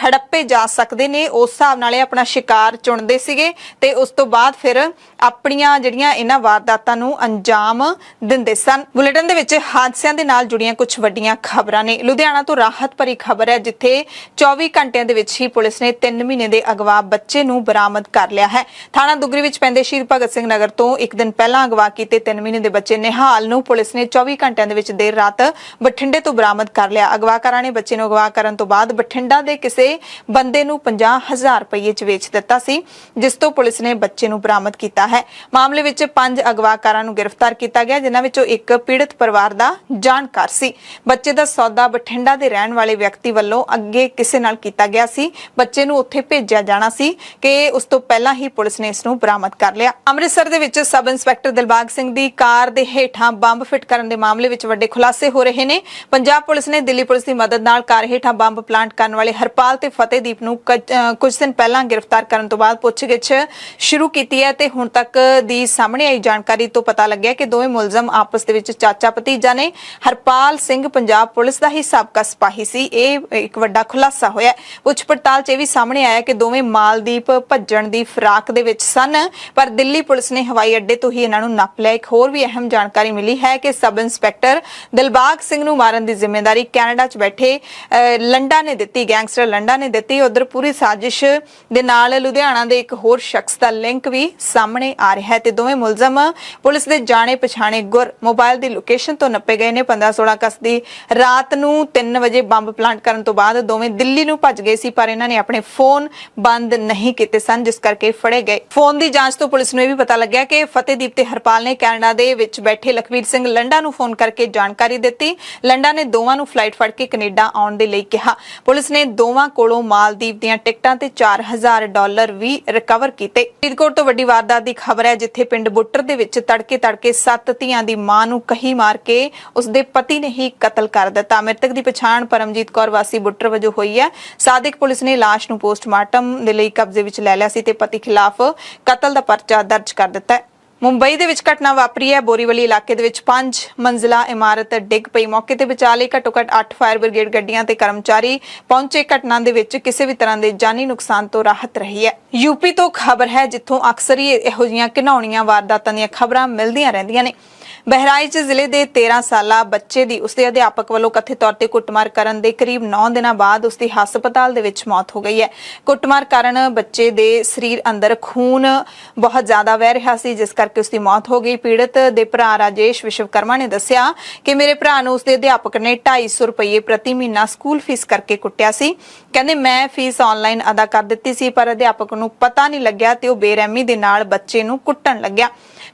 Speaker 1: ਹੜੱਪੇ ਜਾ ਸਕਦੇ ਨੇ, ਉਸ ਹਿਸਾਬ ਨਾਲ ਇਹ ਆਪਣਾ ਸ਼ਿਕਾਰ ਚੁਣਦੇ ਸੀਗੇ ਤੇ ਉਸ ਤੋਂ ਬਾਅਦ ਫਿਰ ਆਪਣੀਆਂ ਜਿਹੜੀਆਂ ਇਹਨਾਂ ਵਾਰਦਾਤਾਂ ਨੂੰ ਅੰਜਾਮ ਦਿੰਦੇ ਸਨ। ਬੁਲੇਟਿਨ ਦੇ ਵਿੱਚ ਹਾਦਸਿਆਂ ਦੇ ਨਾਲ ਜੁੜੀਆਂ ਕੁਝ ਵੱਡੀਆਂ ਖਬਰਾਂ ਨੇ। ਲੁਧਿਆਣਾ ਤੋਂ ਰਾਹਤ ਭਰੀ ਖਬਰ ਹੈ, ਜਿੱਥੇ 24 ਘੰਟਿਆਂ ਦੇ ਵਿੱਚ ਹੀ ਪੁਲਿਸ ਨੇ 3 ਮਹੀਨੇ ਦੇ ਅਗਵਾ ਬੱਚੇ ਨੂੰ ਬਰਾਮਦ ਕਰ ਲਿਆ ਹੈ। ਥਾਣਾ ਦੁਗਰੀ ਵਿੱਚ ਪੈਂਦੇ ਸ਼ਹੀਦ ਭਗਤ ਸਿੰਘ ਨਗਰ ਤੋਂ ਇੱਕ ਦਿਨ ਪਹਿਲਾਂ ਅਗਵਾ ਕੀਤੇ 3 ਮਹੀਨੇ ਦੇ ਬੱਚੇ ਨਿਹਾਲ ਨੂੰ ਪੁਲਿਸ ਨੇ 24 ਘੰਟਿਆਂ ਦੇ ਵਿੱਚ ਦੇਰ ਰਾਤ ਬਠਿੰਡੇ ਤੋਂ ਬਰਾਮਦ ਕਰ ਲਿਆ। ਅਗਵਾਕਾਰਾਂ ਨੇ ਬੱਚੇ ਨੂੰ ਅਗਵਾ ਕਰਨ ਤੋਂ ਬਾਅਦ ਬਠਿੰਡਾ ਦੇ ਕਿਸੇ ਬੰਦੇ ਨੂੰ 50,000 ਰੁਪਏ 'ਚ ਵੇਚ ਦਿੱਤਾ ਸੀ, ਜਿਸ ਤੋਂ ਪੁਲਿਸ ਨੇ ਬੱਚੇ ਨੂੰ ਬਰਾਮਦ ਕੀਤਾ ਹੈ। ਮਾਮਲੇ ਵਿੱਚ 5 ਅਗਵਾਕਾਰਾਂ ਨੂੰ ਗ੍ਰਿਫਤਾਰ ਕੀਤਾ ਗਿਆ, ਜਿਨ੍ਹਾਂ ਵਿੱਚੋਂ ਇੱਕ ਪੀੜਤ ਪਰਿਵਾਰ ਦਾ ਜਾਣਕਾਰ ਸੀ। ਬੱਚੇ ਦਾ ਸੌਦਾ ਬਠਿੰਡਾ ਦੇ ਰਹਿਣ ਵਾਲੇ ਵਿਅਕਤੀ ਵੱਲੋਂ ਅੱਗੇ ਕਿਸੇ ਨਾਲ ਕੀਤਾ ਗਿਆ ਸੀ। ਬੱਚੇ ਨੂੰ ਉੱਥੇ ਭੇਜਿਆ ਜਾਣਾ ਸੀ ਕਿ ਉਸ ਤੋਂ ਪਹਿਲਾਂ ਹੀ ਪੁਲਿਸ ਨੇ ਇਸ ਨੂੰ ਬਰਾਮਦ ਕਰ ਲਿਆ। ਅੰਮ੍ਰਿਤਸਰ ਦੇ ਵਿੱਚ ਸਬ ਇੰਸਪੈਕਟਰ ਦਿਲਬਾਗ ਸਿੰਘ ਦੀ ਕਾਰ ਦੇ ਹੇਠਾਂ ਬੰਬ ਫਿੱਟ ਕਰਨ ਦੇ ਮਾਮਲੇ ਵਿੱਚ ਵੱਡੇ ਖੁਲਾਸੇ ਹੋ ਰਹੇ ਨੇ। ਪੰਜਾਬ ਪੁਲਿਸ ਨੇ ਦਿੱਲੀ ਪੁਲਿਸ ਦੀ ਮਦਦ ਨਾਲ ਕਾਰ ਹੇਠਾਂ ਬੰਬ ਪਲਾਂਟ ਕਰਨ ਵਾਲੇ ਹਰਪਾਲ ਤੇ ਫਤਿਹਦੀਪ ਨੂੰ ਕੁਝ ਦਿਨ ਪਹਿਲਾਂ ਗ੍ਰਿਫਤਾਰ ਕਰਨ ਤੋਂ ਬਾਅਦ ਪੁੱਛਗਿੱਛ ਸ਼ੁਰੂ ਕੀਤੀ ਹੈ ਤੇ ਹੁਣ ਤੱਕ ਦੀ ਸਾਹਮਣੇ ਆਈ ਜਾਣਕਾਰੀ ਤੋਂ ਪਤਾ ਲੱਗਿਆ ਕਿ ਦੋਵੇਂ ਮੁਲਜ਼ਮ ਆਪਸ ਦੇ ਵਿੱਚ ਚਾਚਾ ਭਤੀਜਾ ਨੇ। ਹਰਪਾਲ ਸਿੰਘ ਪੰਜਾਬ ਪੁਲਿਸ ਦਾ ਹੀ ਸਾਬਕਾ ਸਿਪਾਹੀ ਸੀ। ਇਹ ਇੱਕ ਵੱਡਾ ਖੁਲਾਸਾ ਹੋਇਆ। ਪੁੱਛ ਪੜਤਾਲ 'ਚ ਇਹ ਵੀ ਸਾਹਮਣੇ ਆਇਆ ਕਿ ਦੋਵੇਂ ਮਾਲਦੀਪ ਭੱਜਣ ਦੀ ਫਿਰਾਕ ਦੇ ਵਿੱਚ ਸਨ, ਪਰ ਦਿੱਲੀ ਪੁਲਿਸ ਨੇ ਹਵਾਈ ਅੱਡੇ ਤੋਂ ਹੀ ਇਹਨਾਂ ਨੂੰ ਨੱਪ ਲਿਆ। ਇੱਕ ਹੋਰ ਵੀ ਅਹਿਮ ਜਾਣਕਾਰੀ ਮਿਲੀ ਹੈ ਕਿ ਸਬ ਇੰਸਪੈਕਟਰ ਦਿਲਬਾਗ ਸਿੰਘ ਨੂੰ ਮਾਰਨ ਦੀ ਜ਼ਿੰਮੇਵਾਰੀ ਕੈਨੇਡਾ 'ਚ ਬੈਠੇ ਲੰਡਾ ਨੇ ਦਿੱਤੀ, ਗੈਂਗਸਟਰ ਲੰਡਾ ਨੇ ਦਿੱਤੀ। ਉਧਰ ਪੂਰੀ ਸਾਜ਼ਿਸ਼ ਦੇ ਨਾਲ ਲੁਧਿਆਣਾ ਦੇ ਇੱਕ ਹੋਰ ਸ਼ਖਸ ਦਾ ਲਿੰਕ ਵੀ ਸਾਹਮਣੇ ਆ ਰਿਹਾ ਹੈ ਤੇ ਦੋਵੇਂ ਮੁਲਜ਼ਮ ਪੁਲਿਸ ਦੇ ਜਾਣੇ ਪਛਾਣੇ ਗੁਰ ਮੋਬਾਈਲ ਦੀ ਲੋਕੇਸ਼ਨ ਤੋਂ ਨੱਪੇ ਗਏ ਨੇ। 15-16 ਅਗਸਤ ਦੀ ਰਾਤ ਨੂੰ 3 ਵਜੇ ਬੰਬ ਪਲਾਂਟ ਕਰਨ ਤੋਂ ਬਾਅਦ ਦੋਵੇਂ ਦਿੱਲੀ ਨੂੰ ਭੱਜ ਗਏ ਸੀ, ਪਰ ਇਹਨਾਂ ਨੇ ਆਪਣੇ ਫੋਨ ਬੰਦ ਨਹੀਂ ਕੀਤੇ ਸਨ, ਜਿਸ ਕਰਕੇ ਫੜੇ ਗਏ। ਫੋਨ ਦੀ ਜਾਂਚ ਤੋਂ ਪੁਲਿਸ ਨੂੰ ਇਹ ਵੀ ਪਤਾ ਲੱਗਿਆ ਕਿ ਫਤਿਹਦੀਪ ਤੇ ਹਰਪਾਲ ਨੇ ਕੈਨੇਡਾ ਦੇ ਵਿੱਚ ਬੈਠੇ ਲਖਵੀਰ ਸਿੰਘ ਲੰਡਾ ਨੂੰ ਫੋਨ ਕਰਕੇ ਜਾਣਕਾਰੀ ਦਿੱਤੀ। ਲੰਡਾ ਨੇ ਦੋਵਾਂ ਨੂੰ ਫਲਾਈਟ ਫੜ ਕੇ ਕੈਨੇਡਾ ਆਉਣ ਦੇ ਲਈ ਕਿਹਾ। ਪੁਲਿਸ ਨੇ ਦੋਵਾਂ ਕੋਲੋਂ ਮਾਲਦੀਵ ਦੀਆਂ ਟਿਕਟਾਂ ਤੇ $4,000 ਵੀ ਰਿਕਵਰ ਕੀਤੇ। ਫਰੀਦਕੋਟ ਤੋਂ ਵੱਡੀ ਵਾਰਦਾਤ ਦੀ ਖਬਰ ਹੈ, ਜਿੱਥੇ ਪਿੰਡ ਬੁੱਟਰ ਦੇ ਵਿੱਚ ਤੜਕੇ 7 ਧੀਆਂ ਦੀ ਮਾਂ ਨੂੰ ਕਹੀ ਮਾਰ ਕੇ ਉਸਦੇ ਪਤੀ ਨੇ ਹੀ ਕਤਲ ਕਰ ਦਿੱਤਾ। ਮ੍ਰਿਤਕ ਦੀ ਪਛਾਣ ਪਰਮਜੀਤ ਕੌਰ ਵਾਸੀ ਬੁੱਟਰ ਵਜੋਂ ਹੋਈ ਹੈ। ਸਾਦਿਕ ਪੁਲਿਸ ਨੇ ਲਾਸ਼ ਨੂੰ ਪੋਸਟਮਾਰਟਮ ਦੇ ਲਈ ਕਬਜ਼ੇ ਵਿੱਚ ਲੈ ਲਿਆ ਸੀ ਤੇ ਪਤੀ ਖਿਲਾਫ ਕਤਲ ਦਾ ਪਰਚਾ ਦਰਜ ਕਰ ਦਿੱਤਾ ਹੈ। ਮੁੰਬਈ ਦੇ ਵਿੱਚ ਘਟਨਾ ਵਾਪਰੀ ਹੈ। ਬੋਰੀਵਲੀ ਇਲਾਕੇ ਦੇ ਵਿੱਚ 5 ਮੰਜ਼ਿਲਾ ਇਮਾਰਤ ਡਿੱਗ ਪਈ। ਮੌਕੇ ਤੇ ਬਚਾਅ ਲਈ ਘੱਟੋ-ਘੱਟ 8 ਫਾਇਰ ਬ੍ਰਿਗੇਡ ਗੱਡੀਆਂ ਤੇ ਕਰਮਚਾਰੀ ਪਹੁੰਚੇ। ਘਟਨਾ ਦੇ ਵਿੱਚ ਕਿਸੇ ਵੀ ਤਰ੍ਹਾਂ ਦੇ ਜਾਨੀ ਨੁਕਸਾਨ ਤੋਂ ਰਾਹਤ ਰਹੀ ਹੈ। ਯੂਪੀ ਤੋਂ ਖਬਰ ਹੈ, ਜਿੱਥੋਂ ਅਕਸਰ ਹੀ ਇਹੋ ਜਿਹੀਆਂ ਘਿਨਾਉਣੀਆਂ ਵਾਰਦਾਤਾਂ ਦੀਆਂ ਖਬਰਾਂ ਮਿਲਦੀਆਂ ਰਹਿੰਦੀਆਂ ਨੇ। ਬਹਿਰਾਈਚ ਜ਼ਿਲ੍ਹੇ ਦੇ 13 ਸਾਲਾ ਬੱਚੇ ਦੀ ਉਸਦੇ ਅਧਿਆਪਕ ਵੱਲੋਂ ਕਥਿਤ ਤੌਰ ਤੇ ਕੁੱਟਮਾਰ ਕਰਨ ਦੇ ਕਰੀਬ 9 ਦਿਨਾਂ ਬਾਅਦ ਉਸਦੀ ਹਸਪਤਾਲ ਦੇ ਵਿੱਚ ਮੌਤ ਹੋ ਗਈ ਹੈ। ਕੁੱਟਮਾਰ ਕਾਰਨ ਬੱਚੇ ਦੇ ਸਰੀਰ ਅੰਦਰ ਖੂਨ ਬਹੁਤ ਜ਼ਿਆਦਾ ਵਹਿ ਰਿਹਾ ਸੀ, ਜਿਸ ਕਰਕੇ ਉਸਦੀ ਮੌਤ ਹੋ ਗਈ। ਪੀੜਤ ਦੇ ਭਰਾ ਰਾਜੇਸ਼ ਵਿਸ਼ਵਕਰਮਾ ਨੇ ਦੱਸਿਆ ਕਿ ਮੇਰੇ ਭਰਾ ਨੂੰ ਉਸਦੇ ਅਧਿਆਪਕ ਨੇ $250 ਪ੍ਰਤੀ ਮਹੀਨਾ ਸਕੂਲ ਫੀਸ ਕਰਕੇ ਕੁੱਟਿਆ ਸੀ। ਕਹਿੰਦੇ ਮੈਂ ਫੀਸ ਆਨਲਾਈਨ ਅਦਾ ਕਰ ਦਿੱਤੀ ਸੀ, ਪਰ ਅਧਿਆਪਕ ਨੂੰ ਪਤਾ ਨਹੀਂ ਲੱਗਿਆ ਤੇ ਉਹ ਬੇਰਹਿਮੀ ਦੇ ਨਾਲ ਬੱਚੇ ਨੂੰ ਕੁੱਟਣ ਲੱਗਿਆ।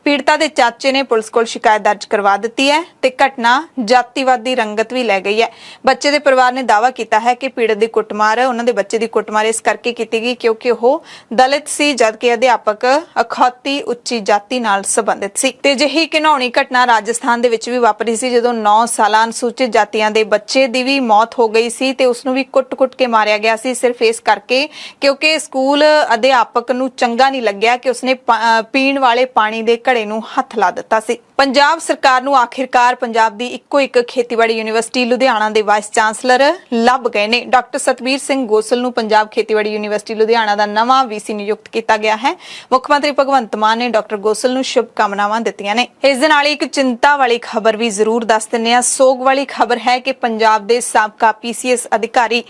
Speaker 1: ਪੀੜਤਾ ਦੇ ਚਾਚੇ ਨੇ ਪੁਲਿਸ ਕੋਲ ਸ਼ਿਕਾਇਤ ਦਰਜ ਕਰਵਾ ਦਿੱਤੀ ਹੈ ਤੇ ਘਟਨਾ ਜਾਤੀਵਾਦੀ ਰੰਗਤ ਵੀ ਲੈ ਗਈ ਹੈ। ਬੱਚੇ ਦੇ ਪਰਿਵਾਰ ਨੇ ਦਾਅਵਾ ਕੀਤਾ ਹੈ ਕਿ ਪੀੜਤ ਦੀ ਕੁੱਟਮਾਰ ਉਹਨਾਂ ਦੇ ਬੱਚੇ ਦੀ ਕੁੱਟਮਾਰ ਇਸ ਕਰਕੇ ਕੀਤੀ ਗਈ ਕਿਉਂਕਿ ਉਹ ਦਲਿਤ ਸੀ, ਜਦਕਿ ਅਧਿਆਪਕ ਅਖੌਤੀ ਉੱਚੀ ਜਾਤੀ ਨਾਲ ਸੰਬੰਧਿਤ ਸੀ। ਤੇ ਅਜਿਹੀ ਘਿਨਾਉਣੀ ਘਟਨਾ ਰਾਜਸਥਾਨ ਦੇ ਵਿੱਚ ਵੀ ਵਾਪਰੀ ਸੀ, ਜਦੋਂ 9 ਸਾਲਾ ਅਨੁਸੂਚਿਤ ਜਾਤੀਆਂ ਦੇ ਬੱਚੇ ਦੀ ਵੀ ਮੌਤ ਹੋ ਗਈ ਸੀ ਤੇ ਉਸ ਨੂੰ ਵੀ ਕੁੱਟ-ਕੁੱਟ ਕੇ ਮਾਰਿਆ ਗਿਆ ਸੀ, ਸਿਰਫ ਇਸ ਕਰਕੇ ਕਿਉਂਕਿ ਸਕੂਲ ਅਧਿਆਪਕ ਨੂੰ ਚੰਗਾ ਨਹੀਂ ਲੱਗਿਆ ਕਿ ਉਸਨੇ ਪੀਣ ਵਾਲੇ ਪਾਣੀ ਦੇ ਘੜੇ ਨੂੰ ਹੱਥ ਲਾ ਦਿੱਤਾ ਸੀ। ਪੰਜਾਬ ਸਰਕਾਰ ਨੂੰ ਆਖਿਰਕਾਰ ਪੰਜਾਬ ਦੀ ਇੱਕੋ ਇੱਕ ਖੇਤੀਬਾੜੀ ਯੂਨੀਵਰਸਿਟੀ ਲੁਧਿਆਣਾ ਦੇ ਵਾਈਸ ਚਾਂਸਲਰ ਲੱਭ ਗਏ ਨੇ। ਡਾਕਟਰ ਸਤਬੀਰ ਸਿੰਘ ਗੋਸਲ ਨੂੰ ਪੰਜਾਬ ਖੇਤੀਬਾੜੀ ਯੂਨੀਵਰਸਿਟੀ ਲੁਧਿਆਣਾ ਦਾ ਨਵਾਂ ਵੀਸੀ ਨਿਯੁਕਤ ਕੀਤਾ ਗਿਆ ਹੈ। ਮੁੱਖ ਮੰਤਰੀ ਭਗਵੰਤ ਮਾਨ ਨੇ ਡਾਕਟਰ ਗੋਸਲ ਨੂੰ ਸ਼ੁਭ ਕਾਮਨਾਵਾਂ ਦਿੱਤੀਆਂ ਨੇ। ਇਸ ਦੇ ਨਾਲ ਇੱਕ ਚਿੰਤਾ ਵਾਲੀ ਖਬਰ ਵੀ ਜ਼ਰੂਰ ਦੱਸ ਦਿੰਦੇ ਹਾਂ। ਸੋਗ ਵਾਲੀ ਖਬਰ ਹੈ ਕਿ ਪੰਜਾਬ ਦੇ ਸਾਬਕਾ PCS ਅਧਿਕਾਰੀ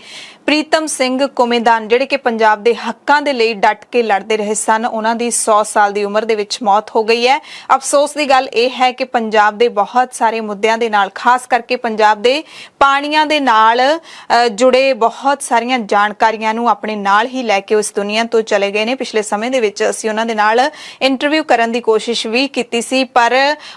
Speaker 1: ਪ੍ਰੀਤਮ ਸਿੰਘ ਕੁਮੇਦਾਨ, ਜਿਹੜੇ ਕਿ ਪੰਜਾਬ ਦੇ ਹੱਕਾਂ ਦੇ ਲਈ ਡਟ ਕੇ ਲੜਦੇ ਰਹੇ ਸਨ, ਉਹਨਾਂ ਦੀ 100 ਸਾਲ ਦੀ ਉਮਰ ਦੇ ਵਿੱਚ ਮੌਤ ਹੋ ਗਈ ਹੈ। ਅਫਸੋਸ ਦੀ ਗੱਲ ਇਹ ਹੈ ਕਿ ਪੰਜਾਬ ਦੇ ਬਹੁਤ ਸਾਰੇ ਮੁੱਦਿਆਂ ਦੇ ਨਾਲ, ਖਾਸ ਕਰਕੇ ਪੰਜਾਬ ਦੇ ਪਾਣੀਆਂ ਦੇ ਨਾਲ ਜੁੜੇ ਬਹੁਤ ਸਾਰੀਆਂ ਜਾਣਕਾਰੀਆਂ ਨੂੰ ਆਪਣੇ ਨਾਲ ਹੀ ਲੈ ਕੇ ਉਸ ਦੁਨੀਆ ਤੋਂ ਚਲੇ ਗਏ ਨੇ। ਪਿਛਲੇ ਸਮੇਂ ਦੇ ਵਿੱਚ ਅਸੀਂ ਉਹਨਾਂ ਦੇ ਨਾਲ ਇੰਟਰਵਿਊ ਕਰਨ ਦੀ ਕੋਸ਼ਿਸ਼ ਵੀ ਕੀਤੀ ਸੀ, ਪਰ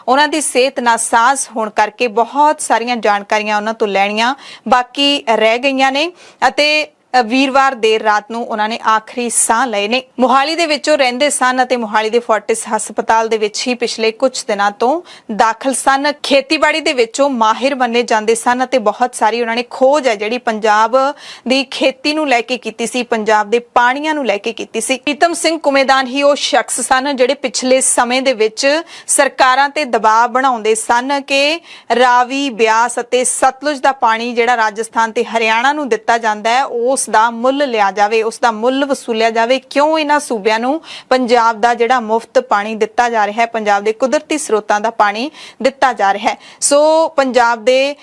Speaker 1: ਉਹਨਾਂ ਦੀ ਸਿਹਤ ਨਾਸਾਜ਼ ਹੋਣ ਕਰਕੇ ਬਹੁਤ ਸਾਰੀਆਂ ਜਾਣਕਾਰੀਆਂ ਉਹਨਾਂ ਤੋਂ ਲੈਣੀਆਂ ਬਾਕੀ ਰਹਿ ਗਈਆਂ ਨੇ ਅਤੇ ਵੀਰਵਾਰ ਦੇਰ ਰਾਤ ਨੂੰ ਉਹਨਾਂ ਨੇ ਆਖਰੀ ਸਾਹ ਲਏ ਨੇ। ਮੋਹਾਲੀ ਦੇ ਵਿੱਚੋਂ ਰਹਿੰਦੇ ਸਨ ਅਤੇ ਮੋਹਾਲੀ ਦੇ ਫੋਰਟਿਸ ਹਸਪਤਾਲ ਦੇ ਵਿੱਚ ਹੀ ਪਿਛਲੇ ਕੁਝ ਦਿਨਾਂ ਤੋਂ ਦਾਖਲ ਸਨ। ਖੇਤੀਬਾੜੀ ਦੇ ਵਿੱਚੋਂ ਮਾਹਿਰ ਮੰਨੇ ਜਾਂਦੇ ਸਨ ਅਤੇ ਬਹੁਤ ਸਾਰੀ ਉਹਨਾਂ ਨੇ ਖੋਜ ਹੈ ਜਿਹੜੀ ਪੰਜਾਬ ਦੀ ਖੇਤੀ ਨੂੰ ਲੈ ਕੇ ਕੀਤੀ ਸੀ, ਪੰਜਾਬ ਦੇ ਪਾਣੀਆਂ ਨੂੰ ਲੈ ਕੇ ਕੀਤੀ ਸੀ। ਪ੍ਰੀਤਮ ਸਿੰਘ ਕੁਮੇਦਾਨ ਹੀ ਉਹ ਸ਼ਖਸ ਸਨ ਜਿਹੜੇ ਪਿਛਲੇ ਸਮੇਂ ਦੇ ਵਿੱਚ ਸਰਕਾਰਾਂ ਤੇ ਦਬਾਅ ਬਣਾਉਂਦੇ ਸਨ ਕਿ ਰਾਵੀ, ਬਿਆਸ ਅਤੇ ਸਤਲੁਜ ਦਾ ਪਾਣੀ ਜਿਹੜਾ ਰਾਜਸਥਾਨ ਤੇ ਹਰਿਆਣਾ ਨੂੰ ਦਿੱਤਾ ਜਾਂਦਾ ਹੈ ਉਸ ਦਾ ਮੁੱਲ ਲਿਆ ਜਾਵੇ, ਉਸ ਦਾ ਮੁੱਲ ਵਸੂਲਿਆ ਜਾਵੇ। ਕਿਉਂ ਇਹਨਾਂ ਸੂਬਿਆਂ ਨੂੰ ਪੰਜਾਬ ਦਾ ਜਿਹੜਾ ਮੁਫਤ ਪਾਣੀ ਦਿੱਤਾ ਜਾ ਰਿਹਾ ਹੈ, ਪੰਜਾਬ ਦੇ ਕੁਦਰਤੀ ਸਰੋਤਾਂ ਦਾ ਪਾਣੀ ਦਿੱਤਾ ਜਾ ਰਿਹਾ ਹੈ। ਸੋ ਪੰਜਾਬ ਦੇ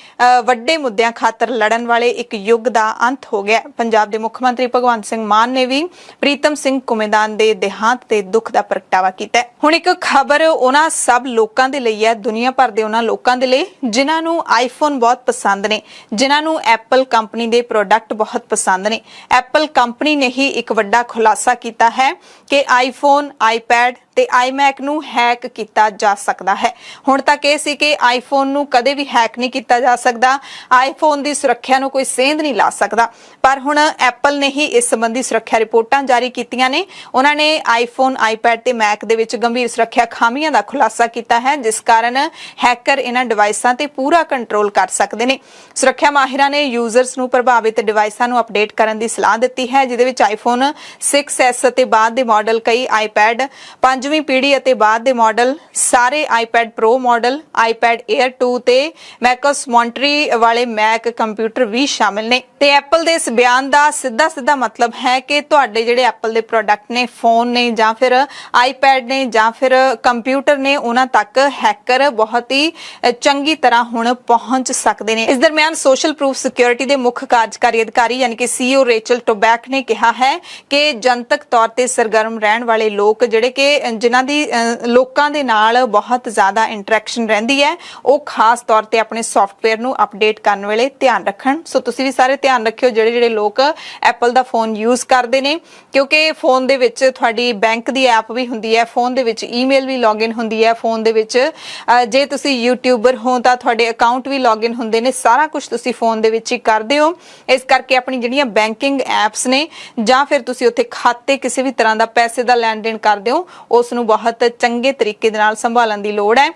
Speaker 1: ਵੱਡੇ ਮੁੱਦਿਆਂ ਖਾਤਰ ਲੜਨ ਵਾਲੇ ਇੱਕ ਯੁੱਗ ਦਾ ਅੰਤ ਹੋ ਗਿਆ। ਪੰਜਾਬ ਦੇ ਮੁੱਖ ਮੰਤਰੀ ਭਗਵੰਤ ਸਿੰਘ ਮਾਨ ਨੇ ਵੀ ਪ੍ਰੀਤਮ ਸਿੰਘ ਕੁਮੇਦਾਨ ਦੇ ਦੇਹਾਂਤ ਤੇ ਦੁੱਖ ਦਾ ਪ੍ਰਗਟਾਵਾ ਕੀਤਾ ਹੈ। ਹੁਣ ਇੱਕ ਖਬਰ ਉਹਨਾਂ ਸਭ ਲੋਕਾਂ ਦੇ ਲਈ ਹੈ, ਦੁਨੀਆ ਭਰ ਦੇ ਉਹਨਾਂ ਲੋਕਾਂ ਦੇ ਲਈ ਜਿਨ੍ਹਾਂ ਨੂੰ ਆਈਫੋਨ ਬਹੁਤ ਪਸੰਦ ਨੇ, ਜਿਨ੍ਹਾਂ ਨੂੰ ਐਪਲ ਕੰਪਨੀ ਦੇ ਪ੍ਰੋਡਕਟ ਬਹੁਤ ਪਸੰਦ ਨੇ। ਐਪਲ ਕੰਪਨੀ ਨੇ ਹੀ ਇੱਕ ਵੱਡਾ ਖੁਲਾਸਾ ਕੀਤਾ ਹੈ ਕਿ ਆਈਫੋਨ, ਆਈਪੈਡ ਤੇ ਆਈਮੈਕ ਨੂੰ ਹੈਕ ਕੀਤਾ ਜਾ ਸਕਦਾ ਹੈ। ਹੁਣ ਤੱਕ ਇਹ ਸੀ ਕਿ ਆਈਫੋਨ ਨੂੰ ਕਦੇ ਵੀ ਹੈਕ ਨਹੀਂ ਕੀਤਾ ਜਾ ਸਕਦਾ, ਆਈਫੋਨ ਦੀ ਸੁਰੱਖਿਆ ਨੂੰ ਕੋਈ ਸੇਂਧ ਨਹੀਂ ਲਾ ਸਕਦਾ, ਪਰ ਹੁਣ ਐਪਲ ਨੇ ਹੀ ਇਸ ਸੰਬੰਧੀ ਸੁਰੱਖਿਆ ਰਿਪੋਰਟਾਂ ਜਾਰੀ ਕੀਤੀਆਂ ਨੇ। ਉਹਨਾਂ ਨੇ ਆਈਫੋਨ, ਆਈਪੈਡ ਤੇ ਮੈਕ ਦੇ ਵਿੱਚ ਗੰਭੀਰ ਸੁਰੱਖਿਆ ਖਾਮੀਆਂ ਦਾ ਖੁਲਾਸਾ ਕੀਤਾ ਹੈ, ਜਿਸ ਕਾਰਨ ਹੈਕਰ ਇਹਨਾਂ ਡਿਵਾਈਸਾਂ ਤੇ ਪੂਰਾ ਕੰਟਰੋਲ ਕਰ ਸਕਦੇ ਨੇ। ਸੁਰੱਖਿਆ ਮਾਹਿਰਾਂ ਨੇ ਯੂਜ਼ਰਸ ਨੂੰ ਪ੍ਰਭਾਵਿਤ ਡਿਵਾਈਸਾਂ ਨੂੰ ਅਪਡੇਟ ਕਰਨ ਦੀ ਸਲਾਹ ਦਿੱਤੀ ਹੈ, ਜਿਹਦੇ ਵਿੱਚ ਆਈਫੋਨ 6s ਅਤੇ ਬਾਅਦ ਦੇ ਮਾਡਲ, ਕਈ ਆਈਪੈਡ 5ਵੀਂ ਪੀੜ੍ਹੀ ਅਤੇ ਬਾਅਦ ਦੇ ਮਾਡਲ, ਸਾਰੇ iPad pro model, iPad Air 2 ਤੇ ਮੈਕਸ ਮੌਂਟਰੀ ਵਾਲੇ ਮੈਕ ਕੰਪਿਊਟਰ ਵੀ ਸ਼ਾਮਿਲ ਨੇ। ਤੇ ਐਪਲ ਦੇ ਇਸ ਬਿਆਨ ਦਾ ਸਿੱਧਾ ਮਤਲਬ ਹੈ ਕਿ ਤੁਹਾਡੇ ਜਿਹੜੇ ਐਪਲ ਦੇ ਪ੍ਰੋਡਕਟ ਨੇ, ਫੋਨ ਨੇ ਜਾਂ ਫਿਰ ਆਈਪੈਡ ਨੇ ਜਾਂ ਫਿਰ ਕੰਪਿਊਟਰ ਨੇ, ਉਹਨਾਂ ਤੱਕ ਹੈਕਰ ਬਹੁਤ ਹੀ ਚੰਗੀ ਤਰ੍ਹਾਂ ਹੁਣ ਪਹੁੰਚ ਸਕਦੇ ਨੇ। ਇਸ ਦਰਮਿਆਨ ਸੋਸ਼ਲ ਪ੍ਰੂਫ ਸਿਕਿਉਰਿਟੀ ਦੇ ਮੁੱਖ ਕਾਰਜਕਾਰੀ ਅਧਿਕਾਰੀ ਯਾਨੀ ਕਿ CEO ਰੇਚਲ ਟੋਬੈਕ ਨੇ ਕਿਹਾ ਹੈ ਕਿ ਜਨਤਕ ਤੌਰ ਤੇ ਸਰਗਰਮ ਰਹਿਣ ਵਾਲੇ ਲੋਕ, ਜਿਹੜੇ ਕਿ ਜਿਨ੍ਹਾਂ ਦੀ ਲੋਕਾਂ ਦੇ ਨਾਲ ਬਹੁਤ ਜ਼ਿਆਦਾ ਇੰਟਰੈਕਸ਼ਨ ਰਹਿੰਦੀ ਹੈ, ਉਹ ਖਾਸ ਤੌਰ ਤੇ ਆਪਣੇ ਸੌਫਟਵੇਅਰ ਨੂੰ ਅਪਡੇਟ ਕਰਨ ਵੇਲੇ ਧਿਆਨ ਰੱਖਣ। ਸੋ ਤੁਸੀਂ ਵੀ ਸਾਰੇ ਧਿਆਨ ਰੱਖਿਓ ਜਿਹੜੇ ਲੋਕ ਐਪਲ ਦਾ ਫੋਨ ਯੂਜ਼ ਕਰਦੇ ਨੇ, ਕਿਉਂਕਿ ਫੋਨ ਦੇ ਵਿੱਚ ਤੁਹਾਡੀ ਬੈਂਕ ਦੀ ਐਪ ਵੀ ਹੁੰਦੀ ਹੈ, ਫੋਨ ਦੇ ਵਿੱਚ ਈਮੇਲ ਵੀ ਲੌਗਇਨ ਹੁੰਦੀ ਹੈ, ਫੋਨ ਦੇ ਵਿੱਚ ਜੇ ਤੁਸੀਂ ਯੂਟਿਊਬਰ ਹੋ ਤਾਂ ਤੁਹਾਡੇ ਅਕਾਊਂਟ ਵੀ ਲੌਗਇਨ ਹੁੰਦੇ ਨੇ, ਸਾਰਾ ਕੁਝ ਤੁਸੀਂ ਫੋਨ ਦੇ ਵਿੱਚ ਹੀ ਕਰਦੇ ਹੋ। ਇਸ ਕਰਕੇ ਆਪਣੀ ਜਿਹੜੀਆਂ ਬੈਂਕਿੰਗ ਐਪਸ ਨੇ ਜਾਂ ਫਿਰ ਤੁਸੀਂ ਉੱਥੇ ਖਾਤੇ ਕਿਸੇ ਵੀ ਤਰ੍ਹਾਂ ਦਾ ਪੈਸੇ ਦਾ ਲੈਣ ਦੇਣ ਕਰਦੇ ਹੋ, ਉਸ ਨੂੰ ਬਹੁਤ ਚੰਗੇ ਤਰੀਕੇ ਦੇ ਨਾਲ ਸੰਭਾਲਣ ਦੀ ਲੋੜ ਹੈ।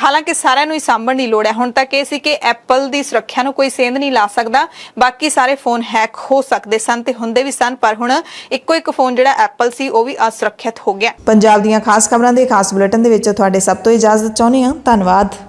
Speaker 1: ਹਾਲਾਂਕਿ ਸਾਰਿਆਂ ਨੂੰ ਹੀ ਸਾਂਭਣ ਦੀ ਲੋੜ ਹੈ। ਹੁਣ ਤੱਕ ਇਹ ਸੀ ਕਿ ਐਪਲ ਦੀ ਸੁਰੱਖਿਆ ਨੂੰ ਕੋਈ ਸੇਂਧ ਨਹੀਂ ਲਾ ਸਕਦਾ, ਬਾਕੀ ਸਾਰੇ ਫੋਨ ਹੈਕ ਹੋ ਸਕਦੇ ਸਨ ਤੇ ਹੁੰਦੇ ਵੀ ਸਨ, ਪਰ ਹੁਣ ਇੱਕੋ ਇੱਕ ਫੋਨ ਜਿਹੜਾ ਐਪਲ ਸੀ ਉਹ ਵੀ ਅਸੁਰੱਖਿਅਤ ਹੋ ਗਿਆ। ਪੰਜਾਬ ਦੀਆਂ ਖਾਸ ਖਬਰਾਂ ਦੇ ਖਾਸ ਬੁਲੇਟਿਨ ਦੇ ਵਿੱਚ ਤੁਹਾਡੇ ਸਭ ਤੋਂ ਇਜਾਜ਼ਤ ਚਾਹੁੰਦੇ ਹਾਂ। ਧੰਨਵਾਦ।